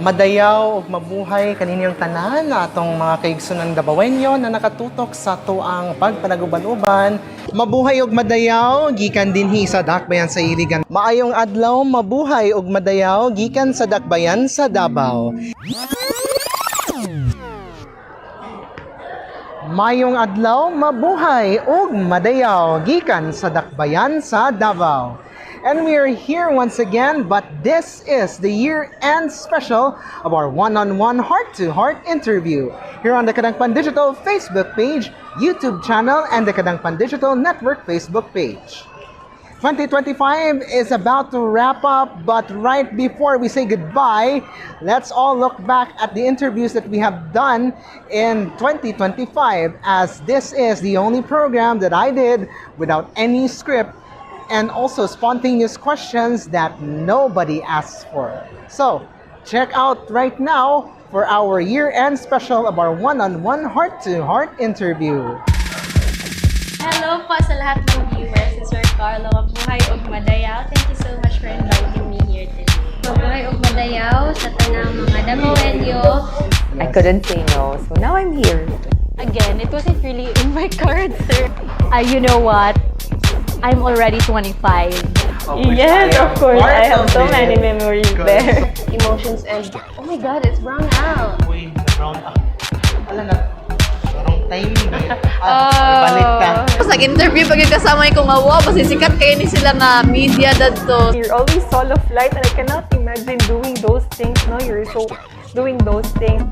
Madayaw ug mabuhay kaninyong tanan atong mga kaigsunan Dabawenyo na nakatutok sa tuang pagpanaguban-uban. Mabuhay ug madayaw gikan dinhi sa Dakbayan sa Iligan. Maayong adlaw, mabuhay ug madayaw gikan sa Dakbayan sa Davao. Mayong adlaw, mabuhay ug madayaw gikan sa Dakbayan sa Davao. And we are here once again, but this is the year-end special of our one-on-one heart-to-heart interview here on the Kadangpan Digital Facebook page, YouTube channel, and the Kadangpan Digital Network Facebook page. 2025 is about to wrap up, but right before we say goodbye, let's all look back at the interviews that we have done in 2025, as this is the only program that I did without any script and also spontaneous questions that nobody asks for. So, check out right now for our year-end special of our one-on-one heart-to-heart interview. Hello po sa lahat ng viewers. This is Sir Carlo. Mabuhay ug madayaw. Thank you so much for inviting me here today. Mabuhay ug madayaw sa tanang mga Dabawenyo. I couldn't say no, so now I'm here. Again, it wasn't really in my cards, sir. You know what? I'm already 25. Yes, of course. I have so many memories there. Emotions and, oh my God, it's brown out. Uy, brown out. Wala na. Wrong timing eh. Balik ka. Tapos nag-interview pag yung kasama ko nga, wow, masisikat kayo ni sila na media dadto. You're always solo flight and I cannot imagine doing those things, no? You're so doing those things.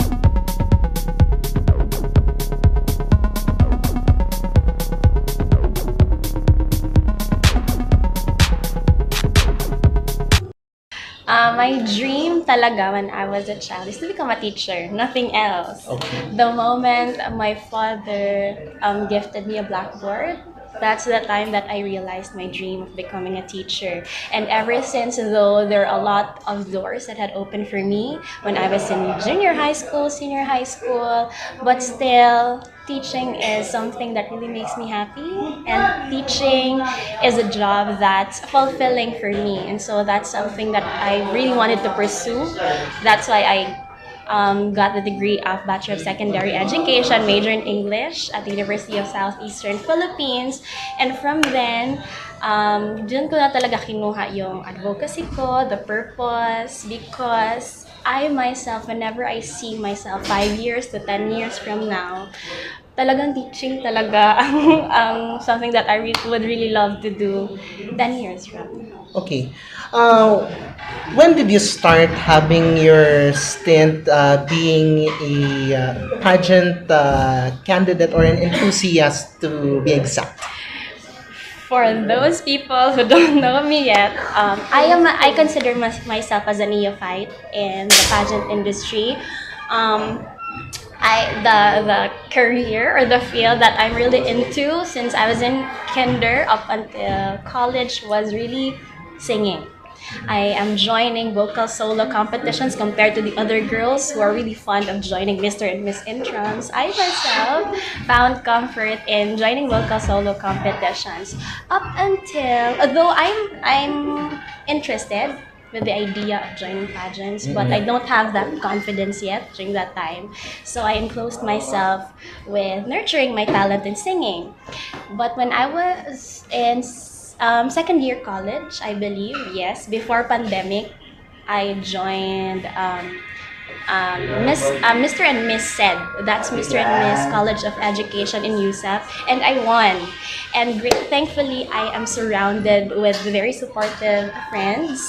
My dream talaga when I was a child is to become a teacher, nothing else. Okay. The moment my father gifted me a blackboard, that's the time that I realized my dream of becoming a teacher. And ever since, though, there are a lot of doors that had opened for me when I was in junior high school, senior high school, but still, teaching is something that really makes me happy, and teaching is a job that's fulfilling for me, and so that's something that I really wanted to pursue. That's why I got the degree of Bachelor of Secondary Education, major in English at the University of Southeastern Philippines, and from then, dun ko na talaga kinuha yung advocacy ko, the purpose, because I myself, whenever I see myself 5 years to 10 years from now, talagang teaching talaga ang something that I would really love to do 10 years from now. Okay. When did you start having your stint being a pageant candidate or an enthusiast, to be exact? For those people who don't know me yet, I consider myself as a neophyte in the pageant industry. The career or the field that I'm really into since I was in kinder up until college was really singing. I am joining vocal solo competitions compared to the other girls who are really fond of joining Mr. and Miss Intrams. I myself found comfort in joining vocal solo competitions up until, although I'm interested with the idea of joining pageants, but I don't have that confidence yet during that time. So I enclosed myself with nurturing my talent in singing. But when I was in second year college, I believe, yes, before pandemic, I joined Mr. and Miss SED. That's Mr. and Miss College of Education in USAP, and I won. And thankfully, I am surrounded with very supportive friends,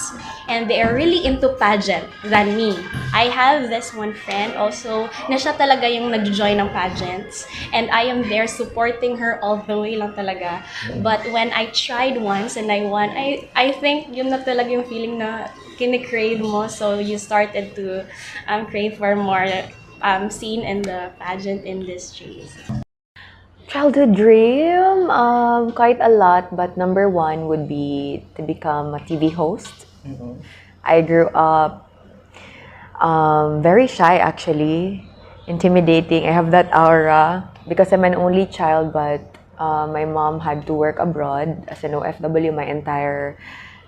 and they are really into pageant than me. I have this one friend also na siya talaga yung nag-join ng pageants, and I am there supporting her all the way lang talaga. But when I tried once and I won, I think yun na talaga yung feeling na kine-crave mo, so you started to crave for more scene in the pageant industry. Childhood dream, quite a lot, but number one would be to become a TV host. Mm-hmm. I grew up very shy, actually, intimidating. I have that aura because I'm an only child, but my mom had to work abroad as an OFW my entire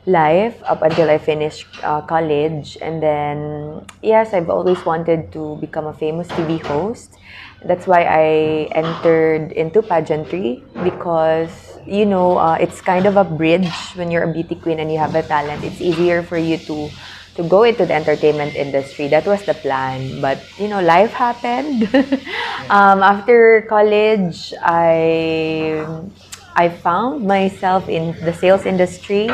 life up until I finished college. And then, yes, I've always wanted to become a famous TV host. That's why I entered into pageantry because, it's kind of a bridge when you're a beauty queen and you have a talent. It's easier for you to go into the entertainment industry. That was the plan. But, life happened. After college, I found myself in the sales industry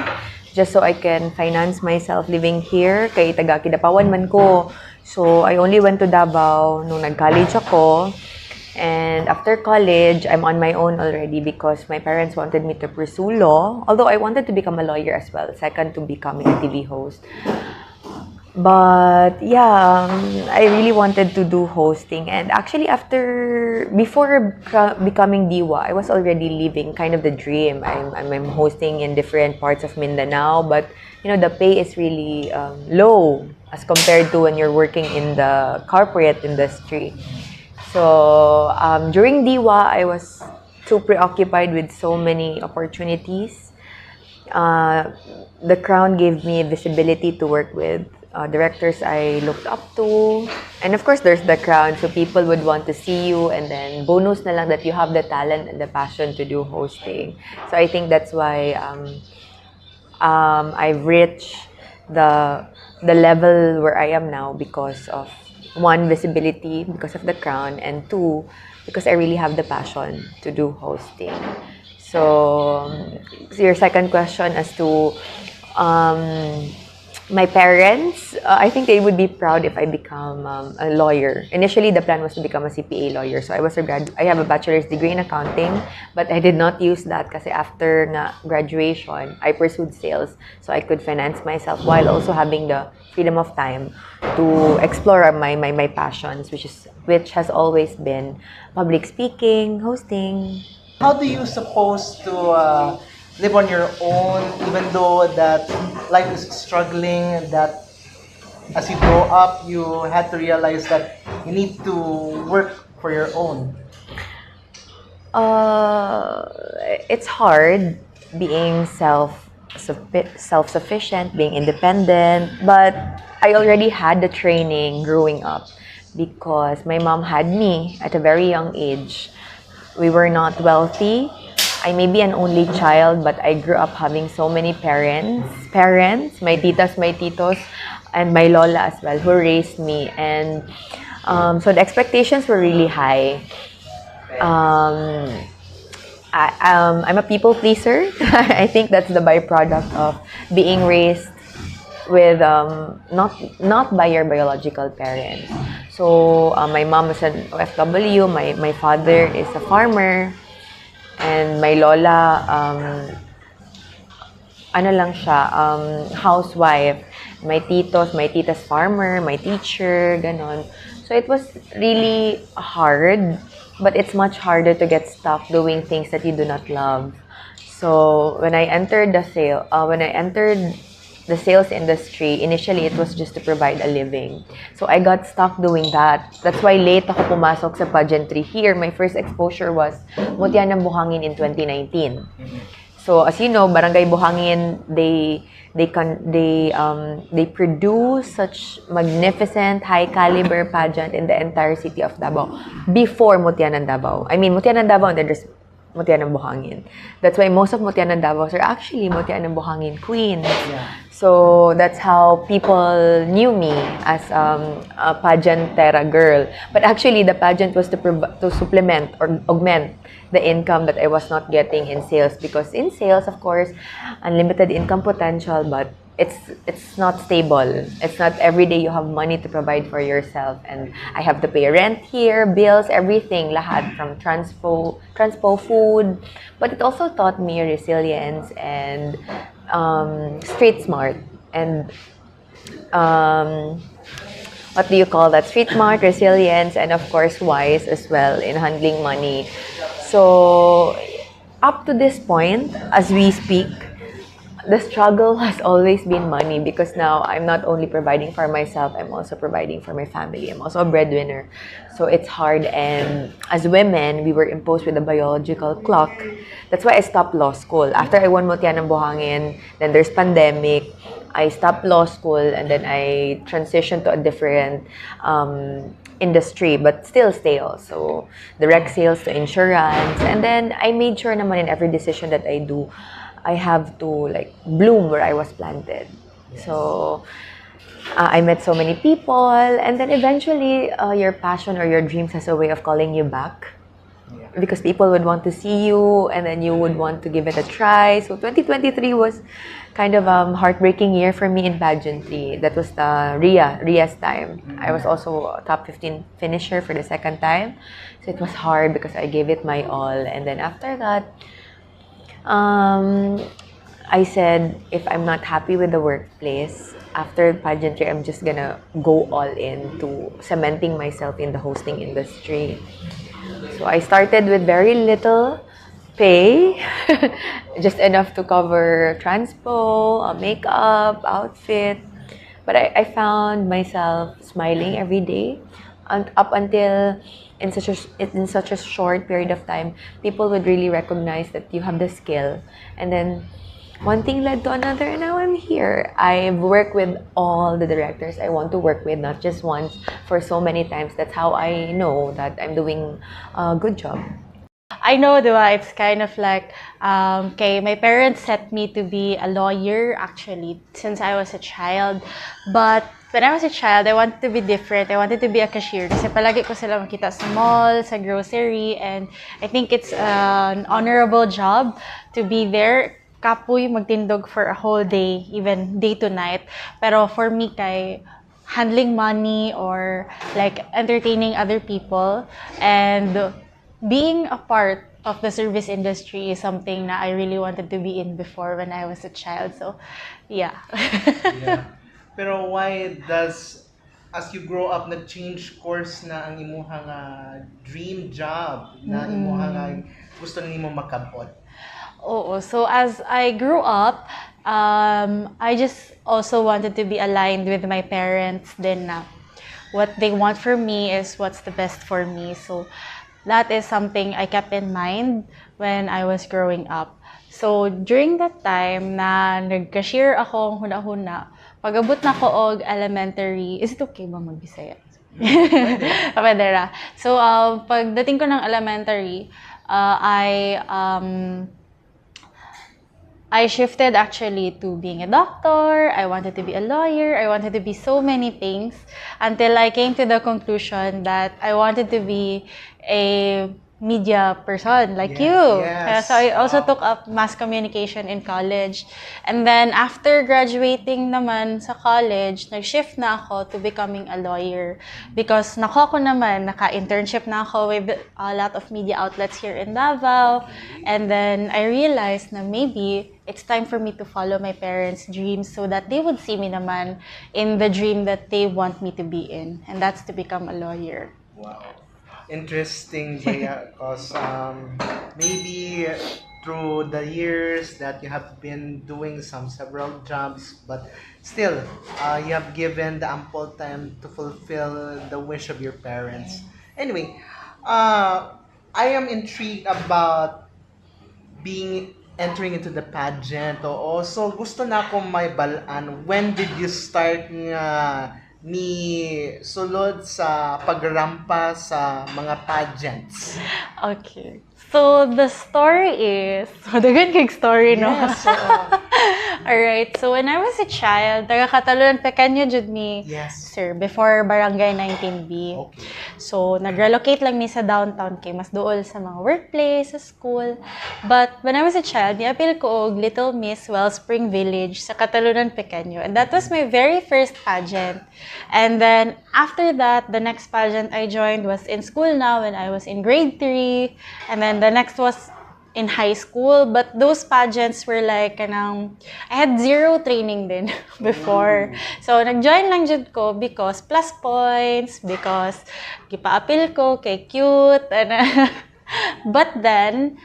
just so I can finance myself living here. Kay taga Kidapawan man ko. So, I only went to Davao nung nag-college ako. And after college, I'm on my own already because my parents wanted me to pursue law. Although I wanted to become a lawyer as well, second to becoming a TV host. But yeah, I really wanted to do hosting. And actually, before becoming Diwa, I was already living kind of the dream. I'm hosting in different parts of Mindanao, but the pay is really low as compared to when you're working in the corporate industry. So during Diwa, I was too preoccupied with so many opportunities. The Crown gave me visibility to work with directors I looked up to. And of course, there's the Crown, so people would want to see you, and then bonus na lang that you have the talent and the passion to do hosting. So I think that's why I've reached the level where I am now because of one, visibility because of the Crown, and two, because I really have the passion to do hosting. So your second question as to my parents, I think they would be proud if I become a lawyer. Initially, the plan was to become a CPA lawyer. So I have a bachelor's degree in accounting, but I did not use that kasi after graduation, I pursued sales so I could finance myself while also having the freedom of time to explore my passions, which has always been public speaking, hosting. How do you suppose to live on your own, even though that life is struggling, that as you grow up, you had to realize that you need to work for your own? It's hard being self-sufficient, being independent, but I already had the training growing up because my mom had me at a very young age. We were not wealthy. I may be an only child, but I grew up having so many parents, my titas, my titos, and my lola as well, who raised me. And so the expectations were really high. I'm a people pleaser. I think that's the byproduct of being raised with not by your biological parents. So my mom is an OFW, my father is a farmer, and my lola housewife. My titas farmer, my teacher, ganon. So it was really hard, but it's much harder to get stuck doing things that you do not love. So when I entered the sales industry, initially it was just to provide a living. So I got stuck doing that. That's why late ako pumasok sa pageantry here. My first exposure was Mutya ng Buhangin in 2019. So as you know, Barangay Buhangin, they produce such magnificent, high caliber pageant in the entire city of Davao before Mutya ng Davao. I mean, Mutya ng Davao, and then there's Mutya ng Buhangin. That's why most of Mutya ng Davao are actually Mutya ng Buhangin queens. Yeah. So that's how people knew me as a pageantera girl. But actually, the pageant was to supplement or augment the income that I was not getting in sales, because in sales, of course, unlimited income potential, but it's not stable. It's not every day you have money to provide for yourself, and I have to pay rent here, bills, everything, lahat from transpo, food. But it also taught me resilience and street smart, and what do you call that? Street smart, resilience, and of course wise as well in handling money. So up to this point, as we speak, the struggle has always been money because now I'm not only providing for myself, I'm also providing for my family. I'm also a breadwinner. So it's hard. And as women, we were imposed with a biological clock. That's why I stopped law school. After I won Mutya ng Buhangin, then there's pandemic. I stopped law school and then I transitioned to a different industry, but still sales. So direct sales to insurance. And then I made sure naman in every decision that I do, I have to like bloom where I was planted. So I met so many people, and then eventually your passion or your dreams has a way of calling you back. Because people would want to see you, and then you would want to give it a try. So 2023 was kind of heartbreaking year for me in pageantry. That was the Ria's time. I was also a top 15 finisher for the second time. So it was hard because I gave it my all. And then after that, I said, if I'm not happy with the workplace, after pageantry, I'm just gonna go all in to cementing myself in the hosting industry. So I started with very little pay, just enough to cover transpo, makeup, outfit. But I found myself smiling every day, and up until in such a short period of time, people would really recognize that you have the skill. And then one thing led to another, and now I'm here. I've worked with all the directors I want to work with, not just once, for so many times. That's how I know that I'm doing a good job. I know, diba, it's kind of like, okay, my parents set me to be a lawyer, actually, since I was a child. But when I was a child, I wanted to be different. I wanted to be a cashier kasi palagi ko sila makita sa mall, sa grocery, and I think it's an honorable job to be there. Kapoy magtindog for a whole day, even day to night. Pero for me, kay handling money or like entertaining other people and being a part of the service industry is something that I really wanted to be in before when I was a child. So, yeah. Yeah. Pero why does, as you grow up, na-change course na ang imuhang dream job na imuhang gusto nimo makabot? Oo. So as I grew up, I just also wanted to be aligned with my parents din na what they want for me is what's the best for me. So that is something I kept in mind when I was growing up. So during that time na nag-cashier ako huna-huna, pag-abot na ko og elementary, is it okay ba mag-Bisaya? Pwede ra. So pagdating ko ng elementary, I shifted actually to being a doctor. I wanted to be a lawyer. I wanted to be so many things until I came to the conclusion that I wanted to be a media person like you. Yes. So I also took up mass communication in college. And then after graduating naman sa college, nag-shift na ako to becoming a lawyer because nakuha ko naman, naka-internship na ako with a lot of media outlets here in Davao. And then I realized na maybe it's time for me to follow my parents' dreams so that they would see me naman in the dream that they want me to be in. And that's to become a lawyer. Wow. Interesting, Bea, because maybe through the years that you have been doing several jobs, but still, you have given the ample time to fulfill the wish of your parents. Anyway, I am intrigued about entering into the pageant. Also, gusto na akong may balaan. When did you start nga ni sulod sa pagrampa sa mga pageants? Okay. So, the story is... Dagan kay story, no? Yes. Alright. So, when I was a child, taga-Catalunan pequeño jud mi, Yes. sir, before Barangay 19B. Okay. So, nag-relocate lang mi sa downtown kay mas duol sa mga workplace, sa school. But when I was a child, niapil ko og Little Miss Wellspring Village sa Catalunan pequeño. And that was my very first pageant. And then, after that, the next pageant I joined was in school now when I was in grade 3. And then the next was in high school. But those pageants were like, I had zero training din before. So, nag-join lang jud ko because plus points, because gipa-apil ko kay cute. But then,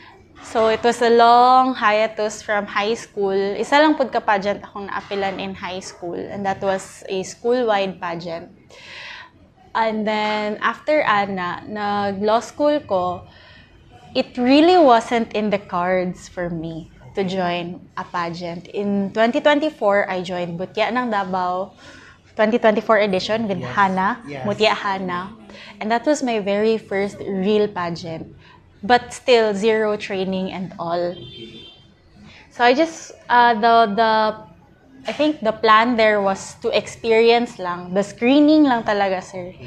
So, it was a long hiatus from high school. Isa lang pud ka pageant akong naapilan in high school, and that was a school-wide pageant. And then, after Ana, nag-law school ko, it really wasn't in the cards for me to join a pageant. In 2024, I joined Butya ng Davao 2024 edition with Hana, Yes. Mutya Hana. And that was my very first real pageant. But still, zero training and all. So I just, I think the plan there was to experience lang. The screening lang talaga, sir.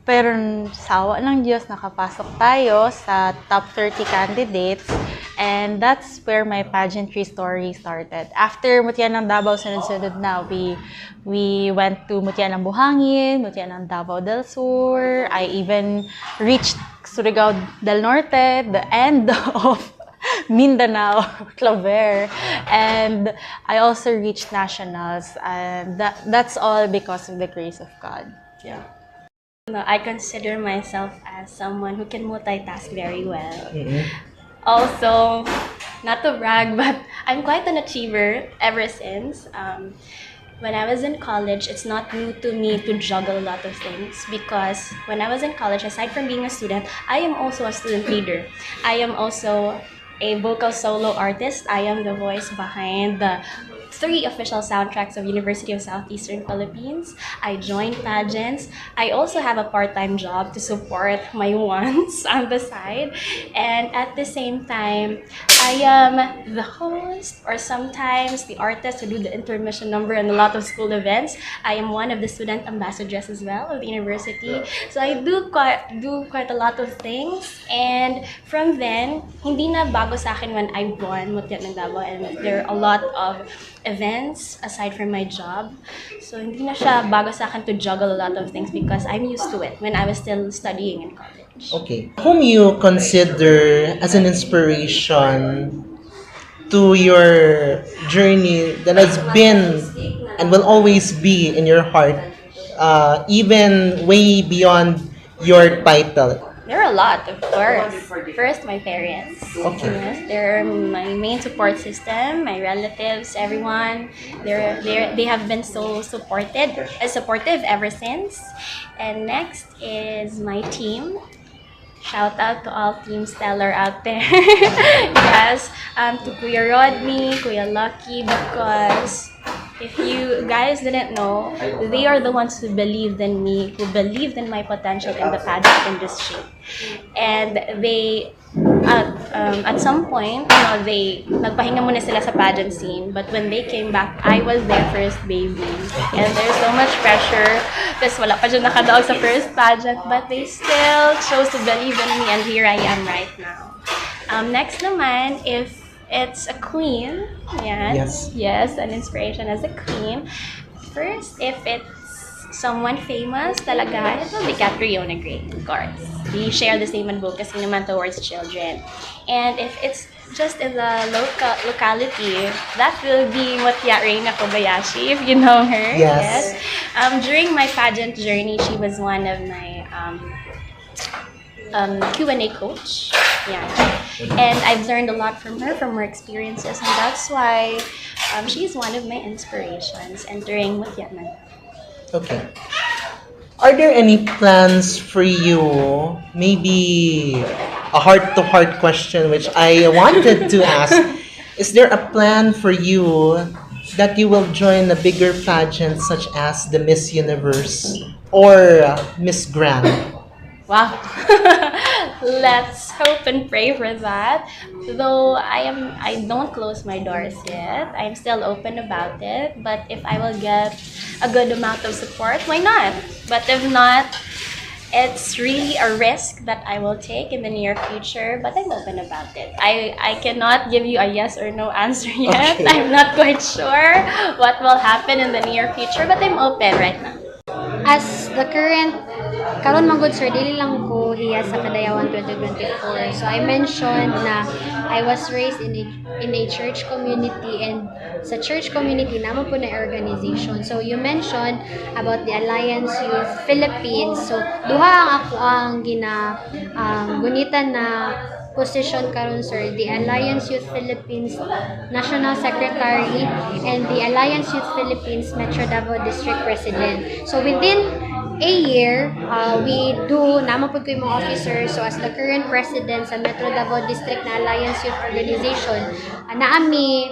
Pero sawa ng Diyos, nakapasok tayo sa top 30 candidates. And that's where my pageantry story started. After Mutya ng Davao, sunod-sunod na, we went to Mutya ng Buhangin, Mutya ng Davao del Sur. I even reached Surigao del Norte, the end of Mindanao, Claver. And I also reached nationals. And that's all because of the grace of God. Yeah. No, I consider myself as someone who can multitask very well. Mm-hmm. Also, not to brag, but I'm quite an achiever ever since. When I was in college, it's not new to me to juggle a lot of things because when I was in college, aside from being a student, I am also a student leader. I am also a vocal solo artist. I am the voice behind the 3 official soundtracks of University of Southeastern Philippines. I join pageants. I also have a part-time job to support my wants on the side. And at the same time, I am the host or sometimes the artist who do the intermission number in a lot of school events. I am one of the student ambassadors as well of the university. So I do quite a lot of things. And from then, hindi na bago sa akin when I won Mutya ng Davao, and there are a lot of events aside from my job. So hindi na siya bago sa akin to juggle a lot of things because I'm used to it when I was still studying in college. Okay. Whom you consider as an inspiration to your journey that has been and will always be in your heart, even way beyond your title? There are a lot, of course. First, my parents. Okay. Yes, they're my main support system. My relatives, everyone. They have been so supportive ever since. And next is my team. Shout out to all Team Stellar out there. Yes, to Kuya Rodney, Kuya Lucky, because if you guys didn't know, they are the ones who believed in me, who believed in my potential in the pageant industry. And they, at some point, they nagpahinga muna sila sa pageant scene. But when they came back, I was their first baby. And there's so much pressure. Tapos wala pa dyan nakadaog sa first pageant. But they still chose to believe in me. And here I am right now. Next naman, if it's a queen, yes, an inspiration as a queen. First, if it's someone famous talaga, it will be Catriona Gray, of course. We share the same advocacy naman towards children. And if it's just in the locality, that will be Mutya Reina Kobayashi, if you know her. Yes. During my pageant journey, she was one of my Q&A coach. Yeah. And I've learned a lot from her experiences, and that's why she's one of my inspirations entering Mutya ng Davao. Okay. Are there any plans for you? Maybe a heart-to-heart question, which I wanted to ask. Is there a plan for you that you will join a bigger pageant such as the Miss Universe or Miss Grand? Wow. Let's hope and pray for that. Though I don't close my doors yet. I'm still open about it. But if I will get a good amount of support, why not? But if not, it's really a risk that I will take in the near future, but I'm open about it. I cannot give you a yes or no answer yet. Okay. I'm not quite sure what will happen in the near future, but I'm open right now. As the current, karon man gud sir, dili lang ko hiya sa Kadayawan 2024. So I mentioned na I was raised in a church community, and sa church community naman po na organization. So you mentioned about the Alliance Youth Philippines. So duha ang ako ang gunitan na position karon sir, the Alliance Youth Philippines National Secretary and the Alliance Youth Philippines Metro Davao District President. So within a year, we do, naman po ko yung mga officers, so as the current president sa Metro Davao District na Alliance Youth Organization, naami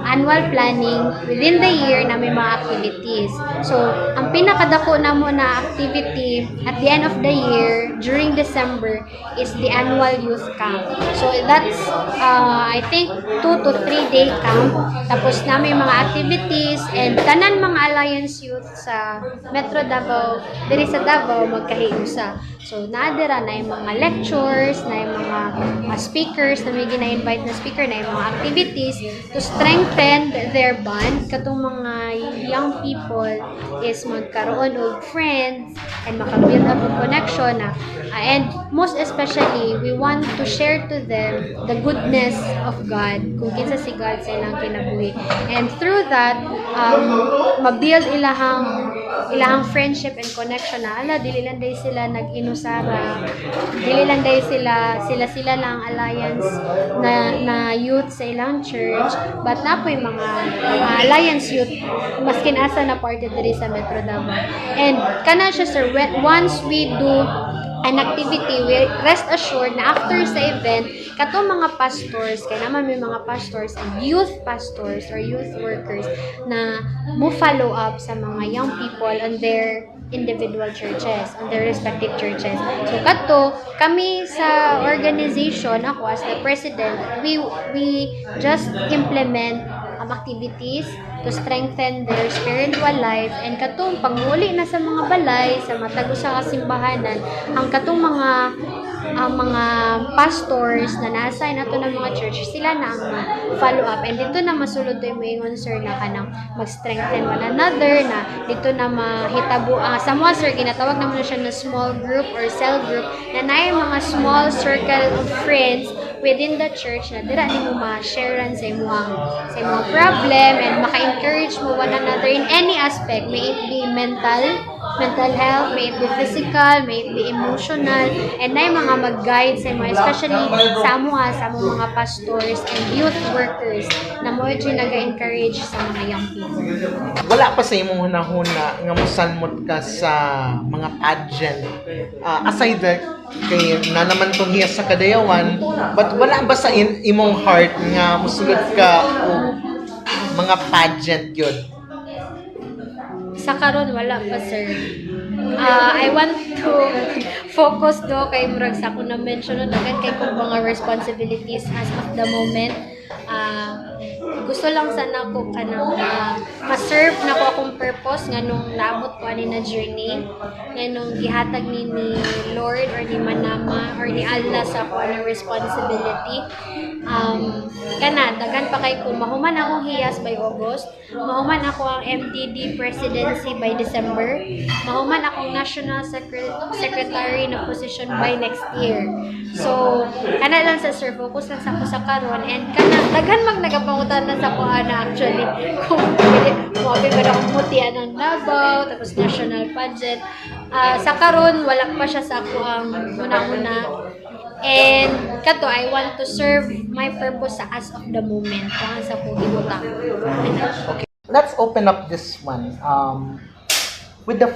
annual planning within the year na may mga activities. So, ang pinakadako na mo na activity at the end of the year, during December, is the annual youth camp. So, that's, I think, 2 to 3 day camp. Tapos na may mga activities and tanan mga Alliance Youth sa Metro Davao, diri sa Davao, magkahiusa. So, naadira na yung mga lectures, na yung mga speakers, na may gina-invite na speaker, na yung mga activities to strengthen their bond. Katong mga young people is magkaroon of friends and makabuild up of connection. And most especially, we want to share to them the goodness of God, kung kinsa si God sa ilang kinabuhi. And through that, mabuild ilahang friendship and connection na ala dili lang day sila nag-inusara, dili lang day sila lang alliance na youth sa ilang church, but na po yung mga alliance youth maskin asa na parte diri sa Metro Davao. And kana siya sir, once we do an activity, we rest assured na after sa event, katong mga pastors, kaya naman may mga pastors and youth pastors or youth workers na mo follow up sa mga young people on their individual churches, on their respective churches. So kato, kami sa organization, ako as the president, we just implement activities to strengthen their spiritual life and katong panguli na sa mga balay sa matag usa ka simbahanan ang katong mga pastors na na-assign nato ng mga church sila na ang follow up and dito na masulod to yung moingon sir na kanang mag-strengthen one another na dito na mahitabo sa mga sir ginatawag naman siya na small group or cell group na naay mga small circle of friends within the church na dira nimo ma-sharean sa imong problem and maka-encourage mo one another in any aspect, may it be mental health, may it be physical, may it be emotional, and na yung mga mag-guide sa imo, especially sa among mga pastors and youth workers na mo yung nag-encourage sa mga young people. Wala pa sa imong hunahuna nga mosalmot ka sa mga pageant. Aside kay na naman tong hiya sa kadayawan, but wala ba sa imong heart nga mosulod ka og mga pageant yun? Sa karon wala pa sir. I want to focus do kay murag sa ako na mention no dagan kay kung mga responsibilities as of the moment. Gusto lang sana ko kanang ma-serve na ko akong purpose nganong naabot ko ani na journey nganong gihatag ni Lord or ni Manama or ni Allah sa ako na responsibility. Kana dagan pa kay ko mahuman akong hiyas by August, mahuman ako ang MTD presidency by December, mahuman akong national secretary na position by next year. So kana lang sa sir, focus lang sa ako sa karon and kana daghan mag nagapangutan na sa ko ana actually kung pwede ba akong mutian ng Davao tapos national pageant. Sa karon wala pa siya sa ako ang una-una. And kato, I want to serve my purpose sa as of the moment. Kung sa ko gibuta. Okay. Let's open up this one. With the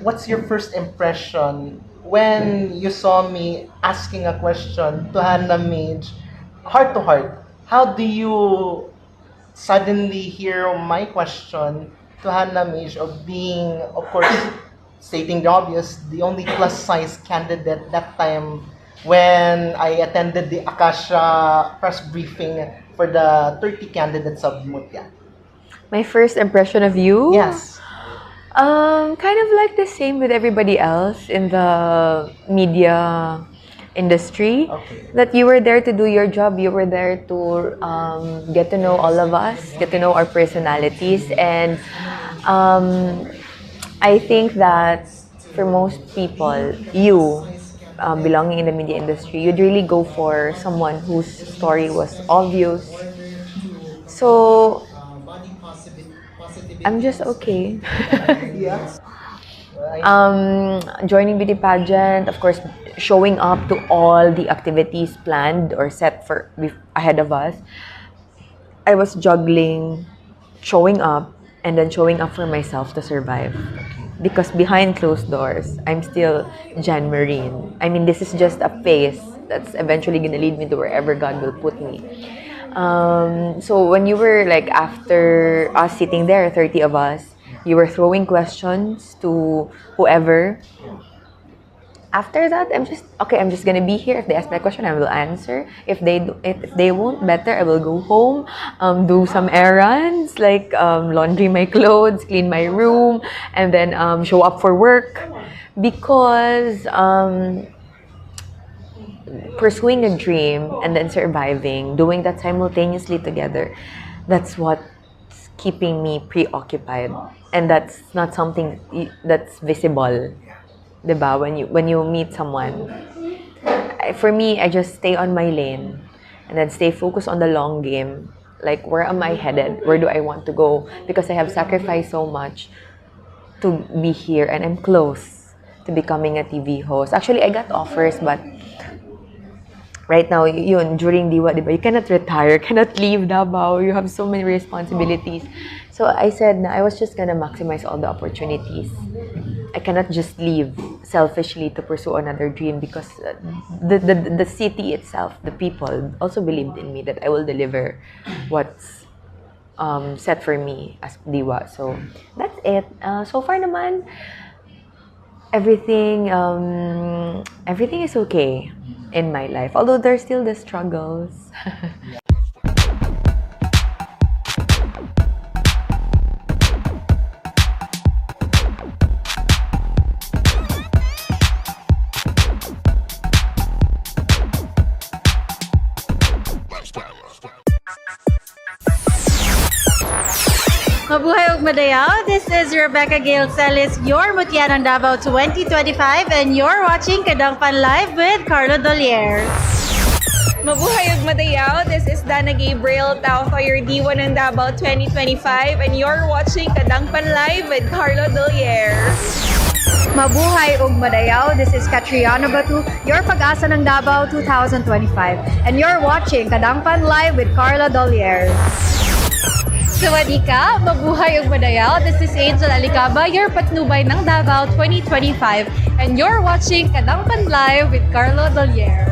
what's your first impression when you saw me asking a question to Hannah Mage, heart to heart? How do you suddenly hear my question to Hannah Mage of being, of course, stating the obvious, the only plus size candidate that time when I attended the Akasha press briefing for the 30 candidates of Mutya? My first impression of you? Yes. Kind of like the same with everybody else in the media industry. Okay. That you were there to do your job. You were there to get to know all of us, get to know our personalities. And I think that for most people, you, belonging in the media industry, you'd really go for someone whose story was obvious. So, I'm just okay. Yes. Joining beauty pageant, of course, showing up to all the activities planned or set for ahead of us, I was juggling showing up and then showing up for myself to survive. Because behind closed doors, I'm still Jan Marine. I mean, this is just a phase that's eventually gonna lead me to wherever God will put me. So when you were like, after us sitting there, 30 of us, you were throwing questions to whoever. After that, I'm just gonna be here. If they ask me a question, I will answer. If they won't, better I will go home, do some errands like laundry my clothes, clean my room, and then show up for work. Because pursuing a dream and then surviving, doing that simultaneously together, that's what's keeping me preoccupied, and that's not something that's visible. 'Di ba? When you meet someone, for me, I just stay on my lane and then stay focused on the long game. Like, where am I headed? Where do I want to go? Because I have sacrificed so much to be here, and I'm close to becoming a TV host. Actually, I got offers, but right now, yun, during Diwa, diba, you cannot retire, cannot leave Davao. You have so many responsibilities. So I said na I was just gonna maximize all the opportunities. I cannot just leave selfishly to pursue another dream, because the city itself, the people, also believed in me that I will deliver what's set for me as Diwa. So that's it. So far naman, everything is okay in my life. Although there's still the struggles. Mabuhay ug madayaw. This is Rebecca Gail Celis, your Mutya ng Davao 2025, and you're watching Kadangpan Live with Carlo Dolier. Mabuhay ug madayaw. This is Dana Gabriel Taufa, your D1 ng Davao 2025, and you're watching Kadangpan Live with Carlo Dolier. Mabuhay ug madayaw. This is Catriona Batu, your pag-asa ng Davao 2025, and you're watching Kadangpan Live with Carla Dolier. Sawadika, mabuhay ug madayaw. This is Angel Alicaba, your patnubay ng Davao 2025, and you're watching Kadangpan Live with Carlo Dolier.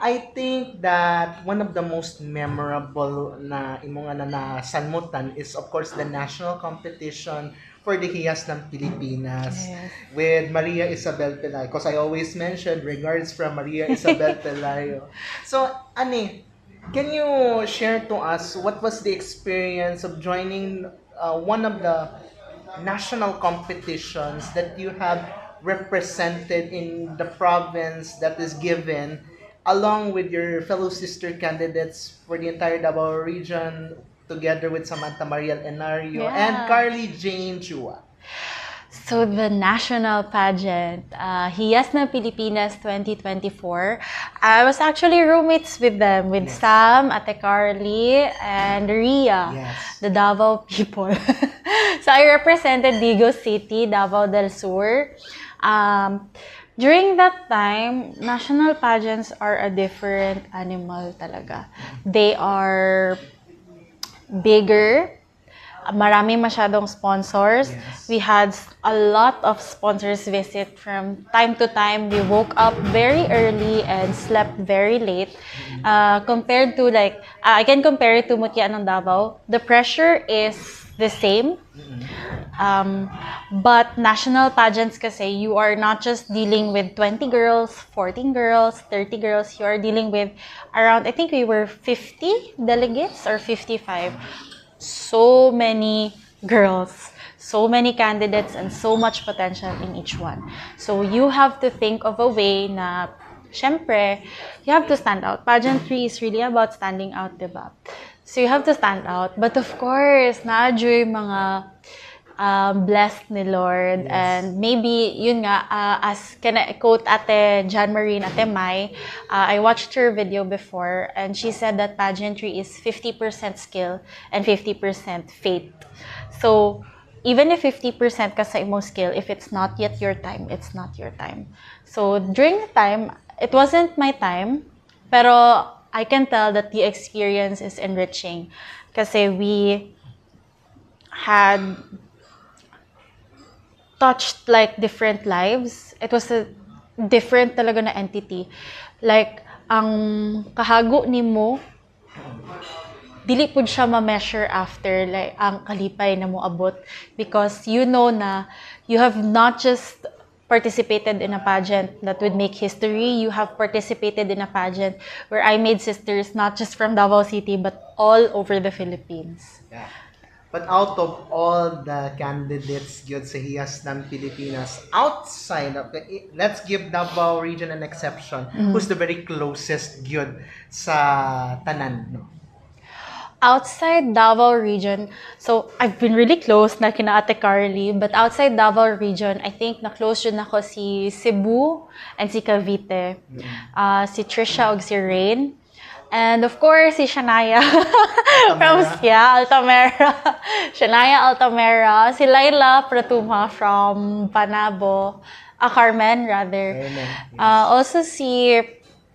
I think that one of the most memorable na imo nga na nasanmutan is of course the national competition for the Hiyas ng Pilipinas with Maria Isabel Pelayo. Because I always mention regards from Maria Isabel Pelayo. So, Ani, can you share to us what was the experience of joining one of the national competitions that you have represented in the province that is given, along with your fellow sister candidates for the entire Davao region, together with Samantha Mariel Enario and Carly Jane Chua? So the national pageant, Hiyas ng Pilipinas 2024, I was actually roommates with them, with Sam, Ate Carly, and Ria, the Davao people. So I represented Digo City, Davao del Sur. During that time, national pageants are a different animal talaga. They are bigger. Marami masyadong sponsors. We had a lot of sponsors visit from time to time. We woke up very early and slept very late. Compared to I can compare it to Mutya ng Davao. The pressure is the same. But national pageants kasi, you are not just dealing with 20 girls, 14 girls, 30 girls. You are dealing with around, I think we were 50 delegates or 55. So many girls, so many candidates, and so much potential in each one. So you have to think of a way na syempre, you have to stand out. Pageantry is really about standing out, diba? So you have to stand out. But of course, na-adjoy mga blessed ni Lord. Yes. And maybe, yun nga, as can I quote Ate Jan Marie, Ate Mai, I watched her video before, and she said that pageantry is 50% skill and 50% faith. So, even if 50% ka sa imong skill, if it's not yet your time, it's not your time. So, during the time, it wasn't my time, pero I can tell that the experience is enriching. Kasi we had touched like different lives. It was a different talaga na entity. Like, ang kahago nimo, dili pud siya ma-measure after like ang kalipay na mo abot, because you know na you have not just participated in a pageant that would make history, you have participated in a pageant where I made sisters not just from Davao City but all over the Philippines. Yeah. But out of all the candidates gyud sa Hiyas ng Pilipinas, outside of the, let's give Davao region an exception. Who's the very closest gyud sa tanan, no? Outside Davao region, so I've been really close na kina Ate Carly, but outside Davao region, I think na-close yun ako si Cebu and si Cavite. Si Trisha og si Rain. And of course, si Shania from Altamera. Shania Altamera. Si Laila Pratuma from Panabo. Carmen, rather. Amen. Also si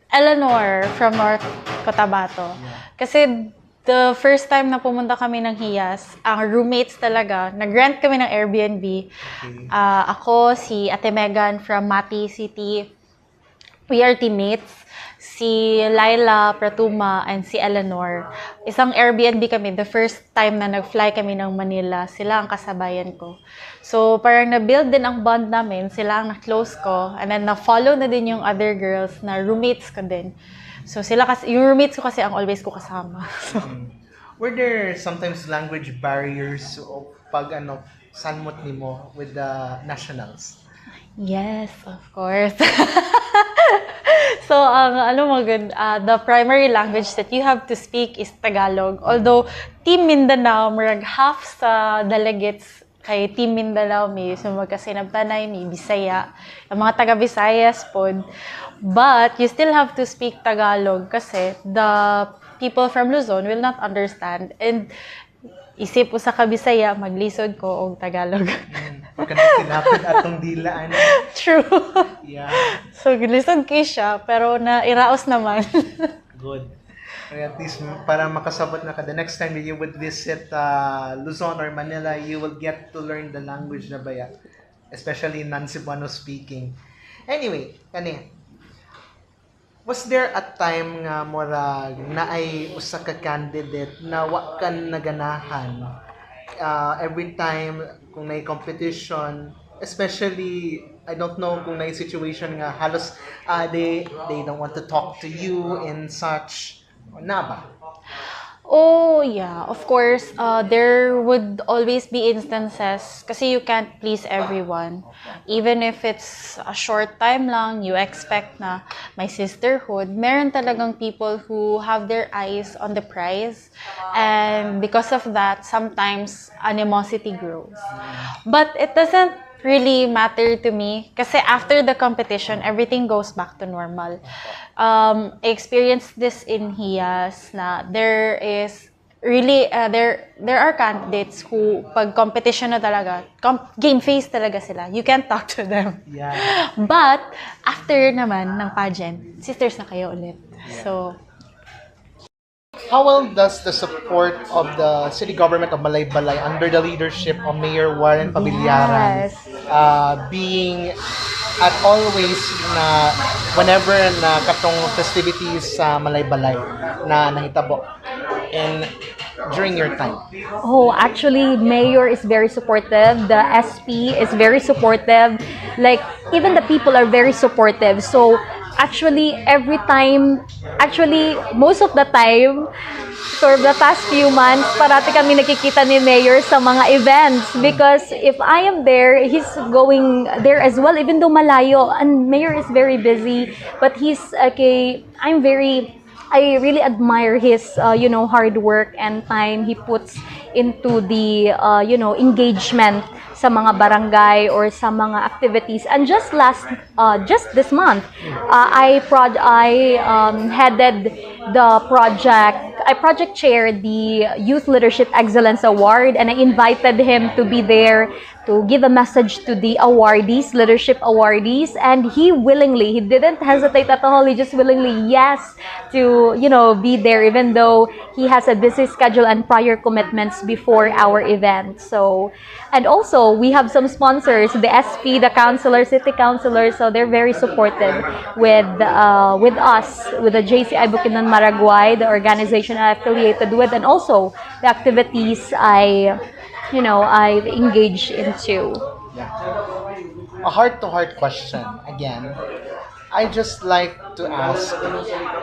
Eleanor from North Cotabato. Kasi the first time na pumunta kami ng Hiyas, ang roommates talaga, nag-rent kami ng Airbnb. Ako, si Ate Megan from Mati City. We are teammates. Si Laila Pratuma and si Eleanor. Isang Airbnb kami. The first time na nag-fly kami ng Manila, sila ang kasabayan ko. So, parang na-build din ang bond namin. Sila ang na-close ko. And then, na-follow na din yung other girls na roommates ko din. So, sila kasi, yung roommates ko kasi ang always ko kasama. So, Were there sometimes language barriers o pag sanmot nimo with the nationals? yes, of course. So, the primary language that you have to speak is Tagalog. Although, Team Mindanao, murag half sa delegates kay Team Mindanao, may sumagkasinabtanay, may Bisaya, ang mga taga-Visayas pod. But, you still have to speak Tagalog kasi the people from Luzon will not understand. And, isip ko sa kabisaya, maglisod ko og Tagalog. Pagka tinapid atong dila, True. Yeah. So, lisod kayo siya, pero iraos naman. Good. At least para makasabot na ka, the next time you would visit Luzon or Manila, you will get to learn the language na baya. Especially non-Cebuano speaking. Anyway, was there a time nga murag na ay usa ka candidate na wa ka naganahan every time kung may competition, especially I don't know kung may situation nga halos they don't want to talk to you in such na ba? Oh, yeah. Of course, there would always be instances kasi you can't please everyone. Even if it's a short time lang, you expect na may sisterhood. Meron talagang people who have their eyes on the prize. And because of that, sometimes animosity grows. But it doesn't really matter to me kasi after the competition, everything goes back to normal. I experienced this in Hiyas na there is really, there are candidates who pag competition na talaga, game face talaga sila. You can't talk to them. Yeah. But after naman ng pageant, sisters na kayo ulit. So, how well does the support of the city government of Malaybalay under the leadership of Mayor Warren Pabillaran being at always na whenever na katong festivities sa Malaybalay na nahitabo and during your time? Oh, actually, Mayor is very supportive. The SP is very supportive. Like, even the people are very supportive. So, actually, most of the time, for the past few months, parati kami nakikita ni Mayor sa mga events. Because if I am there, he's going there as well, even though malayo. And Mayor is very busy, but he's, okay, I really admire his, hard work and time he puts into the, engagement sa mga barangay or sa mga activities. And just this month, I headed the project. I project chaired the Youth Leadership Excellence Award, and I invited him to be there to give a message to the awardees, leadership awardees, and he didn't hesitate at all. He just willingly yes to, be there, even though he has a busy schedule and prior commitments before our event. So, and also we have some sponsors, the SP, the councilors, city councilors, so they're very supportive with us, with the JCI Bukidnon Maraguay, the organization I'm affiliated with, and also the activities I engage into. A heart-to-heart question again. I just like to ask,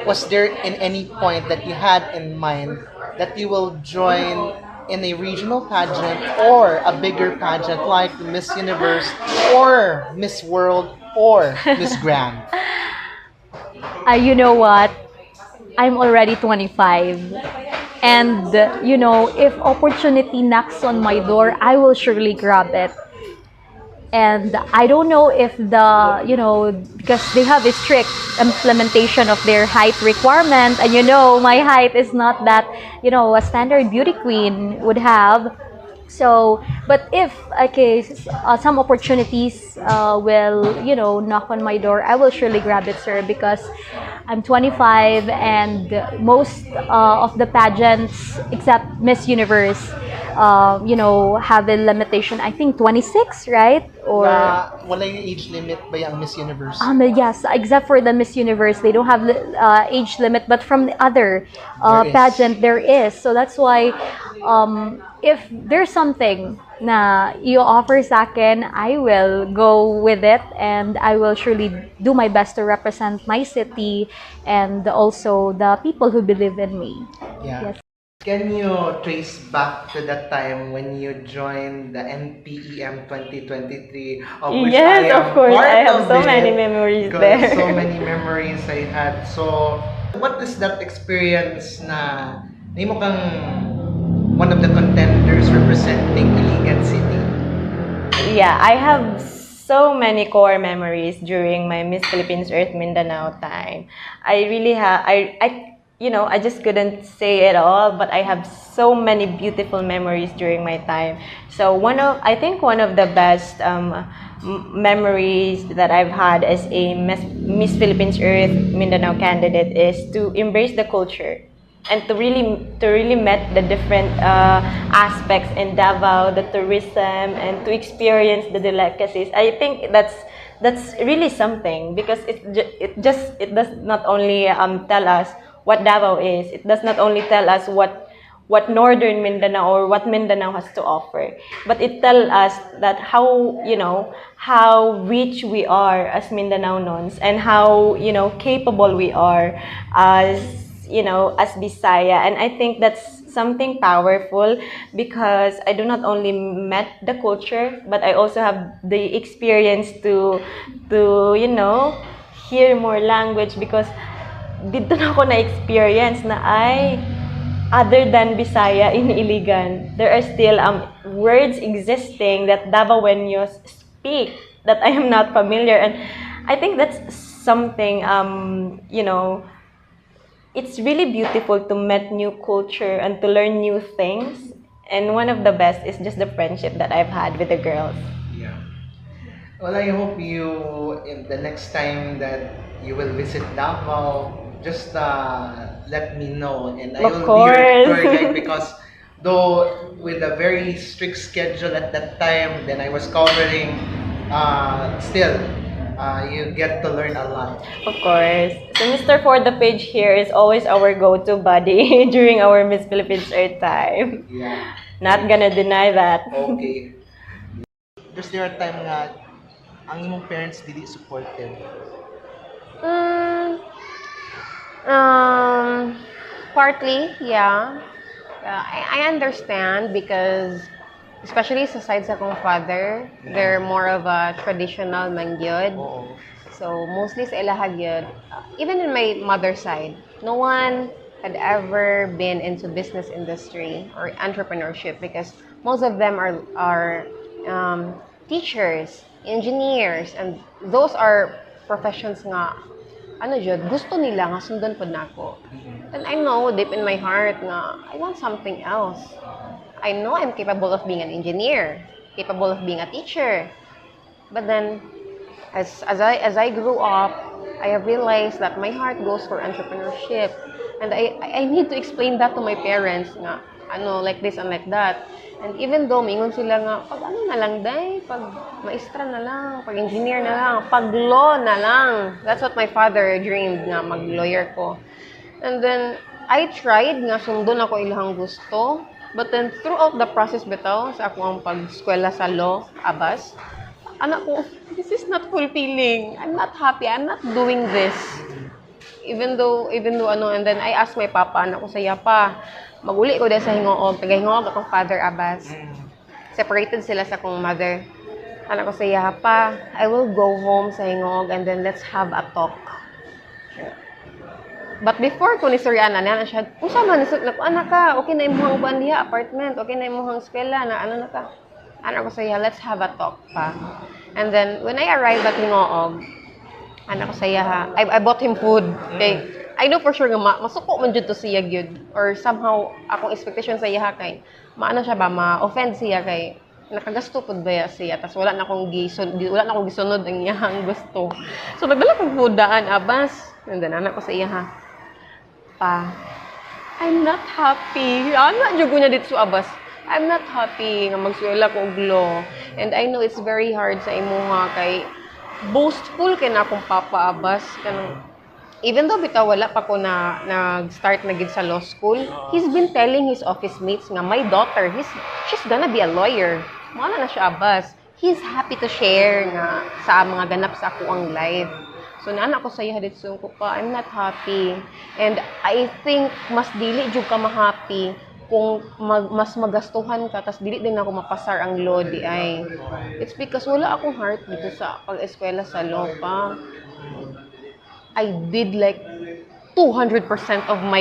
was there in any point that you had in mind that you will join in a regional pageant or a bigger pageant like Miss Universe or Miss World or Miss Grand? You know what? I'm already 25. And, if opportunity knocks on my door, I will surely grab it. And I don't know if because they have a strict implementation of their height requirement. And, my height is not that, a standard beauty queen would have. So, but if, some opportunities will, knock on my door, I will surely grab it, sir, because I'm 25 and most of the pageants, except Miss Universe, have a limitation, I think 26, right? Or Wala yung age limit ba yung Miss Universe? yes, except for the Miss Universe, they don't have age limit, but from the other There is. pageant there is. So that's why if there's something na i-offer sa akin, I will go with it, and I will surely do my best to represent my city and also the people who believe in me. Yeah. Yes. Can you trace back to that time when you joined the NPEM 2023, of which Yes, I am of course. part I have of so it, many memories because there. So many memories I had. So, what is that experience na mo kang one of the contenders representing Iligan City? Yeah, I have so many core memories during my Miss Philippines Earth Mindanao time. I really have, I just couldn't say it all, but I have so many beautiful memories during my time. So I think one of the best memories that I've had as a Miss Philippines Earth Mindanao candidate is to embrace the culture and to really met the different aspects in Davao, the tourism, and to experience the delicacies. I think that's really something, because it does not only tell us what Davao is. It does not only tell us what northern Mindanao or what Mindanao has to offer, but it tells us that how rich we are as Mindanaonons, and how capable we are as Bisaya. And I think that's something powerful, because I do not only met the culture, but I also have the experience to hear more language, because dito na ako na-experience na other than Bisaya in Iligan, there are still words existing that Davaoenos speak that I am not familiar. And I think that's something, it's really beautiful to meet new culture and to learn new things. And one of the best is just the friendship that I've had with the girls. Yeah. Well, I hope in the next time that you will visit Davao, just let me know, and I Of will be your course. tour guide, because though with a very strict schedule at that time, then I was covering, still, you get to learn a lot. Of course. So Mr. For the Page here is always our go-to buddy during our Miss Philippines Earth time. Yeah. Not gonna deny that. Okay. There's there a time nga ang imong parents dili supportive. Mm, um, partly, yeah. I understand because especially sa side sa kong father, they're more of a traditional man gyud. Oo. So mostly sa ilaha gyud. Even in my mother's side, no one had ever been into business industry or entrepreneurship because most of them are teachers, engineers, and those are professions nga ano jud gusto nila nga sundan pod nako. And I know deep in my heart nga I want something else. I know I'm capable of being an engineer, capable of being a teacher. But then as I grew up, I have realized that my heart goes for entrepreneurship. And I need to explain that to my parents nga ano like this and like that. And even though mingon sila nga pag ano na lang day, pag maestra na lang, pag engineer na lang, pag law na lang. That's what my father dreamed nga mag-lawyer ko. And then I tried nga sundon ako ilahang gusto. But then throughout the process bitaw sa ako ang pag-eskwela sa law, abas, anak ko, this is not fulfilling. I'm not happy. I'm not doing this. Even though ano, and then I asked my papa, anak ko saya pa, maguli ko dahil sa hingoog, taga-hingoog akong father abas. Separated sila sa akong mother. Anak ko saya pa, I will go home sa hingoog and then let's have a talk. But before ko ni Suryana, na siya, kung sama ni Suryana, anak ka, okay na imuhang buwan diha, apartment, okay na imuhang eskwela, na ano na ka. Anak ko saya, let's have a talk pa. And then, when I arrived at Hingoog, anak ko saya ha, I bought him food. Okay? I know for sure nga masuko man jud to siya gyud or somehow akong expectation sa iya kay maano siya ba ma-offend siya kay nakagasto pud ba siya tas wala na akong gisunod ang iyang gusto. So nagdala kong food daan abas. And then anak ko sa iya ha. Pa, I'm not happy. Ano jud ko na dito abas. I'm not happy nga magsuwela ko og law. And I know it's very hard sa imuha kay boastful kay na akong papa abas kanang even though bitaw wala pa ko na nag-start na gid sa law school, he's been telling his office mates nga my daughter, she's gonna be a lawyer. Mao na siya abas. He's happy to share nga sa mga ganap sa ako ang life. So nana ko sa iya dito ko pa, I'm not happy. And I think mas dili jud ka ma-happy kung mas magastuhan ka tas dili din ako mapasar ang law di ay. It's because wala akong heart dito sa pag-eskwela sa law pa. I did like 200% of my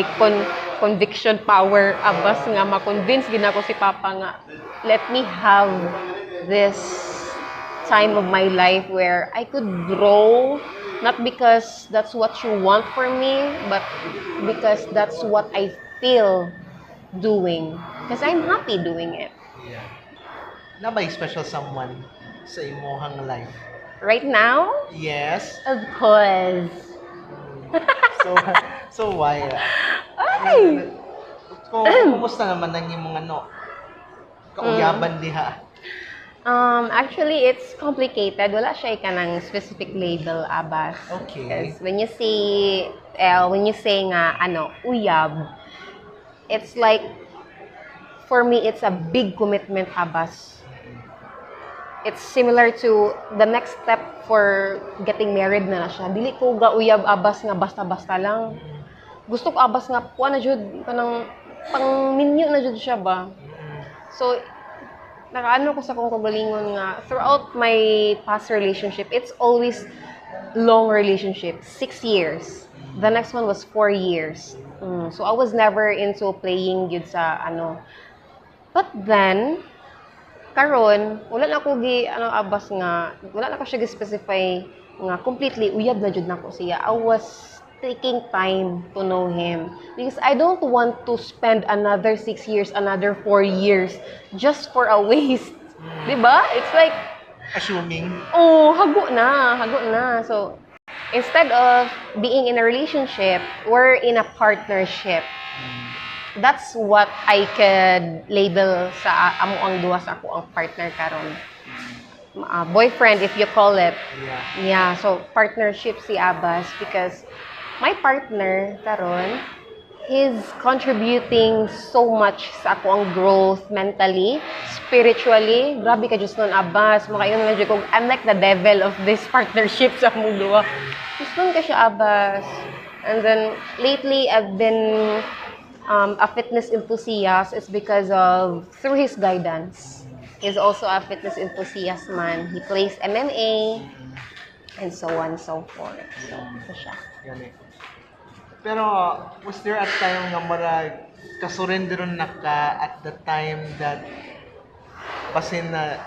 conviction power abas nga ma-convince gid ako si Papa nga let me have this time of my life where I could grow not because that's what you want for me but because that's what I feel doing because I'm happy doing it. Yeah. Na ba special someone sa imong life? Right now? Yes. Of course. So why? Ay! Kumusta naman ang imong kauyaban diha? Actually, it's complicated. Wala siya kanang specific label abas. Okay. Because when you say nga uyab, it's like for me it's a big commitment abas. It's similar to the next step for getting married na siya. Dili ko ga uyab abas nga basta-basta lang. Gusto ko abas nga kuha na jud kanang pang minyo na jud siya ba. So nakaano ko sa kong kagalingon nga throughout my past relationship, it's always long relationship, 6 years. The next one was 4 years. So I was never into playing yun sa But then karon wala na ko abas nga wala na ko siya gi-specify nga completely uyab na jud nako siya. I was taking time to know him because I don't want to spend another 6 years, another 4 years just for a waste. Diba? It's like assuming. Oh, hago na. So instead of being in a relationship, we're in a partnership. That's what I could label sa amo ang duha sa ako ang partner karon. Boyfriend if you call it. Yeah, so partnership si Abbas because my partner karon he's contributing so much sa ako ang growth mentally, spiritually. Grabe ka Diyos nun, Abbas. Makayon na dyan ko, I'm like the devil of this partnership sa mong duwa. Diyos nun ka siya, Abbas. And then, lately, I've been a fitness enthusiast. It's because of, through his guidance. He's also a fitness enthusiast man. He plays MMA, and so on and so forth. So, ito siya. Pero, was there a time nga marag kasurrender na ka at the time that basin na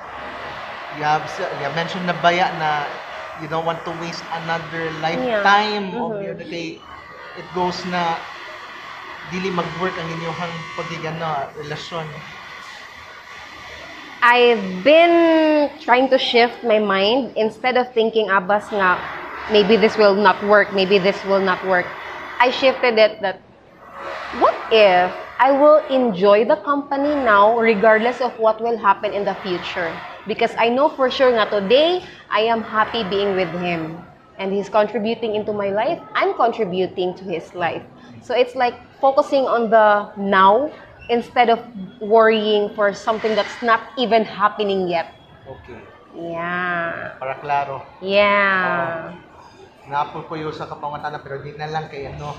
you mentioned na baya na you don't want to waste another lifetime of your day. It goes na dili mag-work ang inyong pagigana relasyon. I've been trying to shift my mind instead of thinking, Abbas nga, maybe this will not work, maybe this will not work. I shifted it that, what if I will enjoy the company now regardless of what will happen in the future? Because I know for sure nga today, I am happy being with him. And he's contributing into my life, I'm contributing to his life. So it's like focusing on the now instead of worrying for something that's not even happening yet. Okay. Yeah. Para klaro. Yeah. Napupuyo sa kapangatan pero di na lang kay ano,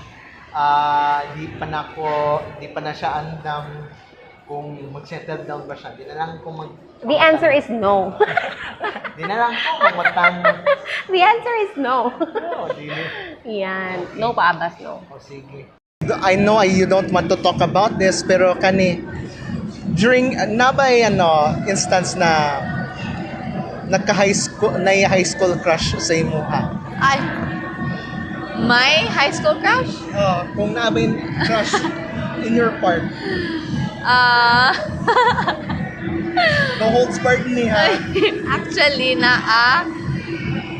di pa na siya andam kung mag-settle down ba siya. Di na lang kung The answer is no. Di na lang kung matang. The answer is no. No, di na. Yan. No pa, Abbas, no. O sige. I know you don't want to talk about this pero kani during nabay instance na nagka-high school crush sa imuha. Ay, my high school crush? Kung nabay crush in your part. No holds barred ni ha. Actually,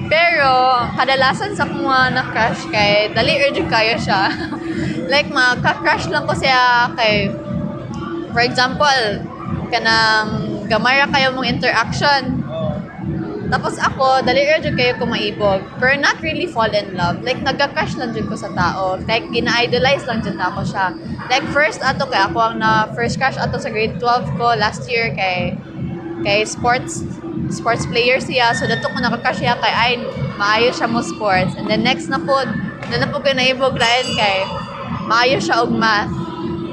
pero kadalasan sa mga na-crush kay dali urgent kayo siya. Like magka-crush lang ko siya kay, for example, kanang gamay ra kayo mong interaction. Tapos ako, dali ra jud kayo ko maibog. Pero not really fall in love. Like, nagka-crush lang jud ko sa tao. Like, gina-idolize lang jud ako siya. Like, first ato kay ako ang first crush ato sa grade 12 ko last year kay sports player siya. So, dato ko naka-crush siya kay ay maayo siya mo sports. And then next na po ko naibog lain kay maayo siya og math.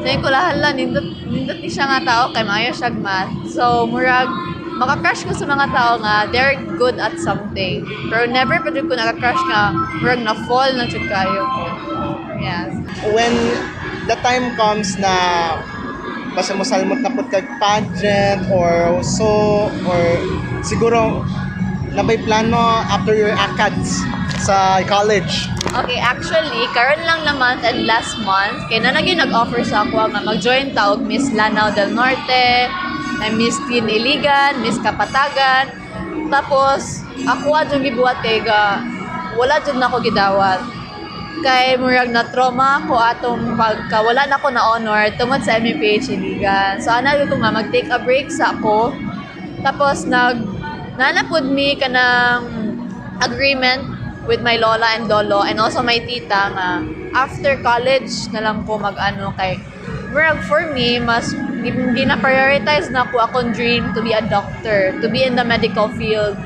So, yung kulahala, nindot ni siya nga tao kay maayo siya og math. So, murag maka-crush ko sa mga tao nga they're good at something. Pero never pa ko naka-crush nga murag na-fall na jud kayo ko. Yes. When the time comes na basta mo salmot na pud kag pageant or so or siguro nabay plano after your ACADS sa college. Okay, actually, karon lang naman and last month, kaya na nag-offer sa ako nga mag-join ta og Miss Lanao del Norte, na Miss Teen Iligan, Miss Kapatagan. Tapos, ako adjong gibuhat kay wala jud na ako gidawat. Kay murag na trauma ko atong pagka wala na ako na honor tungod sa MPH Iligan. So ana ko nga mag-take a break sa ako. Tapos nanapod mi kanang agreement with my lola and lolo and also my tita nga after college na lang ko mag-ano kay murag for me mas gina-prioritize na ko akong dream to be a doctor, to be in the medical field.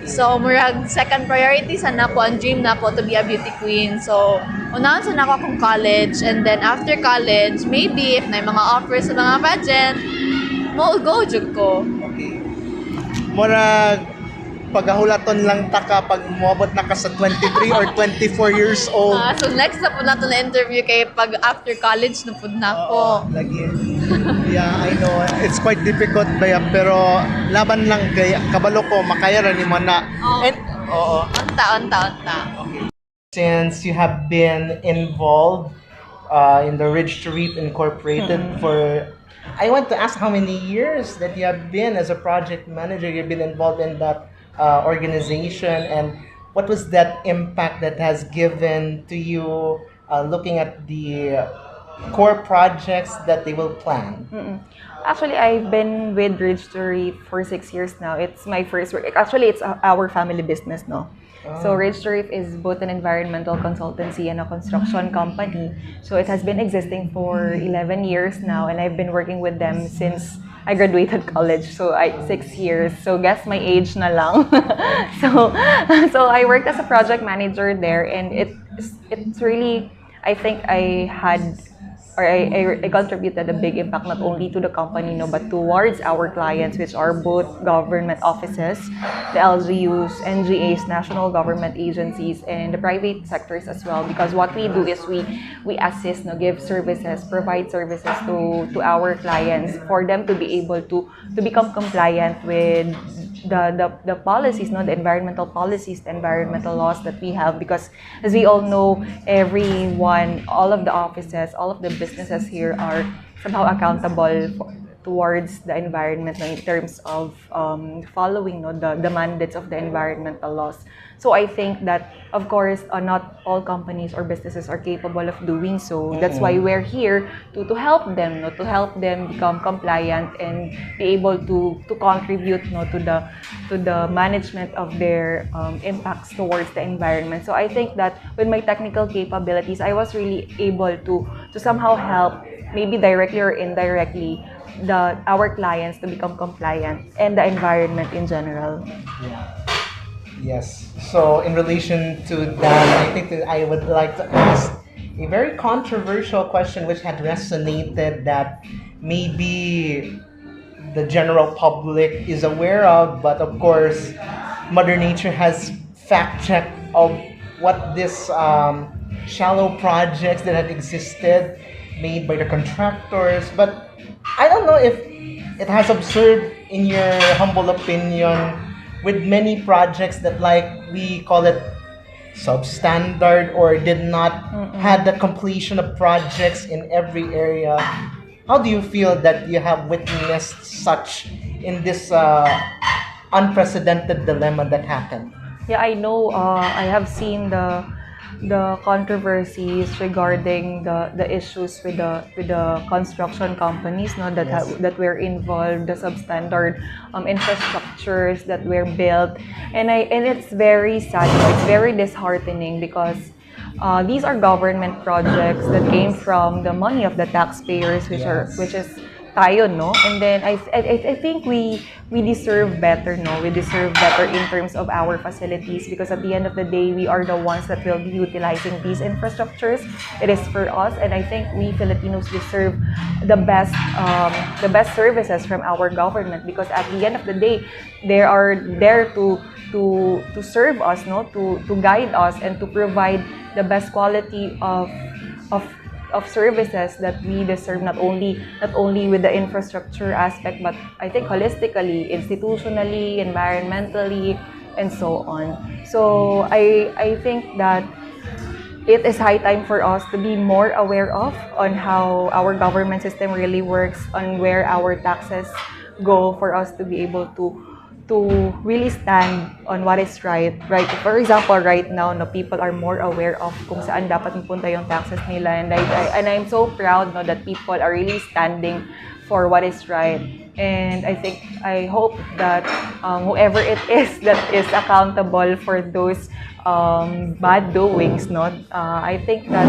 So murag second priority sana ko ang dream na ko to be a beauty queen. So unahon sana ko akong college and then after college maybe if may mga offers sa mga pageant mo go jud ko. Okay. Murag pagahulaton lang ta ka pag moabot na ka sa 23 or 24 years old. So next na po nato na interview kay pag after college na po na ako. Lagi. Yeah, I know. It's quite difficult baya pero laban lang kay kabalo ko makaya ra nimo na. And Unta. Okay. Since you have been involved in the Ridge to Reap Incorporated for I want to ask how many years that you have been as a project manager, you've been involved in that organization, and what was that impact that has given to you looking at the core projects that they will plan? Actually, I've been with Ridge to Reap for 6 years now. It's my first work. Actually, it's our family business, no? So Ridge to Reef is both an environmental consultancy and a construction company. So it has been existing for 11 years now, and I've been working with them since I graduated college. So 6 years. So guess my age na lang. so so I worked as a project manager there, and it's really, I think I had, or I contributed a big impact not only to the company, no, but towards our clients, which are both government offices, the LGUs, NGAs, national government agencies, and the private sectors as well. Because what we do is we assist, no, give services, provide services to our clients for them to be able to become compliant with the policies, no, the environmental policies, the environmental laws that we have. Because as we all know, everyone, all of the offices, all of the businesses here are somehow accountable towards the environment, no, in terms of following, no, the mandates of the environmental laws. So I think that, of course, not all companies or businesses are capable of doing so. That's why we're here to help them, no, to help them become compliant and be able to contribute, no, to the management of their impacts towards the environment. So I think that with my technical capabilities, I was really able to somehow help, maybe directly or indirectly, our clients to become compliant and the environment in general. Yes. So in relation to that, I think that I would like to ask a very controversial question which had resonated that maybe the general public is aware of, but of course, Mother Nature has fact checked of what this shallow projects that had existed made by the contractors. But I don't know if it has observed, in your humble opinion, with many projects that, like, we call it substandard or did not had the completion of projects in every area. How do you feel that you have witnessed such in this unprecedented dilemma that happened? Yeah, I know. I have seen the controversies regarding the issues with the construction companies, no, that that were involved, the substandard infrastructures that were built, and it's very sad. It's very disheartening because these are government projects that came from the money of the taxpayers, which is tayo, no? And then I think we deserve better, no? We deserve better in terms of our facilities, because at the end of the day, we are the ones that will be utilizing these infrastructures. It is for us, and I think we Filipinos deserve the best services from our government, because at the end of the day, they are there to serve us, no? To guide us and to provide the best quality of services that we deserve, not only with the infrastructure aspect, but I think holistically, institutionally, environmentally, and so on. So I think that it is high time for us to be more aware of on how our government system really works, on where our taxes go, for us to be able to really stand on what is right. For example, right now, no, people are more aware of kung saan dapat mapunta yung taxes nila, and I'm so proud, no, that people are really standing for what is right. And I hope that whoever it is that is accountable for those bad doings, no, I think that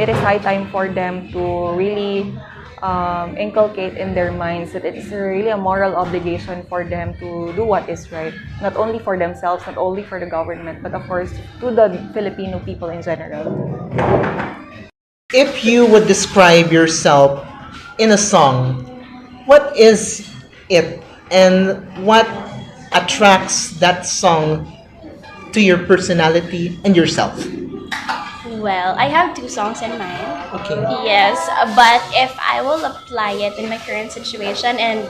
it is high time for them to really inculcate in their minds that it's really a moral obligation for them to do what is right, not only for themselves, not only for the government, but of course to the Filipino people in general. If you would describe yourself in a song, what is it and what attracts that song to your personality and yourself? Well, I have two songs in mind. Okay. Yes, but if I will apply it in my current situation and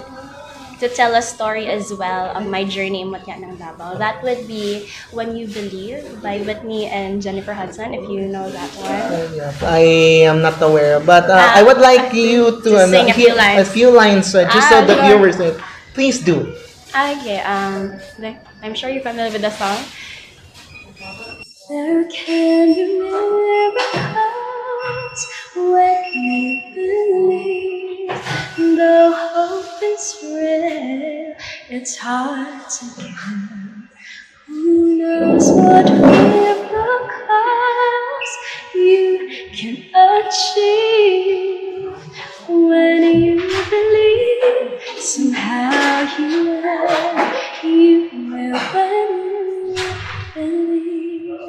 to tell a story as well of my journey in Mutya ng Davao, that would be When You Believe by Whitney and Jennifer Hudson, if you know that one. I am not aware, but I would like you to sing a few lines. a few lines just so the sure. viewers know. Please do. Okay, I'm sure you're familiar with the song. There can be miracles when you believe. Though hope is real, it's hard to give Who knows what miracles you can achieve when you believe. Somehow you will believe.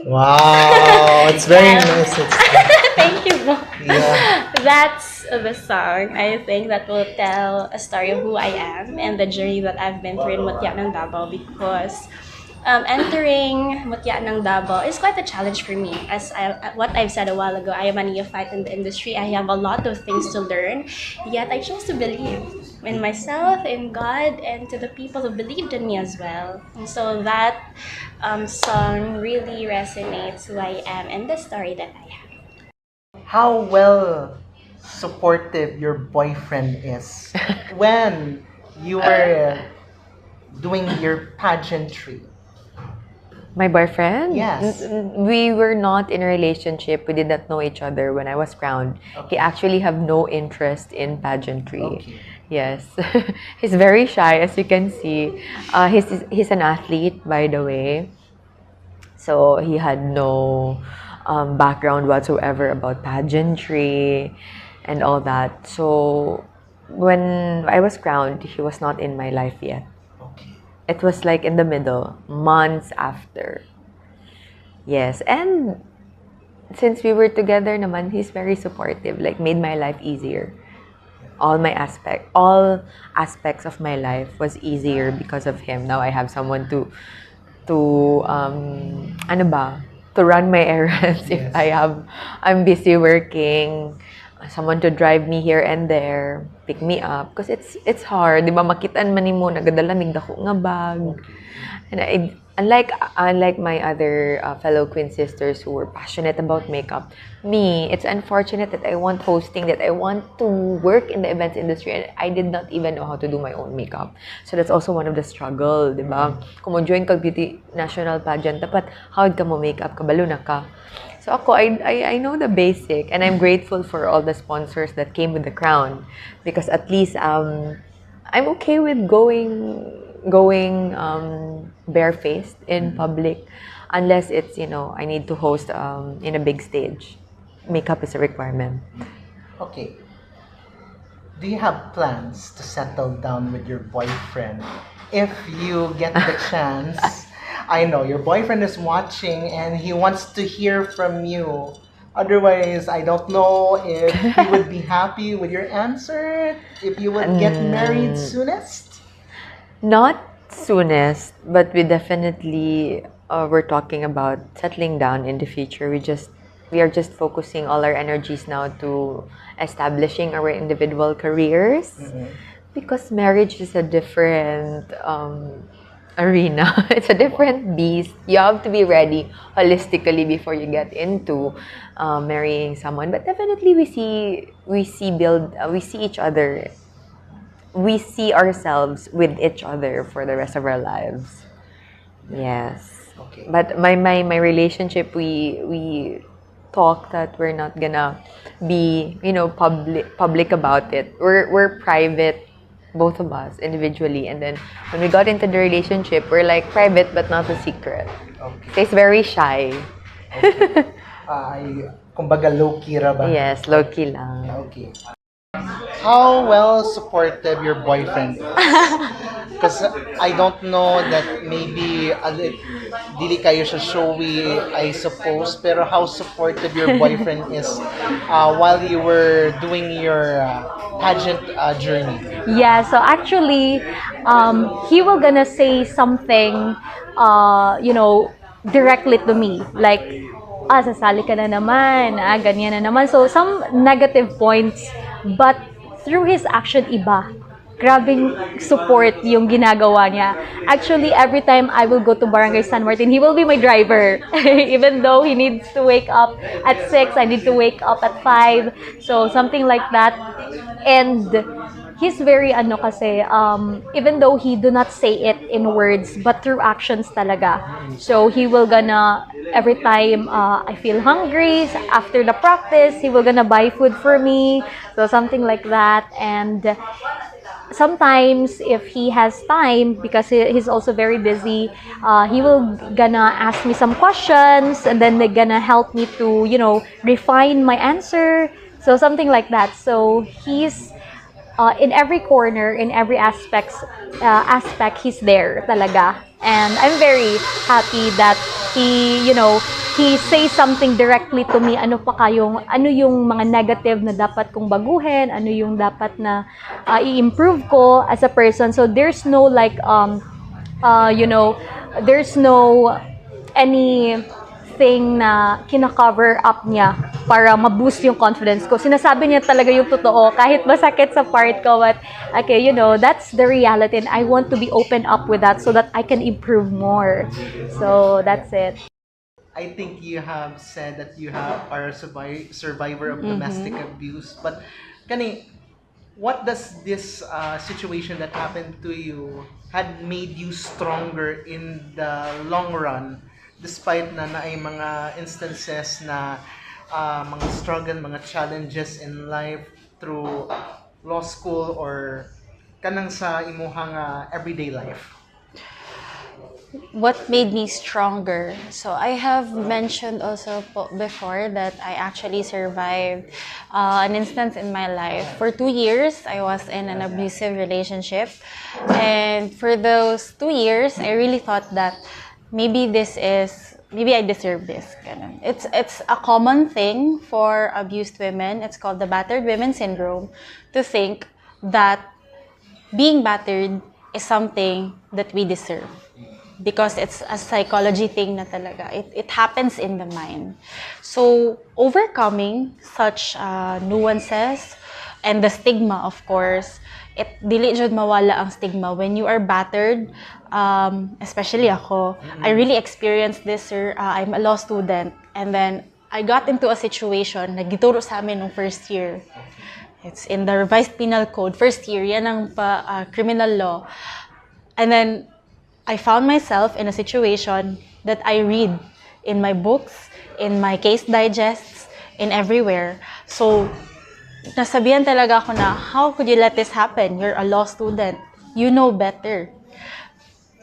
Wow, it's very nice. Thank you, Bo. Yeah. That's the song. I think that will tell a story of who I am and the journey that I've been through in Mutya ng Davao, because entering Mutya ng Davao is quite a challenge for me. What I've said a while ago, I am a neophyte in the industry. I have a lot of things to learn, yet I chose to believe in myself, in God, and to the people who believed in me as well. And so that song really resonates who I am and the story that I have. How well supportive your boyfriend is when you were doing your pageantry. My boyfriend? Yes. We were not in a relationship. We did not know each other when I was crowned. He actually have no interest in pageantry. Okay. Yes. He's very shy, as you can see. He's an athlete, by the way. So he had no background whatsoever about pageantry and all that. So when I was crowned, he was not in my life yet. Okay. It was like in the middle, months after. Yes, and since we were together naman, he's very supportive, like made my life easier. All aspects of my life was easier because of him. Now I have someone to ano ba, to run my errands if I'm busy working. Someone to drive me here and there, pick me up, because it's hard, di ba? Makitaan man nimo nagadala mig dako nga bag. And unlike my other fellow queen sisters who were passionate about makeup, me, it's unfortunate that I want hosting, that I want to work in the events industry, and I did not even know how to do my own makeup. So that's also one of the struggle, di ba? Kung mo-join kag beauty national pageant, dapat hawid ka mo makeup, kabalo na ka. So ako, I know the basic, and I'm grateful for all the sponsors that came with the crown, because at least I'm okay with going barefaced in public, unless it's, I need to host in a big stage. Makeup is a requirement. Okay. Do you have plans to settle down with your boyfriend if you get the chance? I know your boyfriend is watching and he wants to hear from you. Otherwise, I don't know if he would be happy with your answer, if you would get married soonest. Not soonest, but we definitely we're talking about settling down in the future. We are just focusing all our energies now to establishing our individual careers, because marriage is a different arena. It's a different beast. You have to be ready holistically before you get into marrying someone. But definitely we see each other. We see ourselves with each other for the rest of our lives. Yes. Okay. But my relationship, we talk that we're not gonna be, public about it. We're private, both of us individually, and then when we got into the relationship, we're like private but not a secret. Okay. So he's very shy. Okay. Kumbaga low-key ra ba? Yes, low-key lang. Okay. How well supportive your boyfriend is? Because I don't know that maybe dili kayo siya showy, I suppose, pero how supportive your boyfriend is while you were doing your pageant journey? Yeah, so actually, he will gonna say something, directly to me. Like, sasali ka na naman, ganyan na naman. So, some negative points, but through his action, iba. Grabing support yung ginagawa niya. Actually, every time I will go to Barangay San Martin, he will be my driver. Even though he needs to wake up at 6, I need to wake up at 5. So, something like that. And he's very kasi, even though he do not say it in words, but through actions talaga. So, he will gonna, every time I feel hungry, after the practice, he will gonna buy food for me. So, something like that. And sometimes if he has time, because he's also very busy, he will gonna ask me some questions, and then they're gonna help me to, refine my answer. So something like that. So he's in every corner, in every aspect, he's there talaga. And I'm very happy that he says something directly to me. Ano yung mga negative na dapat kong baguhin, ano yung dapat na i-improve ko as a person. So there's no like, there's no anything na kina-cover up niya para ma-boost yung confidence ko. Sinasabi niya talaga yung totoo, kahit masakit sa part ko, but okay, that's the reality, and I want to be open up with that so that I can improve more. So that's it. I think you have said that you are a survivor of domestic abuse, but kani, what does this situation that happened to you had made you stronger in the long run, despite na ay mga instances na mga struggle, mga challenges in life through law school or kanang sa imuhang everyday life? What made me stronger? So I have mentioned also before that I actually survived an instance in my life. For 2 years, I was in an abusive relationship. And for those 2 years, I really thought that maybe I deserve this. It's a common thing for abused women. It's called the battered women syndrome, to think that being battered is something that we deserve, because it's a psychology thing na talaga. It happens in the mind. So overcoming such nuances and the stigma, of course, dili jud mawala ang stigma when you are battered. Especially ako, I really experienced this, sir. I'm a law student, and then I got into a situation na gituro sa amin nung first year. It's in the revised penal code, first year, yan ang criminal law. And then I found myself in a situation that I read in my books, in my case digests, in everywhere. So, nasabihan talaga ako na, how could you let this happen? You're a law student. You know better.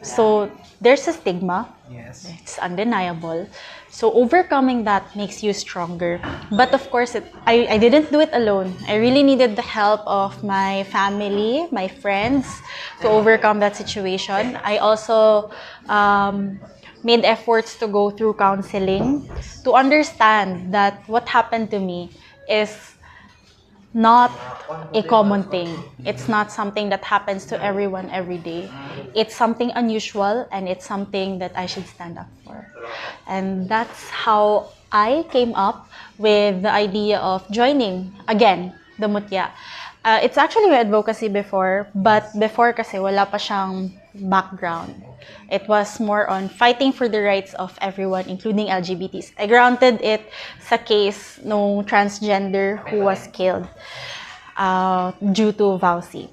So, there's a stigma. Yes. It's undeniable. So, overcoming that makes you stronger. But of course, I didn't do it alone. I really needed the help of my family, my friends, to overcome that situation. I also made efforts to go through counseling to understand that what happened to me is not a common thing. It's not something that happens to everyone every day. It's something unusual, and it's something that I should stand up for. And that's how I came up with the idea of joining, again, the Mutya. It's actually my advocacy before, but before kasi wala pa siyang background. It was more on fighting for the rights of everyone, including LGBTs. I grounded it sa case nung transgender who was killed due to VAUSI.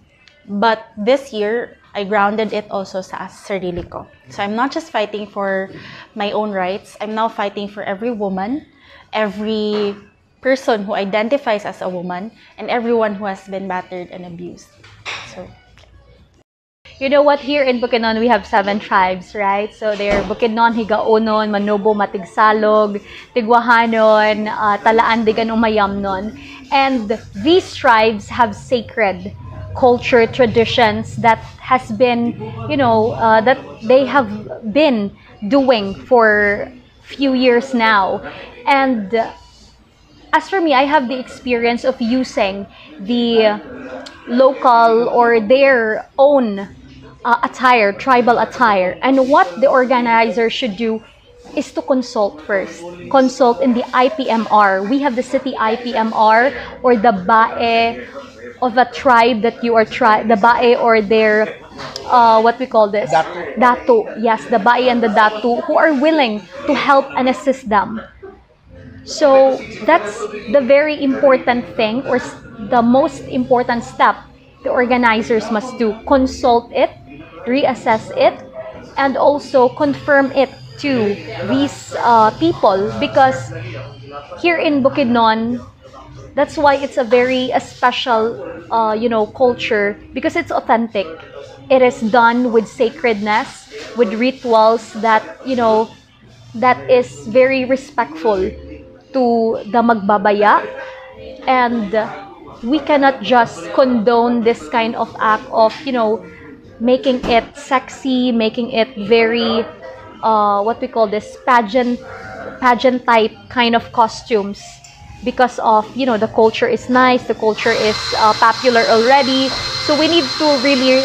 But this year, I grounded it also sa sarili ko. So I'm not just fighting for my own rights. I'm now fighting for every woman, every person who identifies as a woman, and everyone who has been battered and abused. So, you know what? Here in Bukidnon, we have 7 tribes, right? So they're Bukidnon, Higaonon, Manobo, Matigsalog, Tigwahanon, Talaan, Digan, Umayamnon. And these tribes have sacred culture, traditions that has been, that they have been doing for few years now. And as for me, I have the experience of using the local or their own attire, tribal attire. And what the organizer should do is to consult first. Consult in the IPMR. We have the city IPMR, or the bae of a tribe that you are the bae or their what we call this? Datu. Yes, the bae and the datu who are willing to help and assist them. So that's the very important thing, or the most important step the organizers must do. Consult it, reassess it, and also confirm it to these people, because here in Bukidnon, That's why it's a special, culture, because it's authentic. It is done with sacredness, with rituals that, that is very respectful to the magbabaya. And we cannot just condone this kind of act of, making it sexy, making it very, what we call this, pageant type kind of costumes, because of, the culture is nice, the culture is popular already. So we need to really,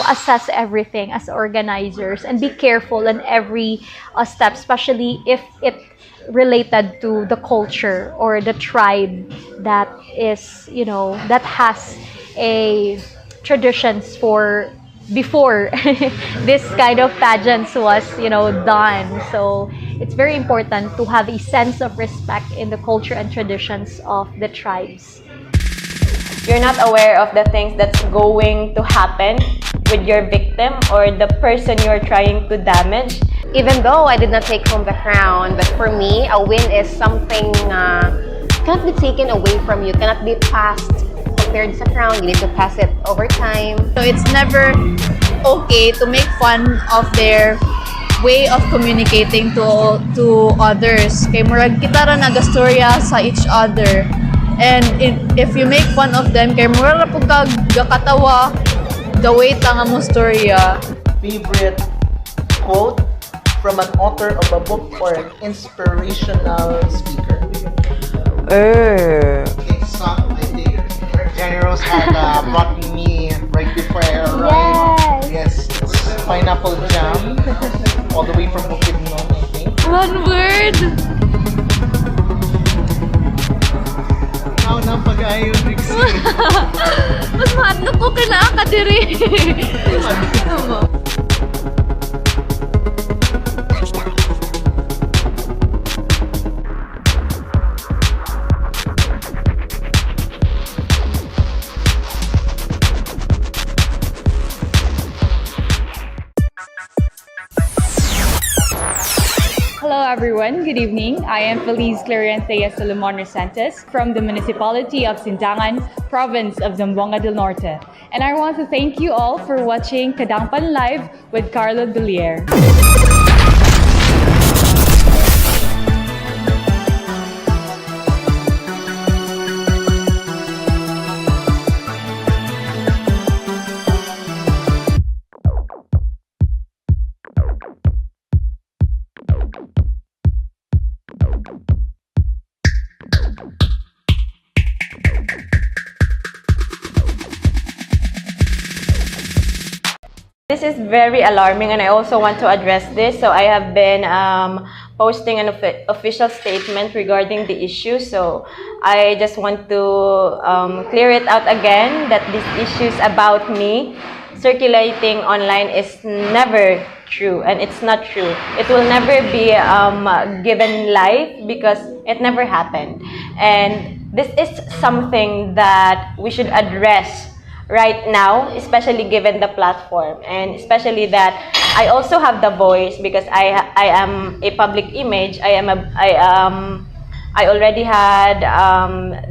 assess everything as organizers and be careful in every step, especially if it related to the culture or the tribe that is, that has a traditions for before this kind of pageants was, done. So it's very important to have a sense of respect in the culture and traditions of the tribes. You're not aware of the things that's going to happen with your victim or the person you're trying to damage. Even though I did not take home the crown, but for me, a win is something cannot be taken away from you, cannot be passed. Compared sa crown, you need to pass it over time. So it's never okay to make fun of their way of communicating to others. Kay murag kita ra nagastorya sa each other. And if you make fun of them, kay murag ra pud ka gakatawa the way ta nga mo storya. Favorite quote from an author of a book or an inspirational speaker? Okay, so I think Generals had brought me right before I arrived. Yes, it's pineapple jam, all the way from Bukidnon, I think. One word! Ikaw na pag-ayon, Rixie. Mas mahadlok ko kailangan ka diri. Hello everyone, good evening. I am Feliz Clarianthea Solomon Resantes from the Municipality of Sindangan, Province of Zamboanga del Norte. And I want to thank you all for watching Kadangpan Live with Carlo Dolier. This is very alarming and I also want to address this. So I have been posting an official statement regarding the issue. So I just want to clear it out again that these issues about me circulating online is never true and it's not true. It will never be given life because it never happened. And this is something that we should address right now, especially given the platform and especially that I also have the voice because I am a public image. I already had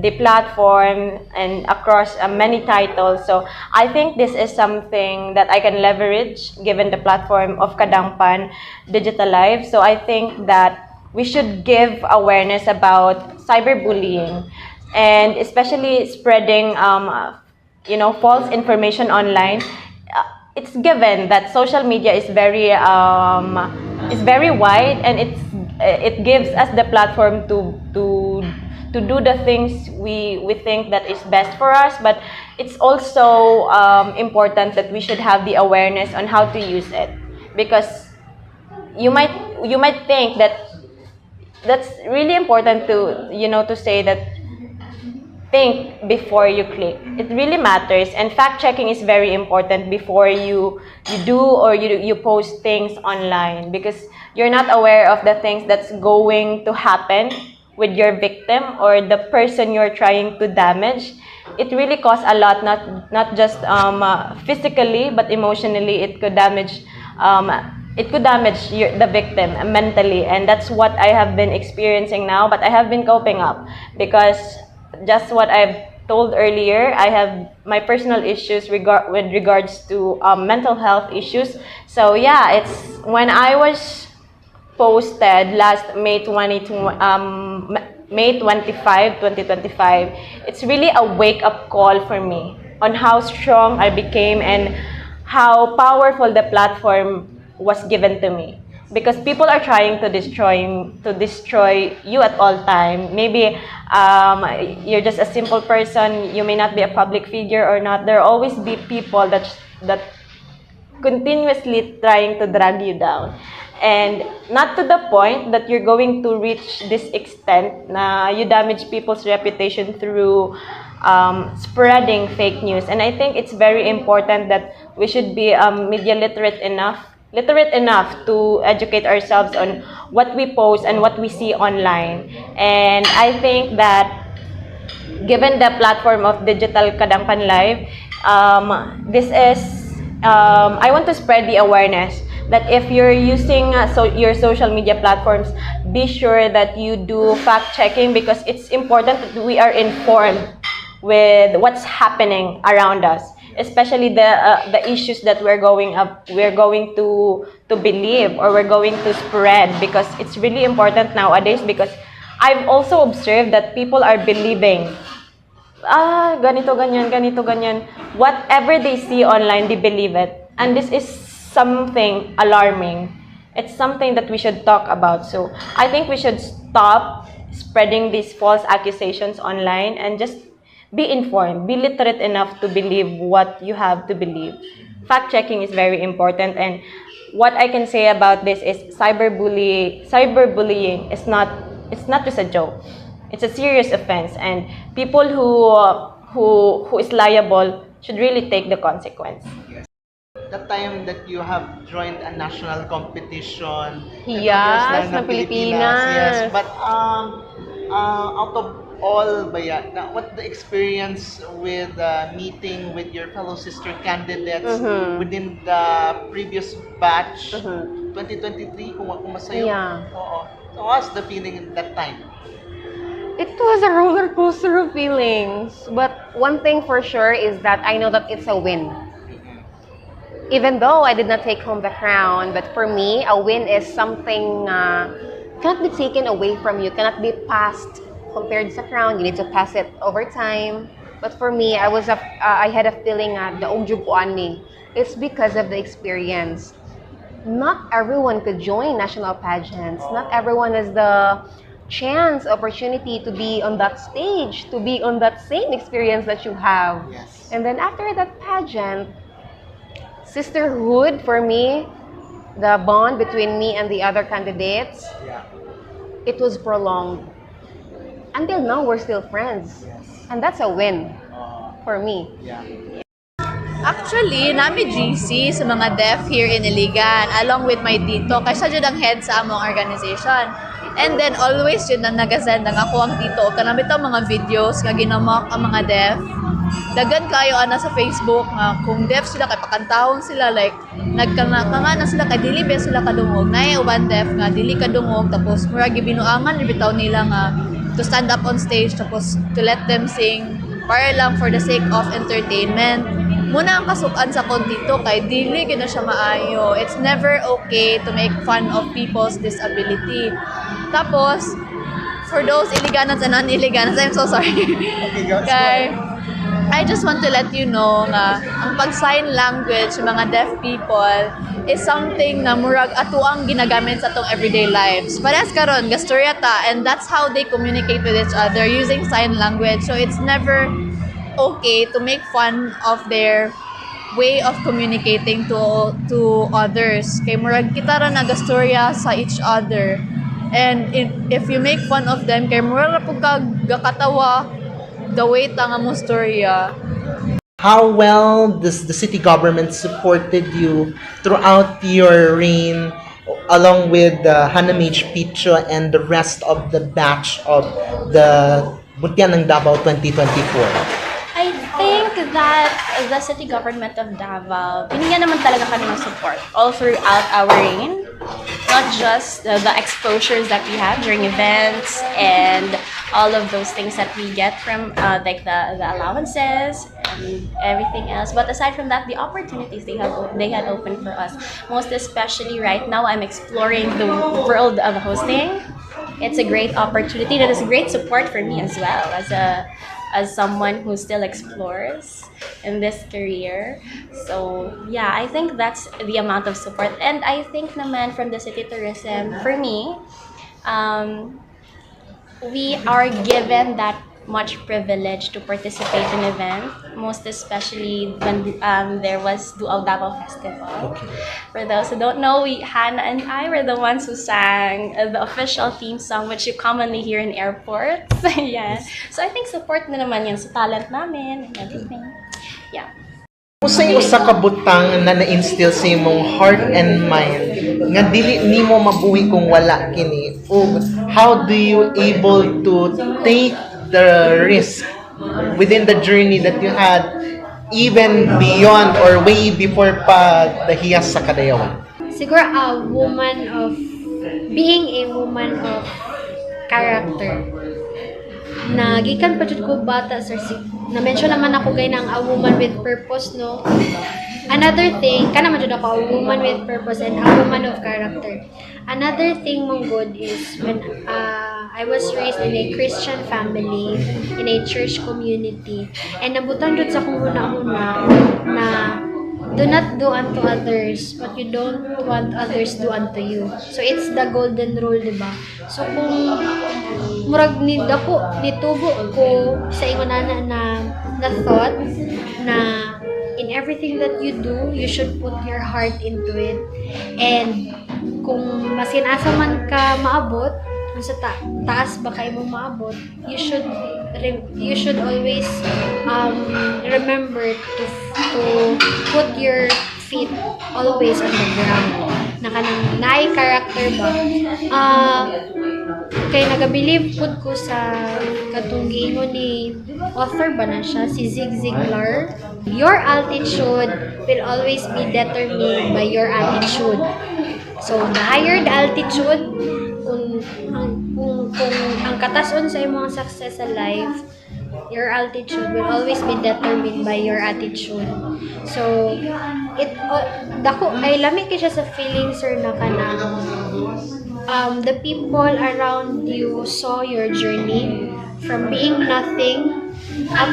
the platform and across many titles. So I think this is something that I can leverage given the platform of Kadangpan Digital Live. So I think that we should give awareness about cyberbullying and especially spreading false information online. It's given that social media is very wide and it gives us the platform to do the things we think that is best for us, but it's also important that we should have the awareness on how to use it, because you might think that that's really important to say that think before you click. It really matters, and fact checking is very important before you do or you post things online, because you're not aware of the things that's going to happen with your victim or the person you're trying to damage. It really costs a lot, not just physically but emotionally. It could damage the victim mentally, and that's what I have been experiencing now, but I have been coping up because just what I've told earlier, I have my personal issues with regards to mental health issues. So yeah, it's when I was posted last May 25, 2025, it's really a wake-up call for me on how strong I became and how powerful the platform was given to me. Because people are trying to destroy you at all time. Maybe you're just a simple person, you may not be a public figure or not. There will always be people that continuously trying to drag you down. And not to the point that you're going to reach this extent na you damage people's reputation through spreading fake news. And I think it's very important that we should be media literate enough to educate ourselves on what we post and what we see online. And I think that given the platform of Digital Kadangpan Live, this is I want to spread the awareness that if you're using your social media platforms, be sure that you do fact checking, because it's important that we are informed with what's happening around us, especially the issues that we're going to believe or we're going to spread, because it's really important nowadays. Because I've also observed that people are believing ganito ganyan, whatever they see online, they believe it, and this is something alarming. It's something that we should talk about. So I think we should stop spreading these false accusations online and just be informed, be literate enough to believe what you have to believe. Fact checking is very important, and what I can say about this is cyberbullying is not just a joke. It's a serious offense, and people who is liable should really take the consequence. The time that you have joined a national competition, Yes, ng ng Pilipinas. Yes, but out of all ba yan, what the experience with meeting with your fellow sister candidates within the previous batch, 2023, kung masayo? Yeah. Oo. So what's the feeling at that time? It was a roller coaster of feelings. But one thing for sure is that I know that it's a win. Even though I did not take home the crown, but for me, a win is something cannot be taken away from you, cannot be passed. Compared to the crown, you need to pass it over time. But for me, I had a feeling the ugjupuan ni. It's because of the experience. Not everyone could join national pageants. Not everyone has the chance, opportunity to be on that stage, to be on that same experience that you have. Yes. And then after that pageant, sisterhood for me, the bond between me and the other candidates, it was prolonged. Until now, we're still friends. And that's a win for me. Actually, nami GC sa mga deaf here in Iligan, along with my dito, kaysa dyan ang head sa among organization. And then, always dyan ang nagasend ang ako ang dito. Kanamit ang mga videos nga ginamak ang mga deaf. Dagan kayo ana sa Facebook nga kung deaf sila, kay pakantahon sila, like, nagkanga na sila, kay dili ba sila kadungog. Nay, uban deaf nga, dili kadungog, tapos murag gibinuangan, bitaw nila nga, to stand up on stage, tapos to let them sing, para lang for the sake of entertainment. Muna ang kasukan sa dito kay dili gina siya maayo. It's never okay to make fun of people's disability. Tapos, for those iliganans and non-iliganans, I'm so sorry. Okay, I just want to let you know nga ang pag-sign language sa mga deaf people is something na murag atuang ginagamit sa atong everyday lives. Parehas karon gastorya ta, and that's how they communicate with each other using sign language. So it's never okay to make fun of their way of communicating to others. Kay murag kita ra nagastorya sa each other. And if you make fun of them, kay murag ra pud ka gakatawa the way ta nga mo storya. How well does the city government supported you throughout your reign, along with Hanamage Picho and the rest of the batch of the Butian ng Davao 2024? I think that the city government of Davao, binigyan naman talaga kami ng support all throughout our reign. Not just the exposures that we have during events and all of those things that we get from like the allowances and everything else. But aside from that, the opportunities they had opened for us. Most especially right now, I'm exploring the world of hosting. It's a great opportunity. That is a great support for me as well as someone who still explores in this career. So yeah, I think that's the amount of support. And I think naman from the city tourism, for me, we are given that much privilege to participate in event, most especially when there was Dual Davao Festival. Okay. For those who don't know, Hannah and I were the ones who sang the official theme song, which you commonly hear in airports. Yeah. So I think support na naman yan sa talent namin and everything. Yeah. Usay usa ka butang na na-instill sa imong heart and mind nga dili nimo mabuhi kung wala kini, ug how do you able to take the risk within the journey that you had even beyond or way before pa the hiyas sa kadayawan? Siguro being a woman of character. Na gikan pa jud ko bata sir, na mention naman ako gay ng a woman with purpose, no. Another thing, kana man jud ako a woman with purpose and a woman of character. Another thing mong good is when I was raised in a Christian family, in a church community, and nabutan jud sa kong una-una na do not do unto others what you don't want others do unto you. So it's the golden rule, diba? So kung murag nitubo ko sa ingon na thought na in everything that you do, you should put your heart into it. And kung masin asa man ka maabot, sa taas ba kayo mo maabot, you should always remember to put your feet always on the ground. Na kanang naay character ba, kay nagabilib pud ko sa katong giingon ni author ba na siya, si Zig Ziglar. Your altitude will always be determined by your attitude. So the higher the altitude, kung ang katason sa imong success sa life, your altitude will always be determined by your attitude. So dako ay lami kay siya sa feeling, sir, na kanang the people around you saw your journey from being nothing up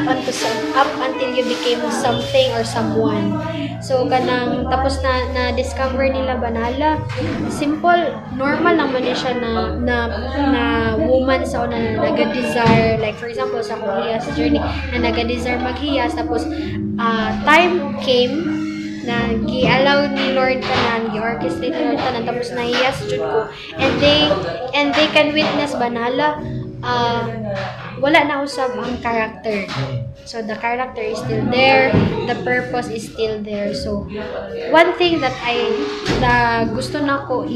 until you became something or someone. So kanang tapos na discover nila banala, simple, normal lang man siya na woman sa una na naga-desire, like for example sa akong hiyas journey na naga-desire maghiyas, tapos time came na gi-allow ni Lord tanan, gi-orchestrate ni Lord tanan, tapos nahiyas jud ko, and they can witness banala, wala na usab ang character. So the character is still there, the purpose is still there. So one thing that gusto na ko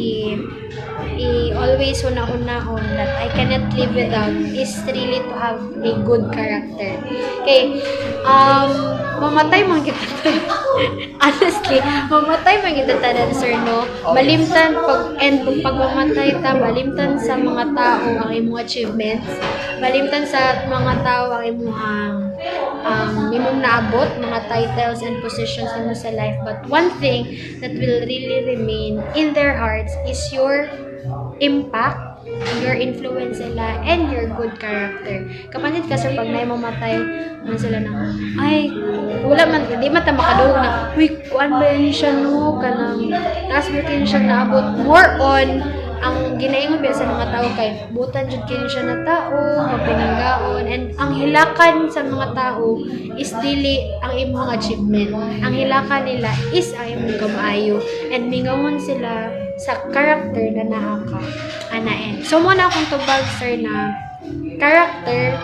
always una-una that I cannot live without is really to have a good character. Okay, mamatay man kita honestly, mamatay man kita tanan, sir, no. Malimtan pag mamatay ta, malimtan sa mga tao ang imong achievements, malimtan sa mga tao ang imong naabot, mga titles and positions nimo sa life. But one thing that will really remain in their hearts is your impact, your influence nila, and your good character. Kapanit ka, sir, pag may mamatay, man sila na, ay, wala man, di man ta makadulog na, uy, kuan ba yun siya, no, kanang, taas ba yun siya naabot, more on, ang ginaingon ba sa mga tao kay, butan jud kini siya na tao, mapinanggaon, and ang hilakan sa mga tao is dili ang imong achievement. Ang hilakan nila is ang imong kamaayo, and mingawan sila sa character na naa ka anaen. So mo na akong tubag, sir, na character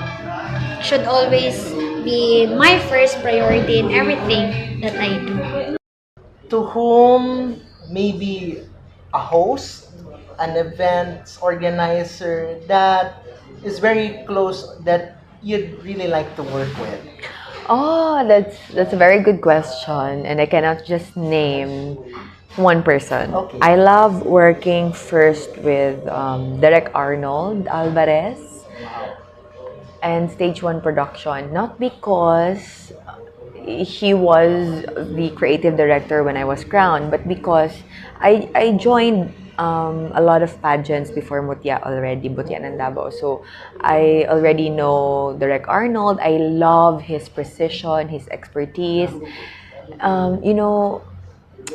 should always be my first priority in everything that I do. To whom maybe a host, an event organizer that is very close that you'd really like to work with? Oh, that's a very good question, and I cannot just name one person. Okay. I love working first with Derek Arnold Alvarez. and Stage 1 production. Not because he was the creative director when I was crowned, but because I joined a lot of pageants before Mutya already, Mutya ng Davao. So I already know Direk Arnold. I love his precision, his expertise. You know,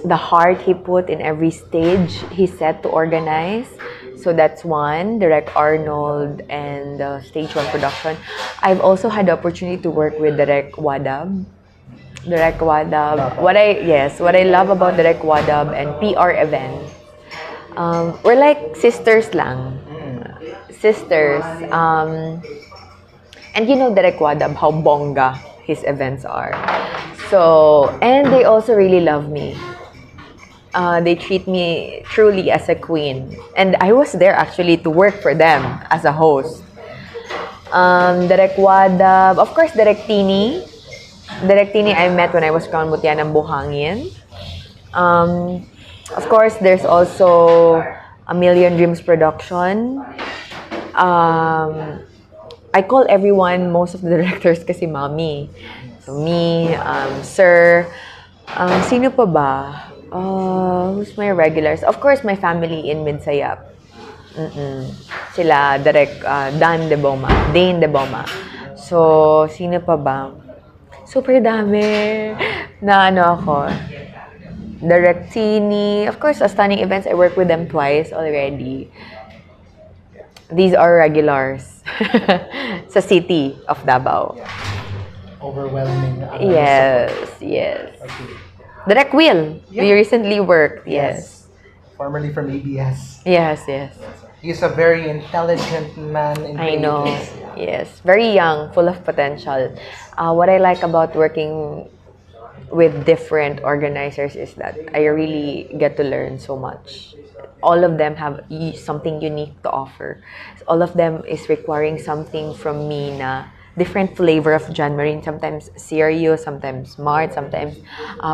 the heart he put in every stage he set to organize. So that's one, Direk Arnold and Stage 1 production. I've also had the opportunity to work with Direk Wadab. Direk Wadab. What I love about Direk Wadab and PR event, we're like sisters lang. Sisters. And you know Direk Wadab, how bongga his events are. So, and they also really love me. They treat me truly as a queen. And I was there actually to work for them as a host. Direk Wadab, of course, Direk Tini. Direk Tini I met when I was crowned Mutya ng Buhangin. Of course, there's also A Million Dreams production. I call everyone, most of the directors kasi mami. So me, sir, sino pa ba? Who's my regulars? Of course, my family in Midsayap. Sila, Direk Dane de Boma. So, sino pa ba? Super dami na ako. Direk Tini. Of course, Stunning Events, I work with them twice already. These are regulars sa city of Davao. Overwhelming. Yes. Okay. Direk Will, we recently worked. Yes. Formerly from ABS. Yes. He's a very intelligent man. I know. Yes. Very young, full of potential. What I like about working with different organizers is that I really get to learn so much. All of them have something unique to offer. All of them is requiring something from me na different flavor of Jan Marine. Sometimes serious, sometimes smart, sometimes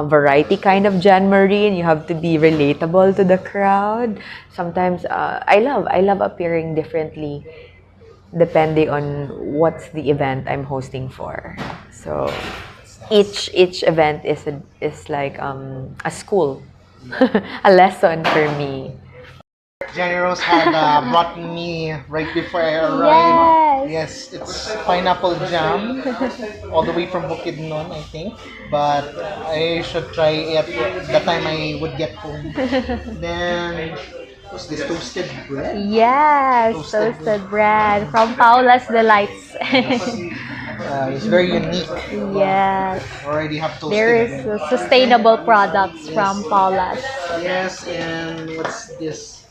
variety kind of Jan Marine. You have to be relatable to the crowd. Sometimes I love appearing differently depending on what's the event I'm hosting for. So each event is like a school, a lesson for me. Jenny Rose had brought me right before I arrived. Yes, it's pineapple jam, all the way from Bukidnon, I think. But I should try it the time I would get home. Then, what's this, toasted bread? Yes, toasted bread from Paula's Delights. It's very unique. Yes. Already have toasted There is sustainable products from Paula's. Yes, and what's this?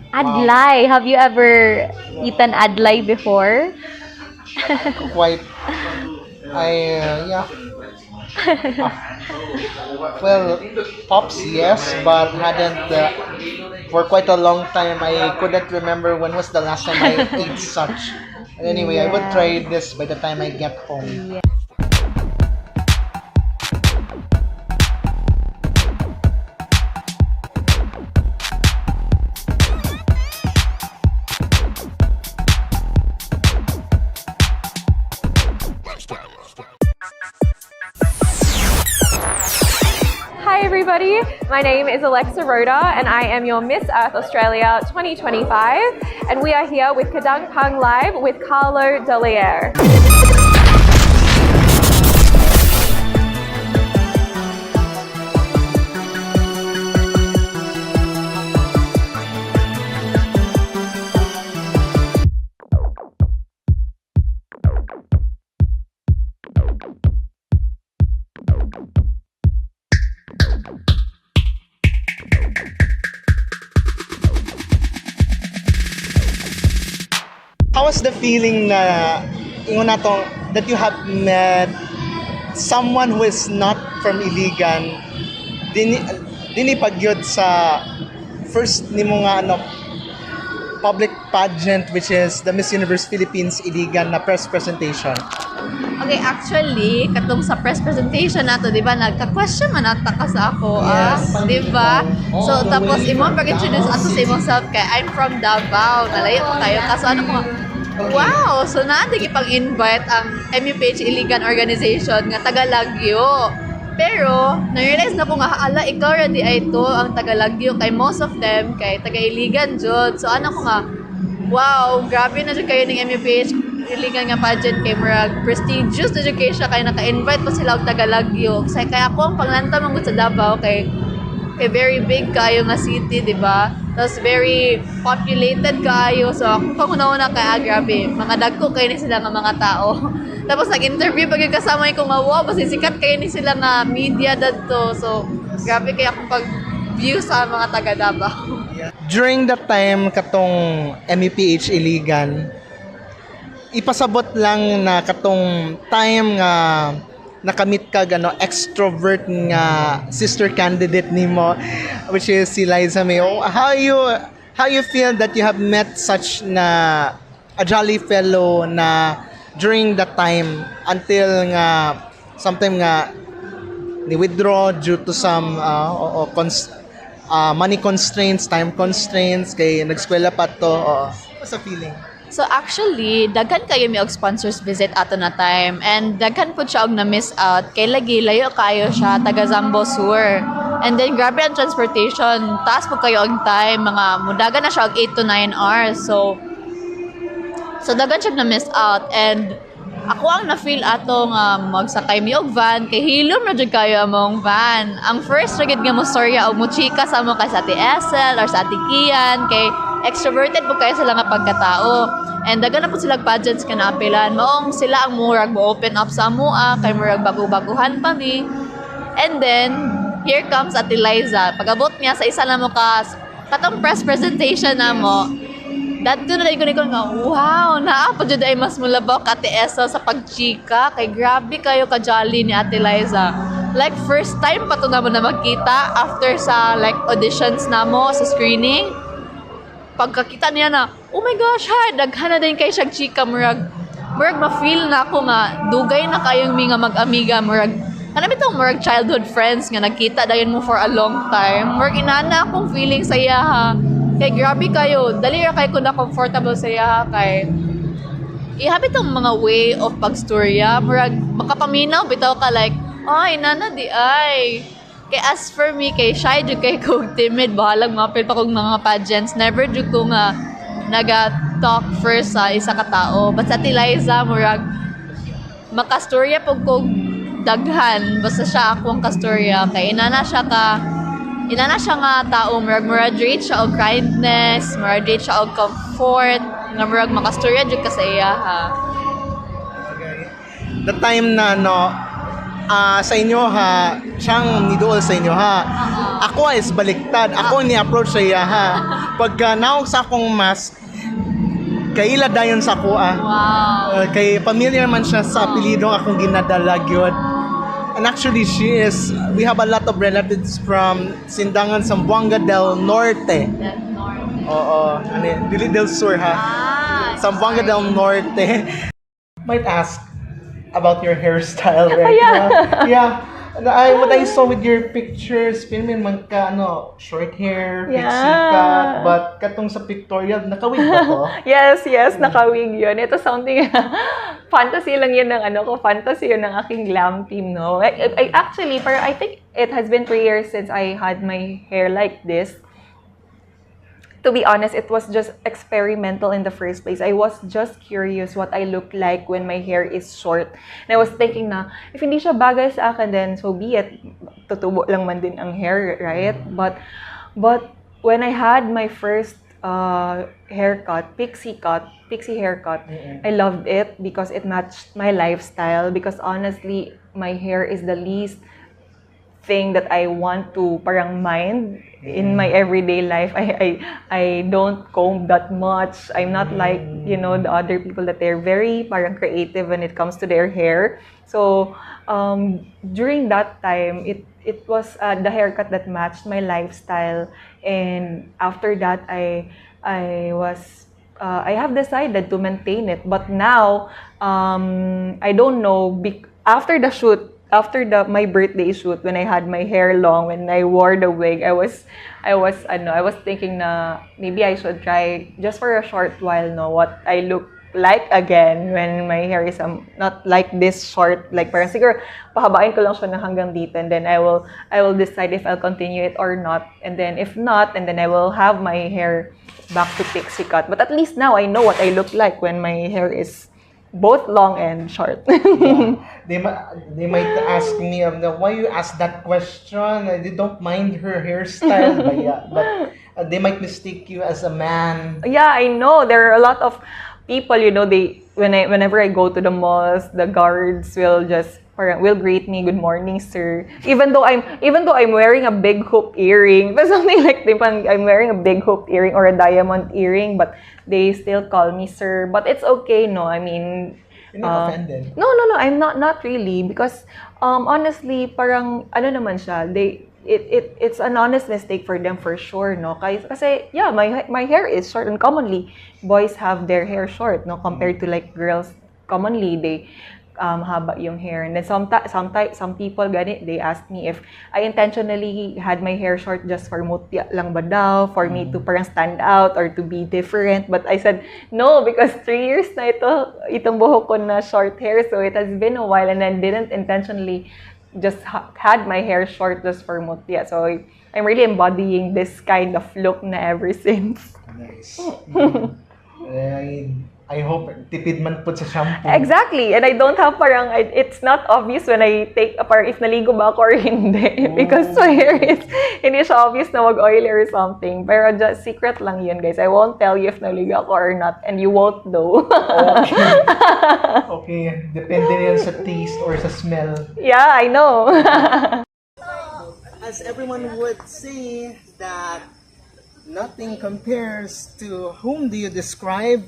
Adlay. Have you ever eaten adlay before? Quite. Well, pops, yes, but hadn't for quite a long time. I couldn't remember when was the last time I ate such. Anyway, I would try this by the time I get home. Yeah. Hi everybody, my name is Alexa Rhoda and I am your Miss Earth Australia 2025 and we are here with Kadangpan Live with Carlo Delier. How was the feeling that you have met someone who is not from Iligan? Dini pagyod sa first nimo nga public pageant, which is the Miss Universe Philippines Iligan na press presentation. Okay, actually, katong sa press presentation nato, di ba, nagka-question man ata ka sa ako, di ba? So, tapos, imong pag-introduce ato sa imong self kay I'm from Davao, nalayo ko tayo. Kaso ano mo, Wow! So natin ipag-invite ang MUPH Iligan Organization nga taga Lagyo. Pero, na-realize na ko nga, ala, ikaw ready ay ito ang taga Lagyo kay most of them kay taga Iligan jud. So ano ko nga, wow, grabe na jud kayo ng MUPH Iligan nga pageant kay murag prestigious education kay naka-invite pa sila og taga Lagyo. Kaya ako ang panglanta man sa Davao kay very big kayo nga city, di ba? Tapos very populated kayo. So, ako panguna-una kaya grabe. Mga dagko kayo ni sila nga mga tao. Tapos nag-interview pag yung kasama ko nga, wow, kasi sikat kayo ni sila nga media dadto. So, grabe kaya akong pag-view sa mga taga Davao. During that time, katong MEPH Iligan, ipasabot lang na katong time nga nakamit ka gano extrovert nga sister candidate nimo, which is si Liza May. How you feel that you have met such na a jolly fellow na during that time until nga sometime nga ni withdraw due to some money constraints, time constraints, kay nag-eskwela pa to. What's the feeling? So actually, daghan kayo may og sponsors visit ato na time and daghan po siya og na-miss out kay lagi layo kayo siya taga Zambo Sur. And then grabe ang transportation, taas po kayo og time, mga mudagan na siya og 8 to 9 hours. So daghan siya na-miss out and ako ang na-feel ato nga magsakay mi og van kay hilom na jud kayo among van. Ang first ra gid nga mo storya og mo chika sa mo kay sa TSL or sa Atikian kay extroverted po kayo sila nga pagkatao. And daghan na po sila pageants ka naapilan. Maong sila ang murag mo open up sa amua kay murag bago-baguhan pa mi. And then here comes Ate Liza. Pag-abot niya sa isa na mo katong press presentation na mo. Dadto na ko nga, wow, naapa jud ay mas mulabaw ka Ate Esa sa pagchika kay grabe kayo ka jolly ni Ate Liza. Like first time pa to na mo na magkita after sa like auditions na mo sa screening. Pagkakita niya na, oh my gosh, ha, daghan na din kay siyang chika, murag ma-feel na ako nga, dugay na kayong mga mag-amiga, murag murag childhood friends nga nagkita dayon mo for a long time. Murag inana akong feeling sa iya ha. Kay grabe kayo, dali ra kayo na comfortable sa iya ha, kay ihabit ang mga way of pagstorya, murag makapaminaw, bitaw ka like, ay, nana di ay. Kay as for me, kay shy jud kay ko timid, bahalag mapil pa kong mga pageants. Never jud ko nga naga-talk first sa isa ka tao. But sa Liza, murag makastorya po ko daghan. Basta siya ako ang kastorya. Kay inana siya nga tao, murag radiate siya og kindness, radiate siya og comfort, nga murag makastorya jud ka sa iya ha. The time na sa inyo ha, siyang nidool sa inyo ha. Ako is baliktad. Ako ni-approach sa iya ha. Pagka naog sa akong mask, kaila dayon sa ako Wow. Kay familiar man siya sa apelidong akong ginadala gyud. And actually, we have a lot of relatives from Sindangan, Zamboanga del Norte. Oo, Dili del Sur ha. Zamboanga del Norte. Might ask about your hairstyle right now. Yeah. What I saw with your pictures, filmin man ka, short hair, pixie cut, but katong sa pictorial, nakawig ba to? Yes, nakawig yun. Ito something, fantasy lang yun ng fantasy yun ng aking glam team, no? I actually, I think it has been 3 years since I had my hair like this. To be honest, it was just experimental in the first place. I was just curious what I look like when my hair is short. And I was thinking na, if hindi siya bagay sa akin, then so be it. Tutubo lang man din ang hair, right? But when I had my first haircut, pixie haircut, I loved it because it matched my lifestyle. Because honestly, my hair is the least thing that I want to parang mind in my everyday life. I don't comb that much. I'm not like, the other people that they're very parang creative when it comes to their hair. So during that time, it was the haircut that matched my lifestyle. And after that, I have decided to maintain it. But now, I don't know, after the shoot, after my birthday shoot, when I had my hair long, when I wore the wig, I was thinking na maybe I should try just for a short while, what I look like again when my hair is not like this short, like parang siguro pahabain ko lang siya ng hanggang dito, and then I will decide if I'll continue it or not, and then if not, and then I will have my hair back to pixie cut. But at least now I know what I look like when my hair is both long and short. They might ask me, why you ask that question? They don't mind her hairstyle, but they might mistake you as a man. Yeah, I know. There are a lot of people, whenever I go to the malls, the guards will greet me, "Good morning, sir." Even though I'm wearing a big hoop earring, but something like I'm wearing a big hoop earring or a diamond earring, but they still call me sir. But it's okay, no. I mean, You're not offended. No. I'm not really, because honestly, parang ano naman siya, it's an honest mistake for them for sure, no? Kasi yeah, my hair is short, and commonly boys have their hair short, no, compared to like girls. Commonly they haba yung hair, and then some people they asked me if I intentionally had my hair short just for mutya lang ba daw, for me to parang stand out or to be different. But I said no, because 3 years na itong buhok ko na short hair, so it has been a while, and I didn't intentionally just had my hair short just for mutya. So I'm really embodying this kind of look na ever since. Nice. I hope tipid man po sa shampoo. Exactly. And I don't have it's not obvious when I take if naligo ba ako or hindi. Because my hair is, hindi siya obvious na mag-oily or something. Pero just secret lang yun, guys. I won't tell you if naligo ako or not. And you won't know. Okay. Depende yan sa taste or sa smell. Yeah, I know. As everyone would say that nothing compares to whom do you describe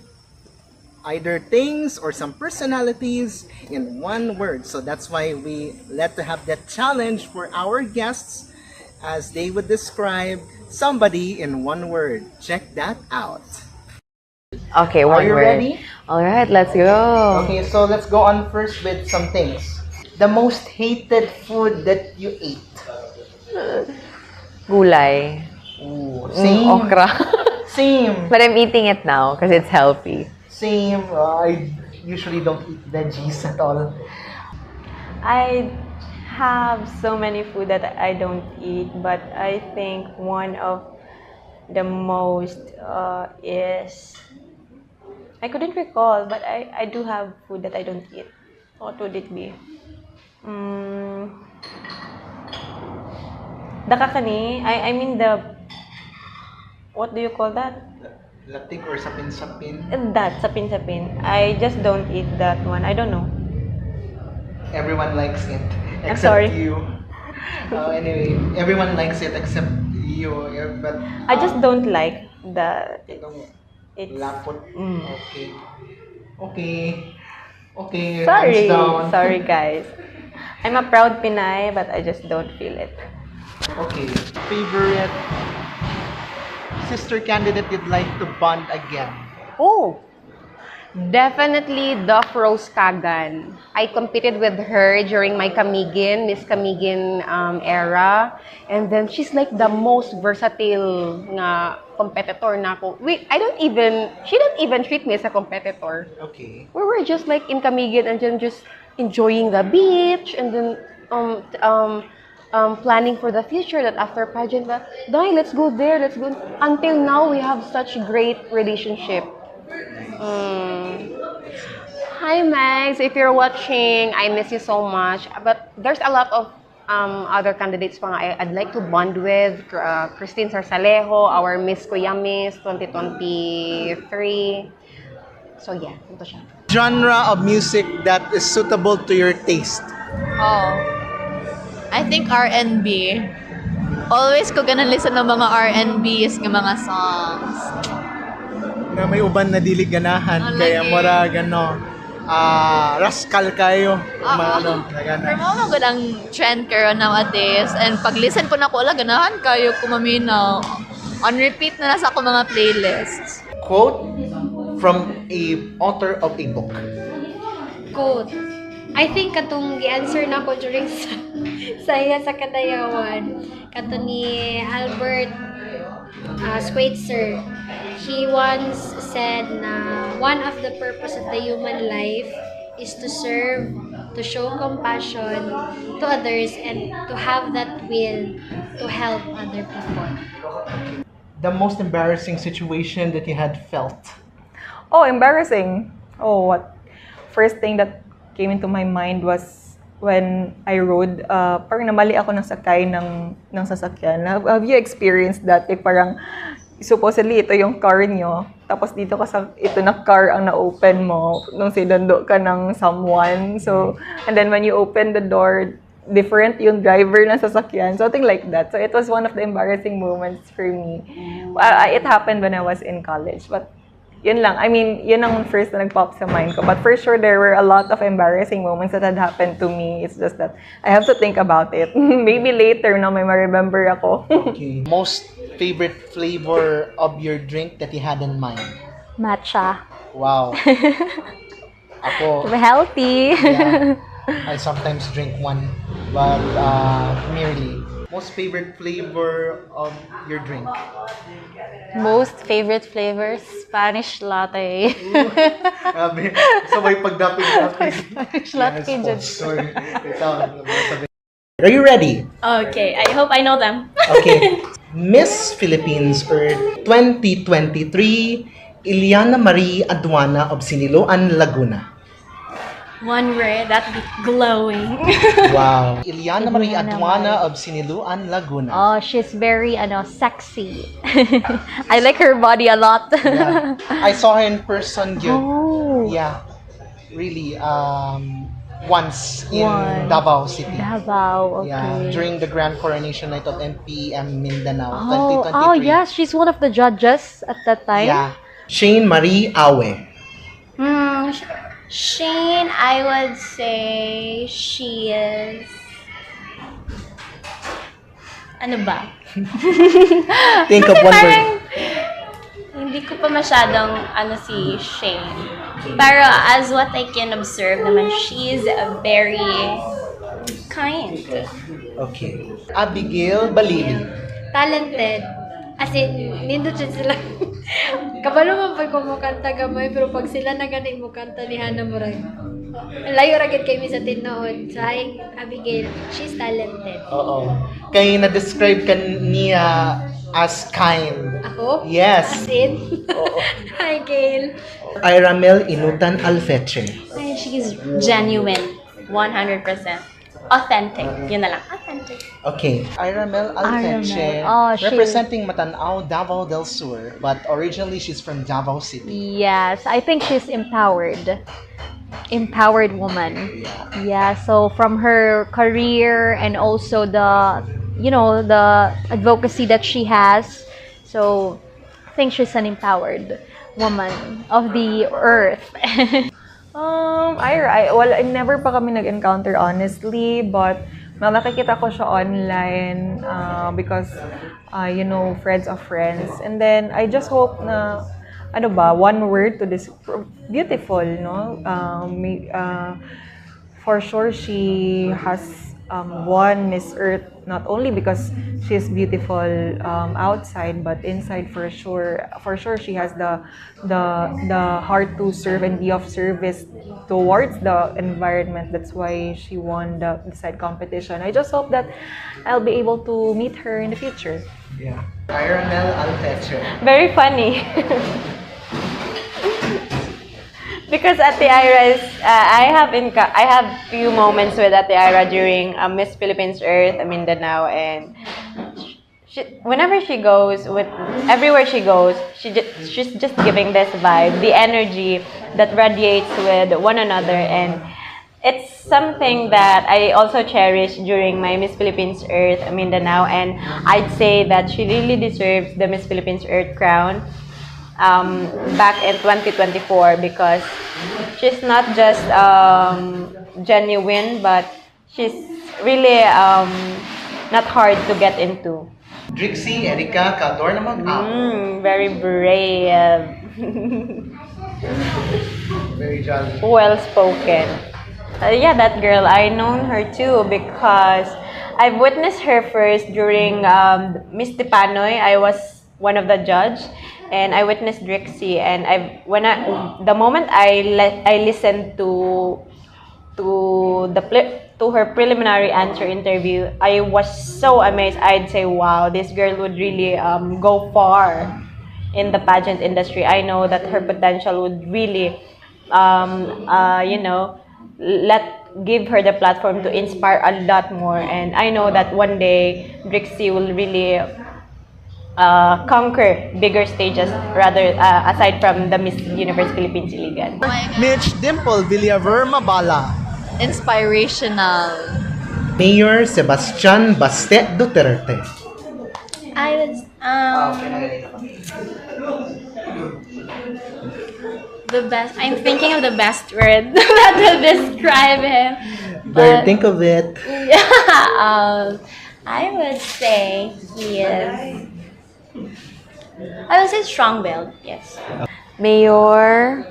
either things or some personalities in one word. So that's why we let to have that challenge for our guests, as they would describe somebody in one word. Check that out. Okay, Are one you word. ready? All right, let's go. Okay, so let's go on first with some things. The most hated food that you ate. Gulay. Ooh, same. Okra. Same. But I'm eating it now because it's healthy. Same. I usually don't eat veggies at all. I have so many food that I don't eat, but I think one of the most is, I couldn't recall, but I do have food that I don't eat. What would it be? The kakani. I mean what do you call that? Latik or sapin-sapin? That, sapin-sapin. I just don't eat that one. I don't know. Everyone likes it. I'm Except sorry. you. Anyway, everyone likes it except you. But I just don't like it's lapot. Okay. Okay. Sorry. Hands down. Sorry, guys. I'm a proud Pinay, but I just don't feel it. Okay. Favorite sister candidate you'd like to bond again? Oh, definitely Duff Rose Kagan. I competed with her during my Miss Kamigin era. And then she's like the most versatile nga competitor na ako. She don't even treat me as a competitor. Okay. We were just like in Kamigin and then just enjoying the beach, and then planning for the future, that after pageant, Dai, let's go there, let's go. Until now, we have such great relationship. Hi, Max. If you're watching, I miss you so much. But there's a lot of other candidates pa nga I'd like to bond with. Christine Sarsalejo, our Miss Kuyamis 2023. So yeah, ito siya. Genre of music that is suitable to your taste. Oh, I think R&B. Always ko ganun listen ng mga R&B's ng mga songs. Na may uban na dili ganahan, kaya mura gano. Rascal kayo. Pero mo magod ang trend karon nowadays, and pag listen ko na ko ala ganahan kayo kumaminaw. On repeat na sa ako mga playlists. Quote from a author of a book. Quote. I think katong gi-answer na ko during sa Kadayawan. Kato ni Albert Sir, he once said na one of the purpose of the human life is to serve, to show compassion to others, and to have that will to help other people. The most embarrassing situation that you had felt? Oh, embarrassing. Oh, what? First thing that came into my mind was when I rode, parang namali ako ng sakay ng sasakyan. Have you experienced that? Like parang, supposedly ito yung car nyo, tapos dito ka sa, ito na car ang na-open mo, nung sinundo ka ng someone. So, and then when you open the door, different yung driver ng sasakyan, something like that. So it was one of the embarrassing moments for me. It happened when I was in college, but yun lang. I mean, yun ang first na nag-pop sa mind ko. But for sure, there were a lot of embarrassing moments that had happened to me. It's just that I have to think about it. Maybe later na may ma-remember ako. Okay. Most favorite flavor of your drink that you had in mind? Matcha. Wow. Ako, Healthy. yeah, I sometimes drink one, but merely. Most favorite flavor of your drink? Most favorite flavor, Spanish latte. Grabe. Sabay pagdapit-dapit. Spanish latte dyan. Sorry. Are you ready? Okay, I hope I know them. Okay. Miss Philippines Earth 2023, Iliana Marie Aduana of Siniloan, Laguna. One word, that'd be glowing. Wow. Iliana Marie Aduana of Siniloan, Laguna. Oh, she's very sexy. I like her body a lot. Yeah. I saw her in person. Oh. Yeah. Really. Once in Davao City. Davao, okay. Yeah, during the Grand Coronation Night of MPM Mindanao Oh, 2023. oh yes, she's one of the judges at that time. Yeah. Shane Marie Awe. Shane, I would say she is... Ano ba? Think of one word. Hindi ko pa masyadong si Shane. Pero as what I can observe naman, she is very kind. Okay. Abigail Balili. Talented. As in, nindot siya sila. Kabalo man pag kumukanta gamay, pero pag sila na ganit mo kanta ni Hannah Murag. Layo ragit kay mi sa tinood. So, hi, Abigail. She's talented. Oo. Kaya na-describe ka niya as kind. Ako? Yes. As in? Oo. Hi, Gail. Iramel Inutan Alfeche. Ay, she is genuine. 100%. Authentic. Yun na lang. Authentic. Okay. Iramel Alfeche. Oh, representing Matanao, Davao del Sur. But originally, she's from Davao City. Yes, I think she's empowered. Empowered woman. Yeah, so from her career and also the advocacy that she has. So I think she's an empowered woman of the earth. I never pa kami nag-encounter honestly, but nakikita ko siya online because friends of friends. And then I just hope na one word to this beautiful, no? For sure she has won Miss Earth not only because she's beautiful outside, but inside for sure she has the heart to serve and be of service towards the environment. That's why she won the side competition. I just hope that I'll be able to meet her in the future. Yeah. Iramel Alfeche. Very funny. Because Ate Ira's, I have few moments with Ate Ira during Miss Philippines Earth, Mindanao, and whenever she goes, everywhere she goes, she's just giving this vibe, the energy that radiates with one another, and it's something that I also cherish during my Miss Philippines Earth, Mindanao, and I'd say that she really deserves the Miss Philippines Earth crown. Back in 2024, because she's not just genuine, but she's really not hard to get into. Drixie Erika Cador naman. Very brave. Very jolly. Well spoken. Yeah, that girl, I known her too because I've witnessed her first during Miss Tipanoy. I was one of the judge, and I witnessed Drixie, and the moment I listened to her preliminary answer interview, I was so amazed. I'd say, wow, this girl would really go far in the pageant industry. I know that her potential would really, give her the platform to inspire a lot more. And I know that one day Drixie will really conquer bigger stages, rather aside from the Miss Universe Philippines Iligan. Mitch Dimple Villaver Mabala. Inspirational. Mayor Sebastian Baste Duterte. I was the best. I'm thinking of the best word that will describe him. Better think of it. Yeah, I would say he is. I would say strong-willed. Yes. Mayor.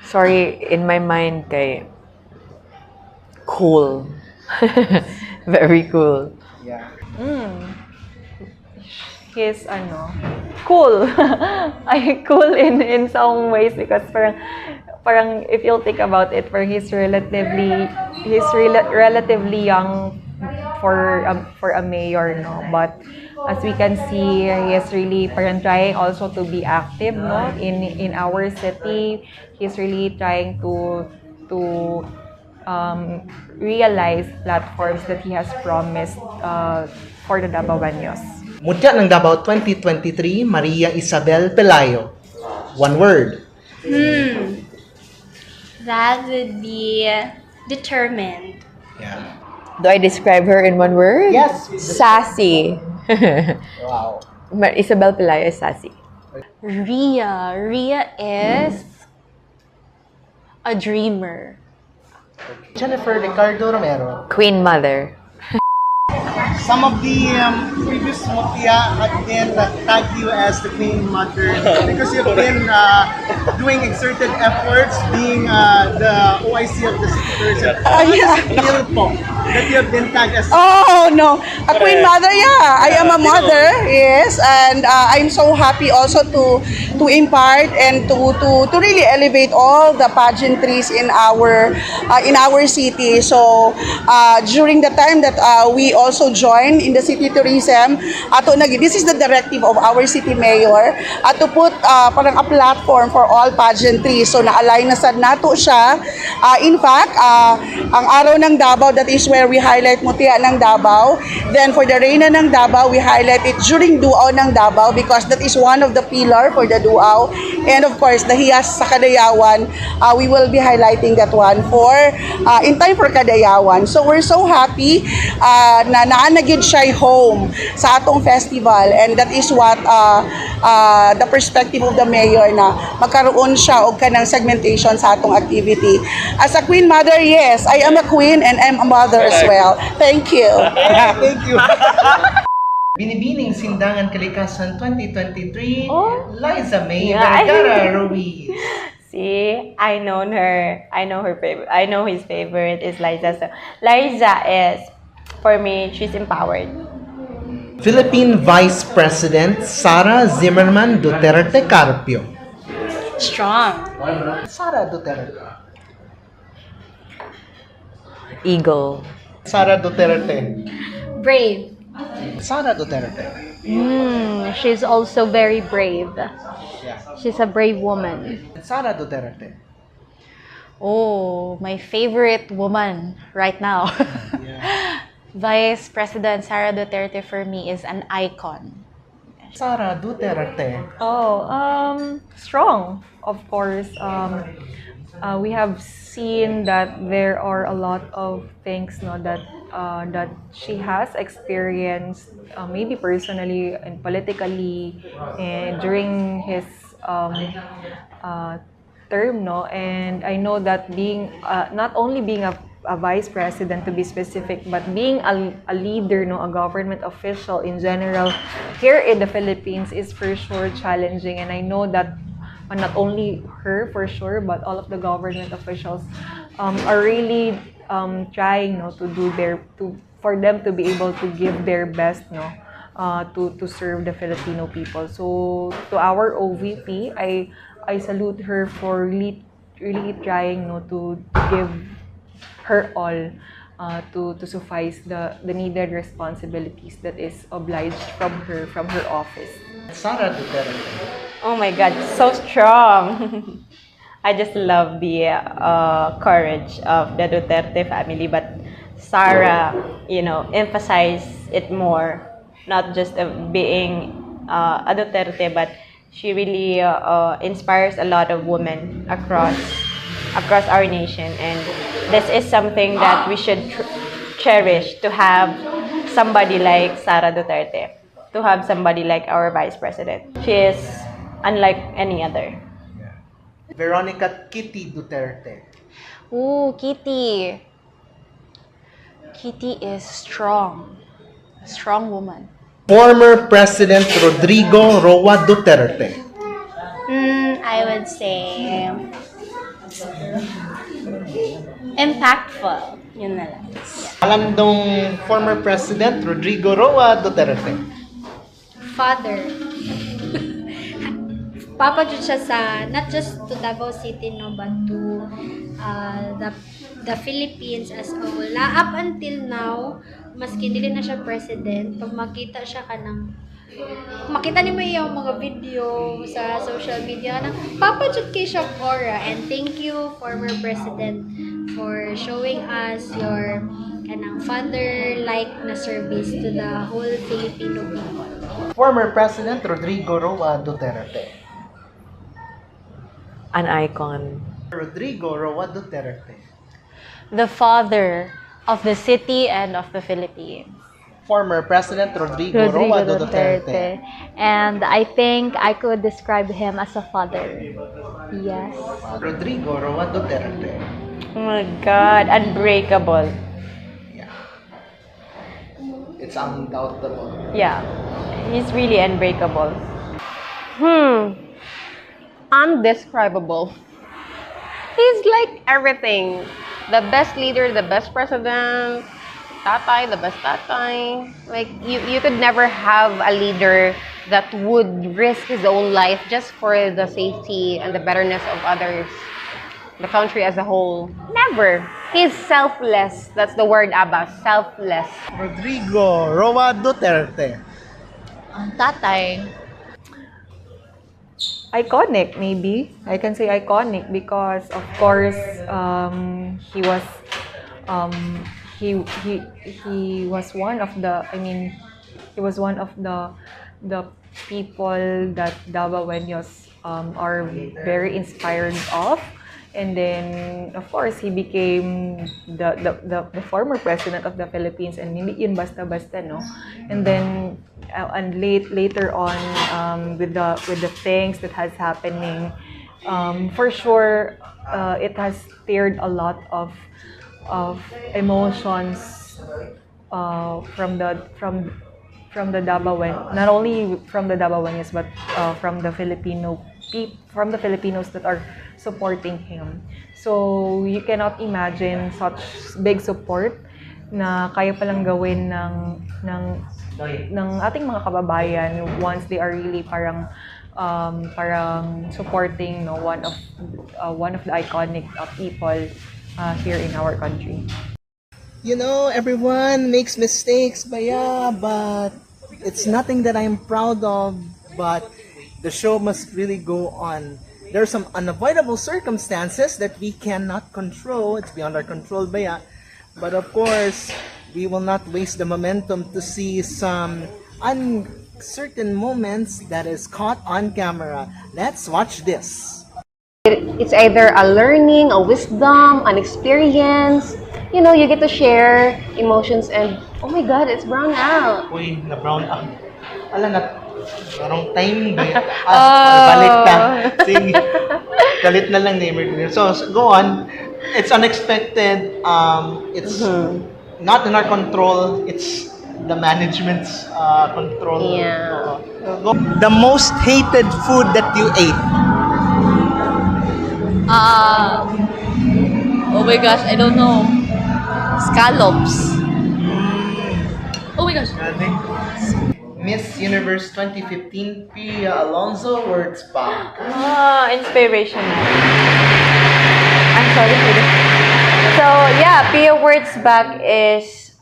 Sorry, in my mind, kay cool. Very cool. Yeah. He's cool. Cool in some ways, because parang if you'll think about it, he's relatively young for a mayor, no. But as we can see, he is really parang trying also to be active, no, in our city. He's really trying to realize platforms that he has promised for the Dabaweños. Mutya ng Davao 2023, Maria Isabel Pelayo. One word. That would be determined. Yeah. Do I describe her in one word? Yes. Sassy. Wow. Isabel Pelayo is sassy. Rhea is a dreamer. Jennifer Ricardo Romero. Queen Mother. Some of the previous mutya had been tagged you as the Queen Mother because you've been doing exerted efforts being the OIC of the city tourism. Feel po that you have been tagged as... Oh, no. A Queen Mother, yeah. I am a mother, yes. And I'm so happy also to impart and to really elevate all the pageantries in our city. So, during the time that we also joined in the city tourism, this is the directive of our city mayor to put parang a platform for all pageantries. So, na-align na sad nato siya. In fact, ang araw ng Davao, that is where we highlight mutya ng Davao. Then for the Reyna ng Davao, we highlight it during Duaw ng Davao because that is one of the pillar for the Duaw. And of course, the Hiyas sa Kadayawan, we will be highlighting that one for in time for Kadayawan. So we're so happy na naanagid siya home sa atong festival, and that is what the perspective of the mayor na magkaroon siya og kanang segmentation sa atong activity. As a Queen Mother, yes, I am a queen and I'm a mother as well. Thank you. Thank you. Binibining Sindangan Kalikasan 2023, Liza May Vergara Ruiz. See, I know her. I know her favorite. I know his favorite is Liza. So Liza is, for me, she's empowered. Philippine Vice President Sara Zimmerman Duterte Carpio. Strong. Sara Duterte. Eagle. Sara Duterte. Brave. Sara Duterte. She's also very brave. Yeah. She's a brave woman. Sara Duterte. Oh, my favorite woman right now. Vice President Sara Duterte for me is an icon. Sara Duterte. Strong, of course. We have seen that there are a lot of things, no, that she has experienced, maybe personally and politically, during his term, no. And I know that being not only being a vice president, to be specific, but being a leader, no, a government official in general here in the Philippines is for sure challenging. And I know that not only her for sure, but all of the government officials are really trying, no, to do for them to be able to give their best, no, to serve the Filipino people. So to our OVP, I salute her for really trying to give her all to suffice the needed responsibilities that is obliged from her office. Sara Duterte. Oh my God, so strong. I just love the courage of the Duterte family, but Sarah, emphasized it more, not just being a Duterte, but she really inspires a lot of women across our nation, and this is something that we should cherish, to have somebody like Sara Duterte, to have somebody like our Vice President. She is unlike any other. Veronica Kitty Duterte. Ooh, Kitty. Kitty is strong. A strong woman. Former President Rodrigo Roa Duterte. I would say impactful. Yun na lang. Alam dong former President Rodrigo Roa Duterte. Father. Papa jud siya sa not just to Davao City no, but to the Philippines as a whole. Up until now, maski dili na siya president, pag makita siya makita ni mo yung mga video sa social media na Papa jud kay siya Cora, and thank you former president for showing us your father-like na service to the whole Filipino people. Former President Rodrigo Roa Duterte. An icon. Rodrigo Roa Duterte. The father of the city and of the Philippines. Former President Rodrigo Roa Duterte. And I think I could describe him as a father. Yes. Rodrigo Roa Duterte. Oh my God, unbreakable. It's undoubtable. Yeah, he's really unbreakable. Undescribable. He's like everything. The best leader, the best president, tatay, the best tatay. Like, you could never have a leader that would risk his own life just for the safety and the betterness of others, the country as a whole. Never. He's selfless. That's the word, Abba. Selfless. Rodrigo Roa Duterte. Ang tatay. Iconic, maybe. I can say iconic because, of course, he was one of the. He was one of the people that Davaoenos are very inspired of. And then, of course, he became the former president of the Philippines, and hindi yun basta-basta, no? And then, later on, with the things that has happening, for sure, it has stirred a lot of emotions from the Davaoen, not only from the Davaoenos, but from the Filipinos that are supporting him. So you cannot imagine such big support na kaya palang gawin ng ating mga kababayan once they are really parang supporting one of the iconic people here in our country. Everyone makes mistakes, but it's nothing that I'm proud of, but the show must really go on. There are some unavoidable circumstances that we cannot control. It's beyond our control, but of course, we will not waste the momentum to see some uncertain moments that is caught on camera. Let's watch this. It's either a learning, a wisdom, an experience. You get to share emotions and, oh my God, it's brown out. Uy, na-brown out. Parang timing ba yun? Balik na. Sige. Galit na lang neighbor. So, go on. It's unexpected. It's not in our control. It's the management's control. Yeah. The most hated food that you ate? Oh my gosh, I don't know. Scallops. Oh my gosh. Miss Universe 2015, Pia Alonso, words back. Inspirational. I'm sorry for this. So yeah, Pia words back is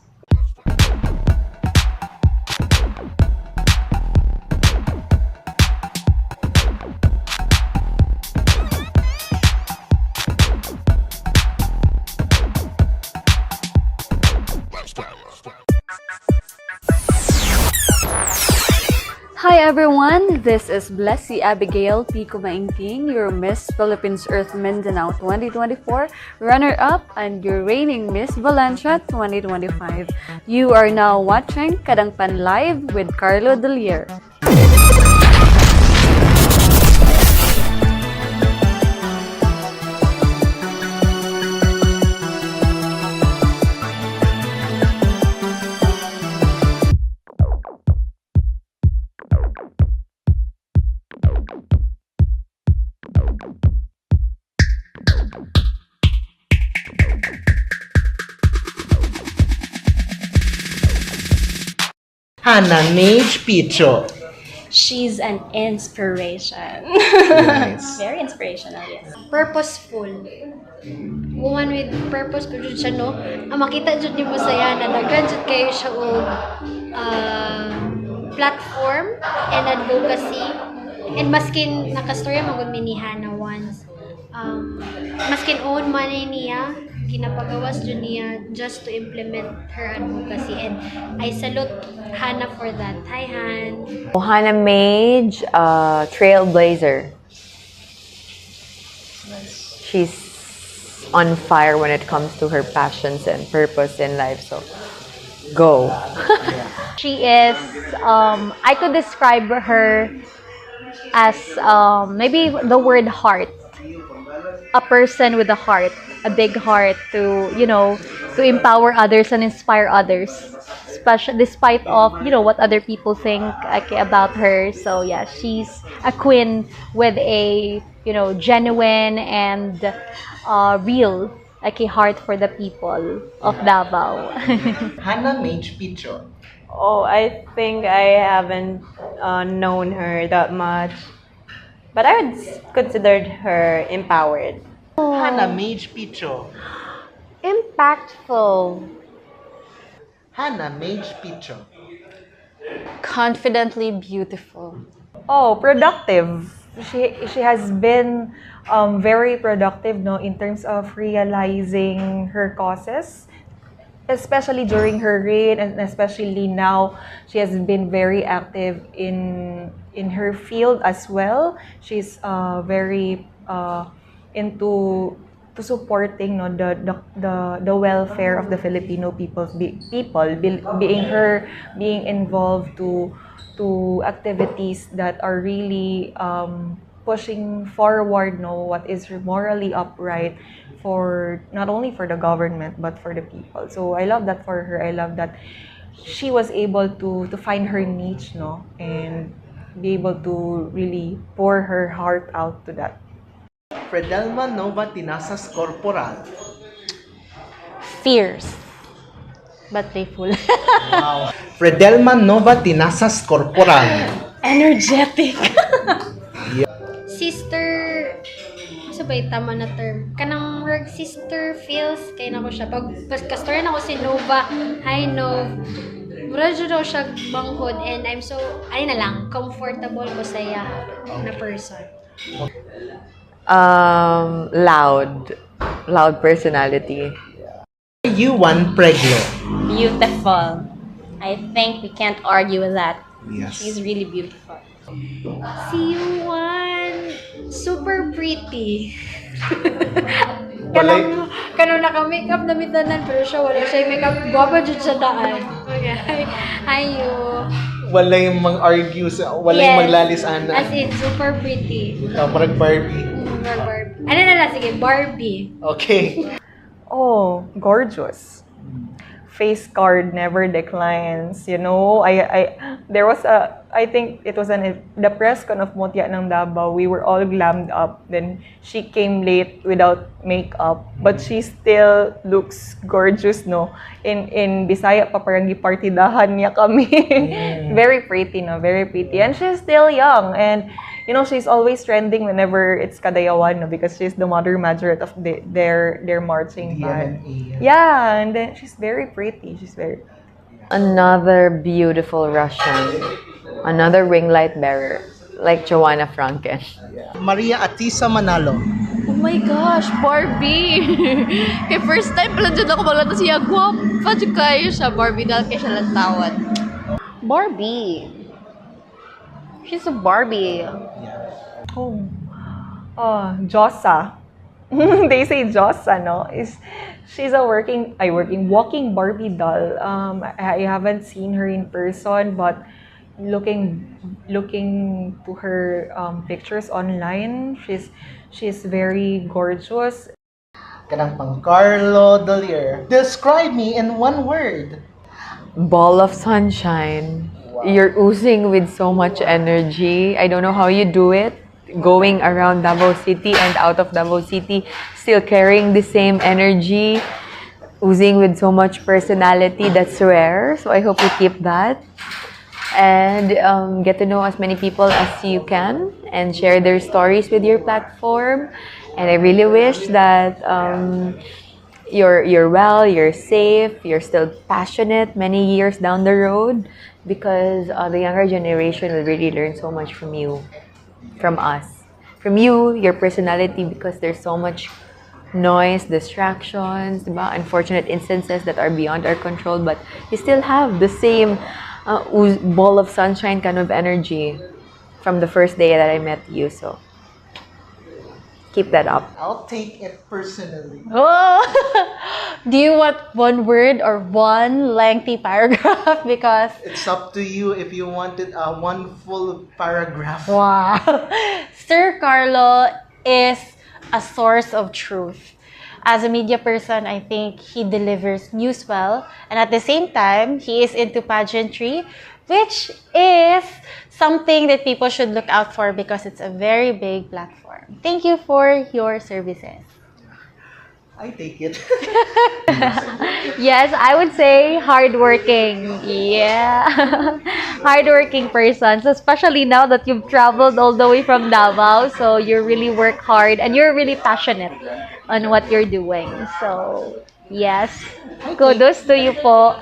Hi everyone, this is Blessy Abigail Pico Maingting, your Miss Philippines Earth Mindanao 2024 runner-up and your reigning Miss Valencia 2025. You are now watching Kadangpan Live with Carlo Delier. Hannah Mage Picho. She's an inspiration. Nice. Very inspirational, yes. Purposeful. Woman with purpose ko dyan siya, no? Ang makita dyan ni mo saya na nagran dyan kayo siya og platform and advocacy. And maskin nakastorya magod minihan na once. Maskin own money niya, ginapagawas dyan niya just to implement her advocacy. And I salute Hannah for that. Hi, Han. Hannah Mage, trailblazer. She's on fire when it comes to her passions and purpose in life. So, go. She is, I could describe her as maybe the word heart. A person with a heart, a big heart to, to empower others and inspire others. Especially despite of, what other people think about her. So yeah, she's a queen with a, genuine and real, a heart for the people of Davao. Hannah Mage Picho. Oh, I think I haven't known her that much. But I would consider her empowered. Hannah Mage Picho. Impactful. Hannah Mage Picho. Confidently beautiful. Oh, productive. She has been very productive, no, in terms of realizing her causes, especially during her reign, and especially now she has been very active in her field as well. She's very into to supporting, no, the welfare of the Filipino being involved to activities that are really pushing forward, no, what is morally upright for not only for the government but for the people. So I love that for her. I love that she was able to find her niche, no, and be able to really pour her heart out to that. Fredelma Nova Tinasas Corporal. Fierce. But playful. Wow. Fredelma Nova Tinasas Corporal. Energetic. Sister, sa ba tama na term? Kanang rag sister feels kay nako siya. Pag kastorya na ko si Nova, hi Nov. Mura dyan daw siya banghod and I'm so, na lang, comfortable ko sa iya na person. Loud personality. Yuan Preglo. Beautiful. I think we can't argue with that. Yes. She's really beautiful. Si Yuan, super pretty. Walay, Kanang naka-makeup na mitanan pero siya wala siya makeup. Guwapa dyan sa daan. Okay. Hi, you. walay mag-argue, walay Yes. maglalisan. As in, super pretty. Parang Barbie. Barbie. Ano na lang, sige, Barbie. Okay. Oh, gorgeous. face card never declines. You know, there was I think it was the press con of Mutya ng Davao. We were all glammed up. Then she came late without makeup, but she still looks gorgeous, no? In Bisaya pa parang gipartidahan niya kami. Very pretty, no? Very pretty. And she's still young. And you know, she's always trending whenever it's Kadayawan, no? Because she's the mother majorette of their marching band. Yeah, and then she's very pretty. She's very Another beautiful Russian. Another ring light bearer. Like Joanna Franken. Maria Atisa Manalo. Oh my gosh, Barbie! Kaya first time pala dyan ako maglata siya. Gwapa dyan kayo siya, Barbie. Dahil kaya siya lantawan. Barbie. She's a Barbie. Jossa. They say Jossa, no? She's a walking Barbie doll. I haven't seen her in person, but looking to her pictures online, she's very gorgeous. Kadangpan Carlo Dolier. Describe me in one word. Ball of sunshine. You're oozing with so much energy. I don't know how you do it. Going around Davao City and out of Davao City, still carrying the same energy, oozing with so much personality. That's rare. So I hope you keep that. And get to know as many people as you can and share their stories with your platform. And I really wish that you're well, you're safe, you're still passionate many years down the road, because the younger generation will really learn so much from you, from us, from you, your personality, because there's so much noise, distractions, diba? Unfortunate instances that are beyond our control, but you still have the same ball of sunshine kind of energy from the first day that I met you. So keep that up. I'll take it personally. Oh! Do you want one word or one lengthy paragraph? Because It's up to you if you wanted one full paragraph. wow. Sir Carlo is a source of truth. As a media person, I think he delivers news well. And at the same time, he is into pageantry, which is something that people should look out for because it's a very big platform. Thank you for your services. I take it. Yes, I would say hardworking. Yeah. Hardworking persons, especially now that you've traveled all the way from Davao. So you really work hard and you're really passionate on what you're doing. So, yes. Kudos to you po.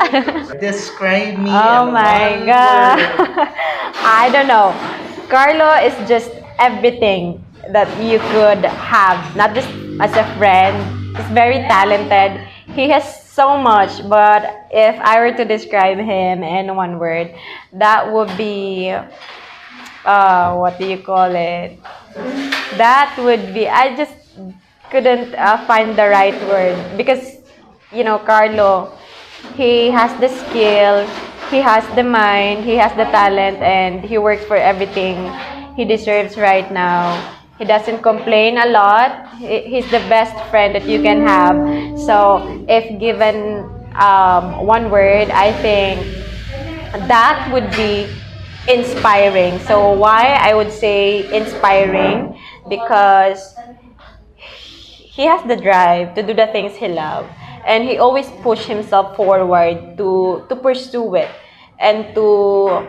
Describe me Oh in my one God. word. I don't know. Carlo is just everything that you could have, not just as a friend. He's very talented. He has so much, but if I were to describe him in one word, that would be, what do you call it? That would be, I just couldn't find the right word because, you know, Carlo, he has the skill, he has the mind, he has the talent, and he works for everything he deserves right now. He doesn't complain a lot. He's the best friend that you can have. So if given one word, I think that would be inspiring. So why I would say inspiring? Because he has the drive to do the things he loves. And he always push himself forward to pursue it and to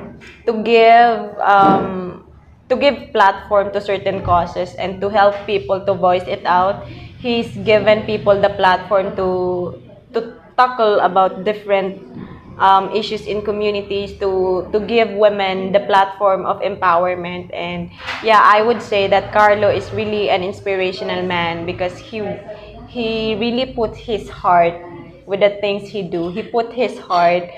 give platform to certain causes and to help people to voice it out. He's given people the platform to tackle about different issues in communities, to give women the platform of empowerment. And yeah, I would say that Carlo is really an inspirational man because he really put his heart with the things he do. He put his heart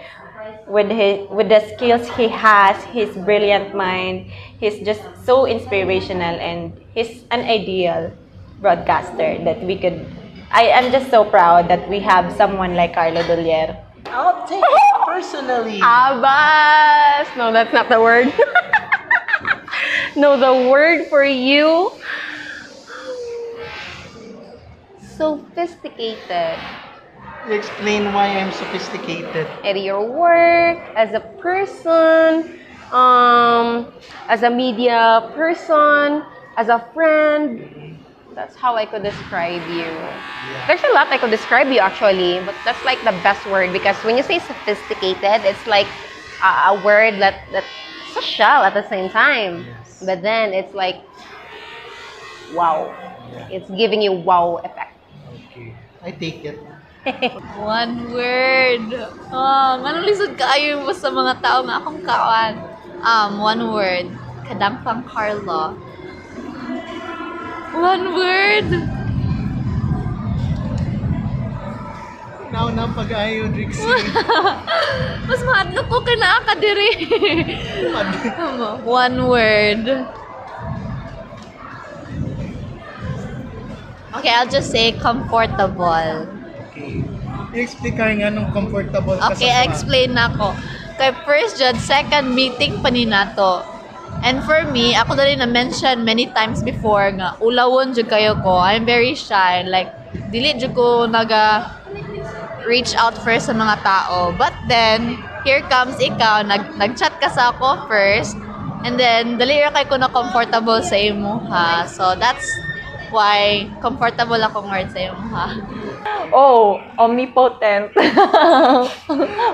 with the skills he has, his brilliant mind. He's just so inspirational, and he's an ideal broadcaster that we could. I am just so proud that we have someone like Carlo Dolier. I'll take it personally. Abas! No, that's not the word. No, the word for you. Sophisticated. Explain why I'm sophisticated. At your work, as a person, as a media person, as a friend. That's how I could describe you. There's a lot I could describe you actually, but that's like the best word because when you say sophisticated, it's like a word that's a shell at the same time. But then it's like, wow. It's giving you wow effect. Okay. I take it. One word. Manong lisod kaayo mo sa mga tao nga akong kawan. One word. Kadangpan Carlo. One word. Now na pag-ayo, Drixie. Mas mahadlok ko kay naa ka diri. One word. Okay, I'll just say comfortable. Okay. I-explain ka nga nung comfortable ka Okay, sa explain na ko. Kay first jud, second meeting pa ni nato. And for me, ako na rin na-mention many times before nga, ulawon jud kayo ko. I'm very shy. Like, dili jud ko reach out first sa mga tao. But then, here comes ikaw, nag-chat ka sa ako first. And then, dali ra kay ko na comfortable sa imo ha. So, that's why comfortable akong word sa imo ha. Oh, omnipotent.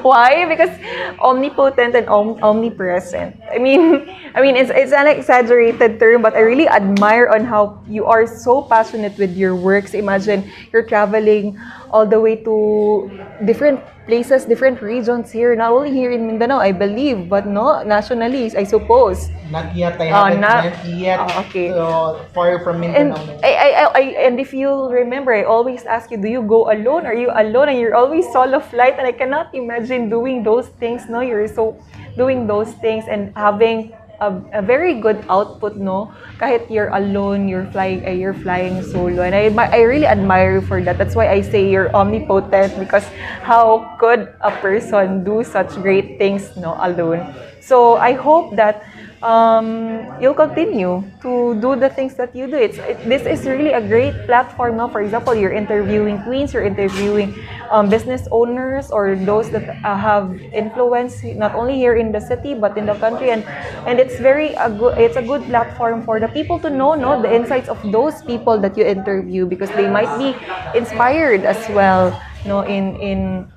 Why? Because omnipotent and omnipresent. I mean, it's an exaggerated term, but I really admire on how you are so passionate with your works. Imagine you're traveling all the way to different places, different regions here, not only here in Mindanao, I believe, but no, nationally, I suppose. Not yet. I haven't went yet. Okay. Far from Mindanao. And if you remember, I always ask you, do you go alone? Are you alone? And you're always solo flight, and I cannot imagine doing those things. No, you're so doing those things and having a very good output. No, kahit you're alone, you're flying solo, and I really admire you for that. That's why I say you're omnipotent, because how could a person do such great things no alone? So I hope that you'll continue to do the things that you do. This is really a great platform now. For example, you're interviewing queens, you're interviewing business owners or those that have influence not only here in the city but in the country, and it's a good platform for the people to know the insights of those people that you interview, because they might be inspired as well on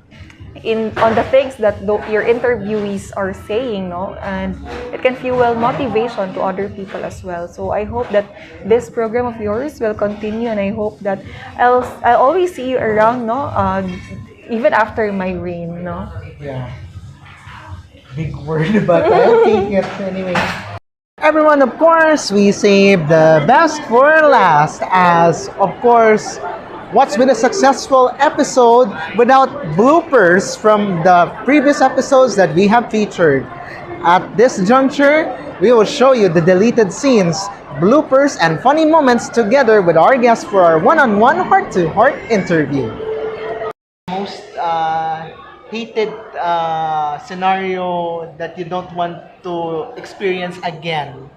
the things that your interviewees are saying, and it can fuel motivation to other people as well. So I hope that this program of yours will continue, and I hope that I'll always see you around, even after my reign, Yeah. Big word, but I'll take it anyway. Everyone, of course, we saved the best for last, as of course, what's been a successful episode without bloopers from the previous episodes that we have featured? At this juncture, we will show you the deleted scenes, bloopers, and funny moments together with our guests for our one-on-one heart-to-heart interview. Most hated scenario that you don't want to experience again?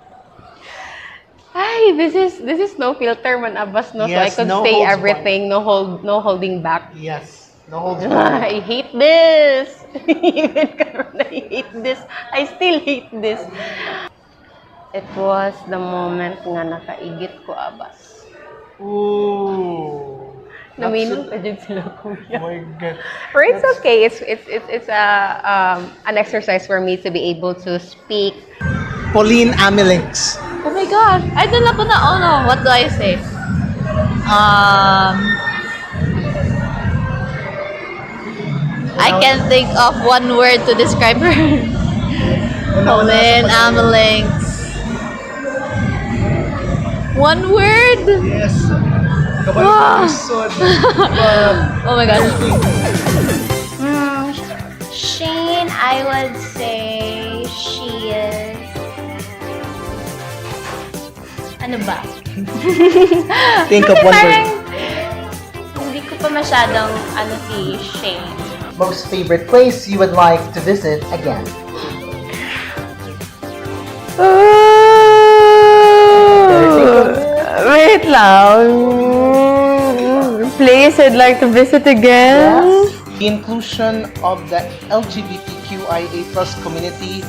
Ay, this is no filter man abas no, Yes, so I could no say holds everything, no holding back. Yes, no holds barred. I hate this. Even karon I hate this. I still hate this. It was the moment nga nakaigit ko abas. Ooh. Naminong pa dyan sila kuya. Oh my God. But it's okay. It's an exercise for me to be able to speak. Pauline Amelinks. Oh my God! I don't know na. Oh no, what do I say? I can't think of one word to describe her. Pauline Amelinks. One word? Yes. Oh my God. Shane, I would say she is... Ano ba? Think of one word. Hindi ko pa masyadong si Shane. Most favorite place you would like to visit again? Wait lang. place I'd like to visit again? Yes. The inclusion of the LGBTQIA+ community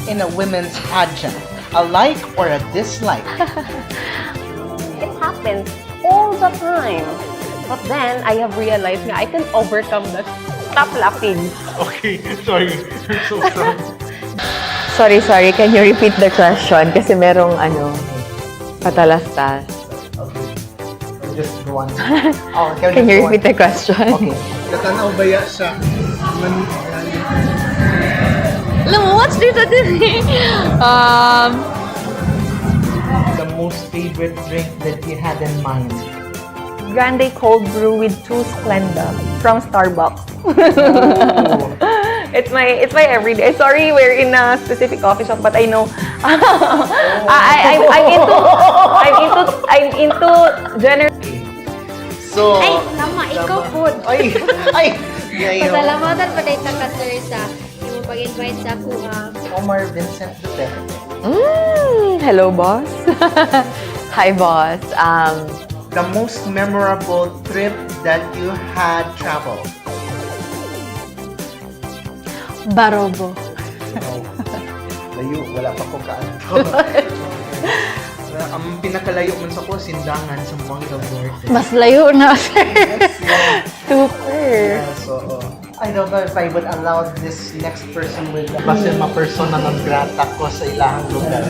in a women's pageant. A like or a dislike? It happens all the time. But then, I have realized na I can overcome that. Stop laughing. Okay, sorry. I'm so sorry. Sorry. Can you repeat the question? Kasi merong patalastas. Just go on. Can you repeat the question? Okay. Natanaw ba ya siya? Alam mo, what's dito din? The most favorite drink that you had in mind? Grande cold brew with 2 Splenda from Starbucks. It's my everyday. Sorry, we're in a specific coffee shop, but I know. I'm into general. So, Ay, tama, ikaw food. Ay. Pasalamatan pa tayo sa sir sa yung pag-invite sa kuha. Omar Vincent Duterte. Hello, boss. Hi, boss. The most memorable trip that you had traveled? Barobo. Layo, wala pa ko kaanto. Ang pinakalayo man sa ko, Sindangan sa Buanga del Norte. Mas layo na, sir. Super. So, I don't know if I would allow this next person with kasi ma-persona non grata ko sa ilahang lugar.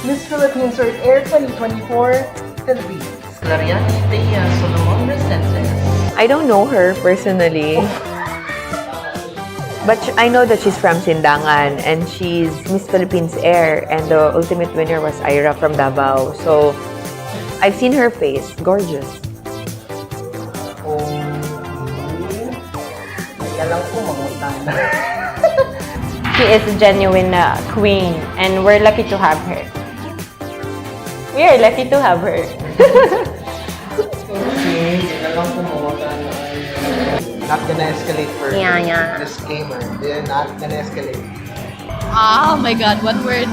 Miss Philippines Earth Air 2024, Philippines. Clariani Thea Solomon Resenses. I don't know her personally. But I know that she's from Sindangan and she's Miss Philippines Air and the ultimate winner was Ira from Davao. So, I've seen her face. Gorgeous. She is a genuine queen and we're lucky to have her. We are lucky to have her. Not gonna escalate for Yeah. disclaimer. They're not gonna escalate. Oh my God, one word.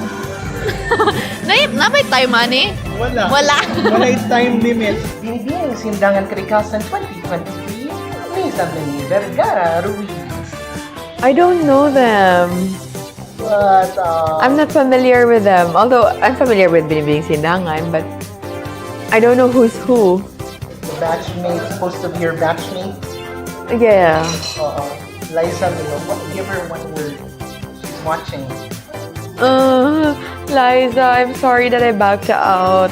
na may time, ani? Wala. Wala. Wala yung time limit. Binibiyang Sindangan Krikasan 2023, Lisa Mini Vergara Ruiz. I don't know them. But, I'm not familiar with them. Although, I'm familiar with Binibing Sindangan, but I don't know who's who. the batchmate, supposed to be your batchmate. Yeah. Liza, give her one word. She's watching. Liza, I'm sorry that I backed out.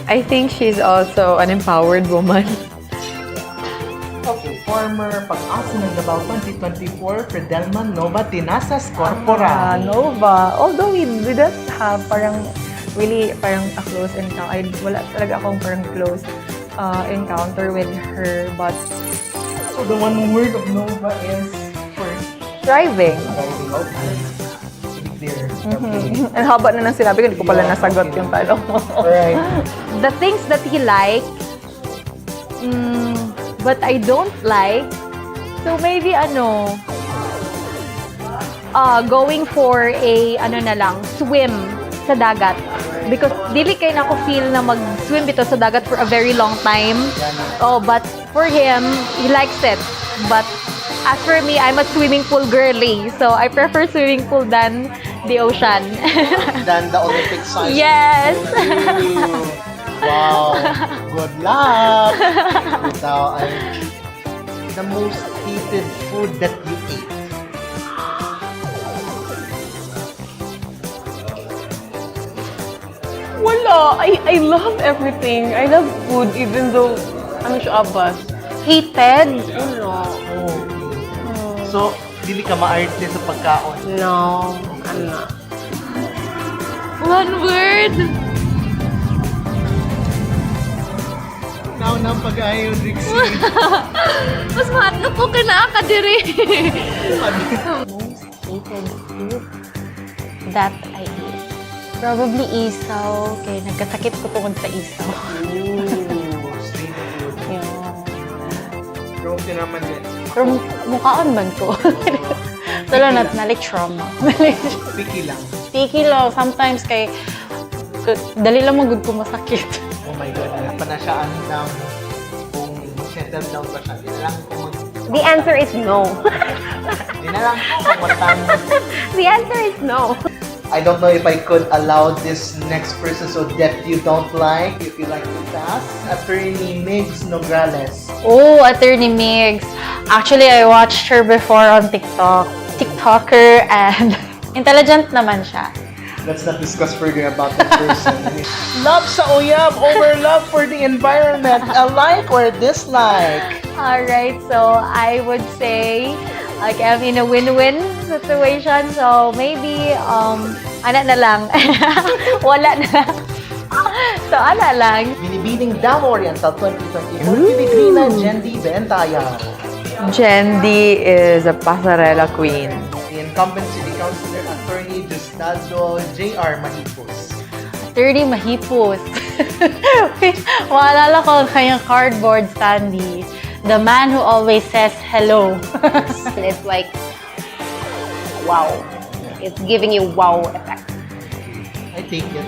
I think she's also an empowered woman. Okay, former pag-asa ng Davao 2024, Fredelman Nova Tinasas Corpora. Nova. Although we don't have parang really parang a close encounter. Wala talaga akong parang close encounter with her, but so the one word of Nova is first. Driving. Driving, okay. To be clear. Mm-hmm. And haba na nang sinabi ko, hindi ko pala nasagot yung tanong mo. Right. The things that he likes, but I don't like, so maybe going for a swim sa dagat. Because dili kay na ako feel na mag-swim dito sa dagat for a very long time. Oh, but for him, he likes it. But as for me, I'm a swimming pool girly. So I prefer swimming pool than the ocean. Than the Olympic size. Yes. Ooh. Wow. Good luck. Ito ay the most hated food that you ate. Wala. I love everything. I love food even though ano siya abas. Hated? Wala. So, dili ka ma-arte sa pagkaon? No, I'm not. One word. Now na pag-ayaw, Drixie. Mas mahal po ka na ka diri. Most hated food that I eat. Probably isaw. Kaya nagkasakit ko tungkol sa isaw. Street food. Pero naman din. Pero mukhaan man ko. Tala na trauma. Picky lang. Picky lang. Sometimes kay dali lang magud ko masakit. Oh my God. Panasyaan ng kung settle down ba siya? Di na lang kung The answer is no. Di na lang kung The answer is no. I don't know if I could allow this next person so that you don't like, if you like to pass. Attorney Migs Nograles. Oh, Attorney Migs. Actually, I watched her before on TikTok. TikToker and intelligent naman siya. Let's not discuss further about that person. Love sa uyab over love for the environment. A like or dislike? Alright, so I would say like I'm in a win-win situation. So maybe ana na lang. Wala na lang. So ana lang. Binibining Davao Oriental 2024. Piligrina Jendi Bentaya. Jendi is a pasarela queen. The incumbent city councilor Attorney Justado J.R. Mahipos. Attorney Mahipos. Maalala ko kanyang cardboard standee. The man who always says hello. It's like, wow. It's giving you wow effect. I take it.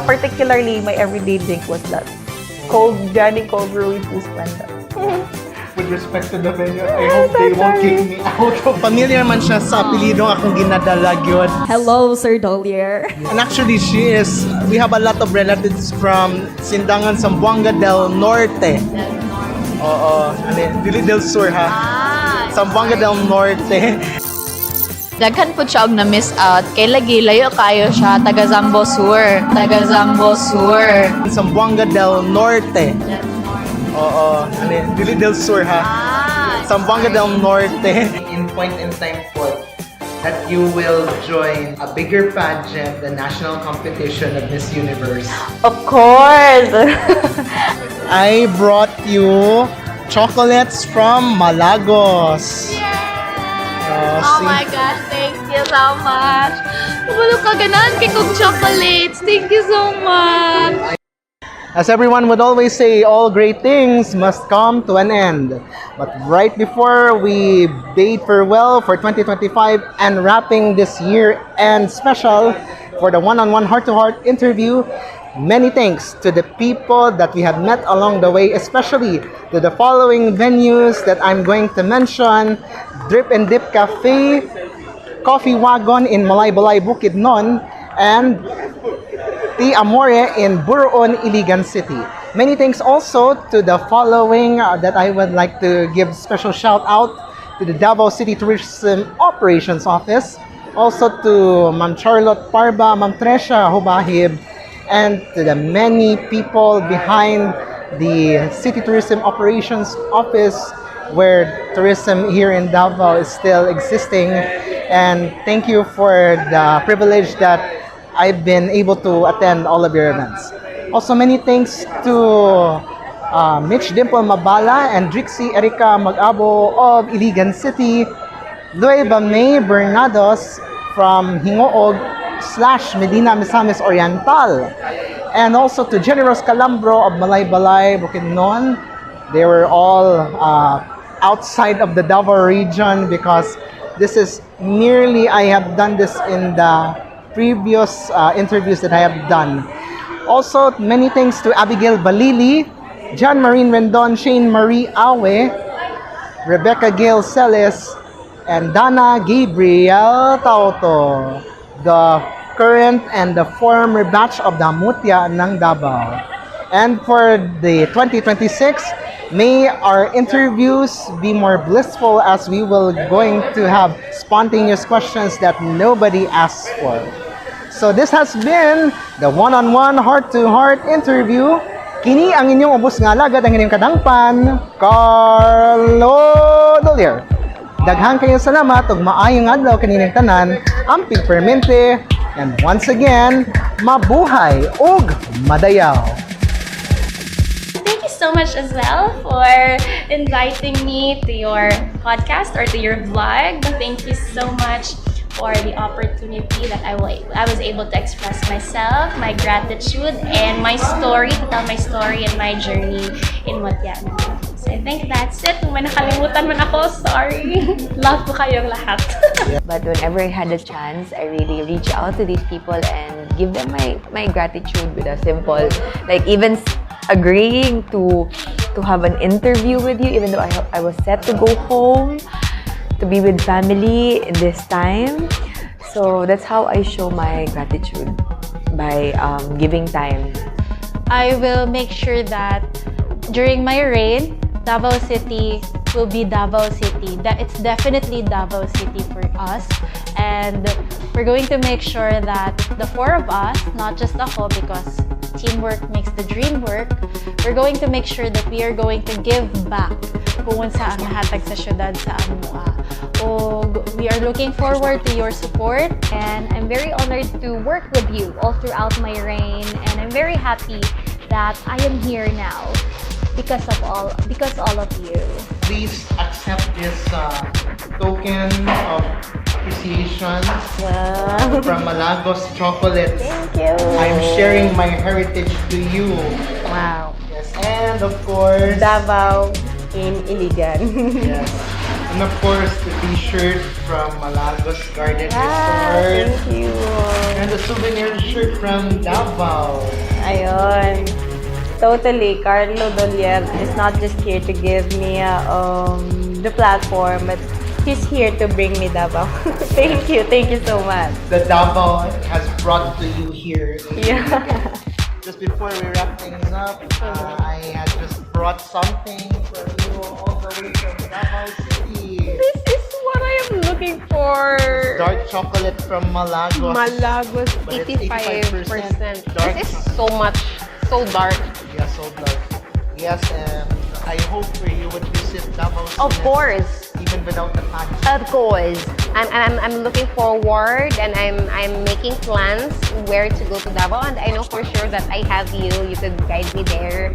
Particularly, my everyday drink was that Johnny cold brew with Splenda. With respect to the venue, I hope they won't kick me out. Familiar man siya sa apelidong akong ginadalag yun. Hello, Sir Dolier. And actually, we have a lot of relatives from Sindangan, Zamboanga del Norte. Oo, Dili del Sur ha. Zamboanga del Norte. Daghan po siya og na-miss out. Kay lagi layo kayo siya, taga Zambo Sur. Taga Zambo Sur. Zamboanga del Norte. Oo, Dili del Sur ha. Zamboanga del Norte. In point in time po, that you will join a bigger pageant, the national competition of Miss Universe. Of course! I brought you chocolates from Malagos. Oh my gosh, thank you so much. Wala ka ganan kay kong chocolates. Thank you so much. As everyone would always say, all great things must come to an end. But right before we bade farewell for 2025 and wrapping this year-end special for the one-on-one heart-to-heart interview, many thanks to the people that we have met along the way, especially to the following venues that I'm going to mention: Drip and Dip Cafe, Coffee Wagon in Malaybalay, Bukidnon, and T. Amore in Buroon, Iligan City. Many thanks also to the following that I would like to give special shout out to the Davao City Tourism Operations Office, also to Ma'am Charlotte Parba, Ma'am Tresha Hubahib, and to the many people behind the City Tourism Operations Office, where tourism here in Davao is still existing. And thank you for the privilege that I've been able to attend all of your events. Also, many thanks to Mitch Dimple Mabala and Drixie Erika Magabo of Iligan City, Lueva May Bernados from Hingoog / Medina Misamis Oriental, and also to Generous Calambro of Malaybalay, Bukidnon. They were all outside of the Davao region because this is merely, I have done this in the previous interviews that I have done. Also, many thanks to Abigail Balili, John Marine Rendon, Shane Marie Awe, Rebecca Gail Celis, and Dana Gabriel Tauto, the current and the former batch of the Mutya ng Davao. And for the 2026, may our interviews be more blissful as we will going to have spontaneous questions that nobody asks for. So this has been the one-on-one heart-to-heart interview. Kini ang inyong ubos nga lagad ang inyong kadangpan, Carlo Dolier. Daghang kayong salamat ug maayong adlaw kanining tanan, amping permente, and once again, mabuhay ug madayaw. Thank you so much as well for inviting me to your podcast or to your vlog. Thank you so much for the opportunity that I was able to express myself, my gratitude, and my story, to tell my story and my journey in Mutya. So I think that's it. Kung may nakalimutan man ako, sorry. Love ko kayong lahat. But whenever I had a chance, I really reach out to these people and give them my gratitude with a simple, like even agreeing to to have an interview with you, even though I was set to go home to be with family this time. So that's how I show my gratitude, by giving time. I will make sure that during my reign, Davao City will be Davao City. That it's definitely Davao City for us, and we're going to make sure that the four of us, not just ako, because teamwork makes the dream work, we're going to make sure that we are going to give back kung saan mahatag sa syudad sa Amua. We are looking forward to your support, and I'm very honored to work with you all throughout my reign, and I'm very happy that I am here now because all of you. Please accept this token of appreciation from Malagos Chocolates. Thank you. I'm sharing my heritage to you. Wow. Yes, and of course, Davao in Iligan. Yes. And of course, the t-shirt from Malagos Garden Resort. Thank you. And the souvenir shirt from Davao. Ayun. Totally, Carlo Dolier is not just here to give me the platform, but he's here to bring me Davao. Thank you so much. The Davao has brought to you here. Yeah. Just before we wrap things up, I had just brought something for you all the way from Davao City. This is what I am looking for. Dark chocolate from Malagos. Malagos, But it's 85%. dark. This is so much, so dark. Yeah, so dark. Yes, and I hope for you would visit Davao City. Of course. Even without the pageant. Of course. I'm looking forward, and I'm making plans where to go to Davao, and I know for sure that I have you. You could guide me there.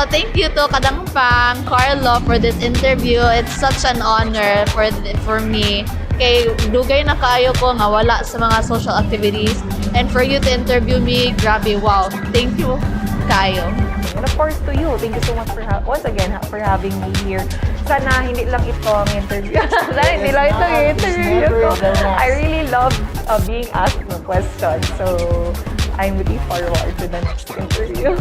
So thank you to Kadangpan, Carlo, for this interview. It's such an honor for me. Kay dugay na kaayo ko nga wala sa mga social activities, and for you to interview me, grabe, wow. Thank you kayo. And of course to you, thank you so much for once again for having me here. Sana hindi lang ito ang interview. Sana hindi lang ito ang interview ko. I really love being asked the question. So I'm looking forward to the next interview.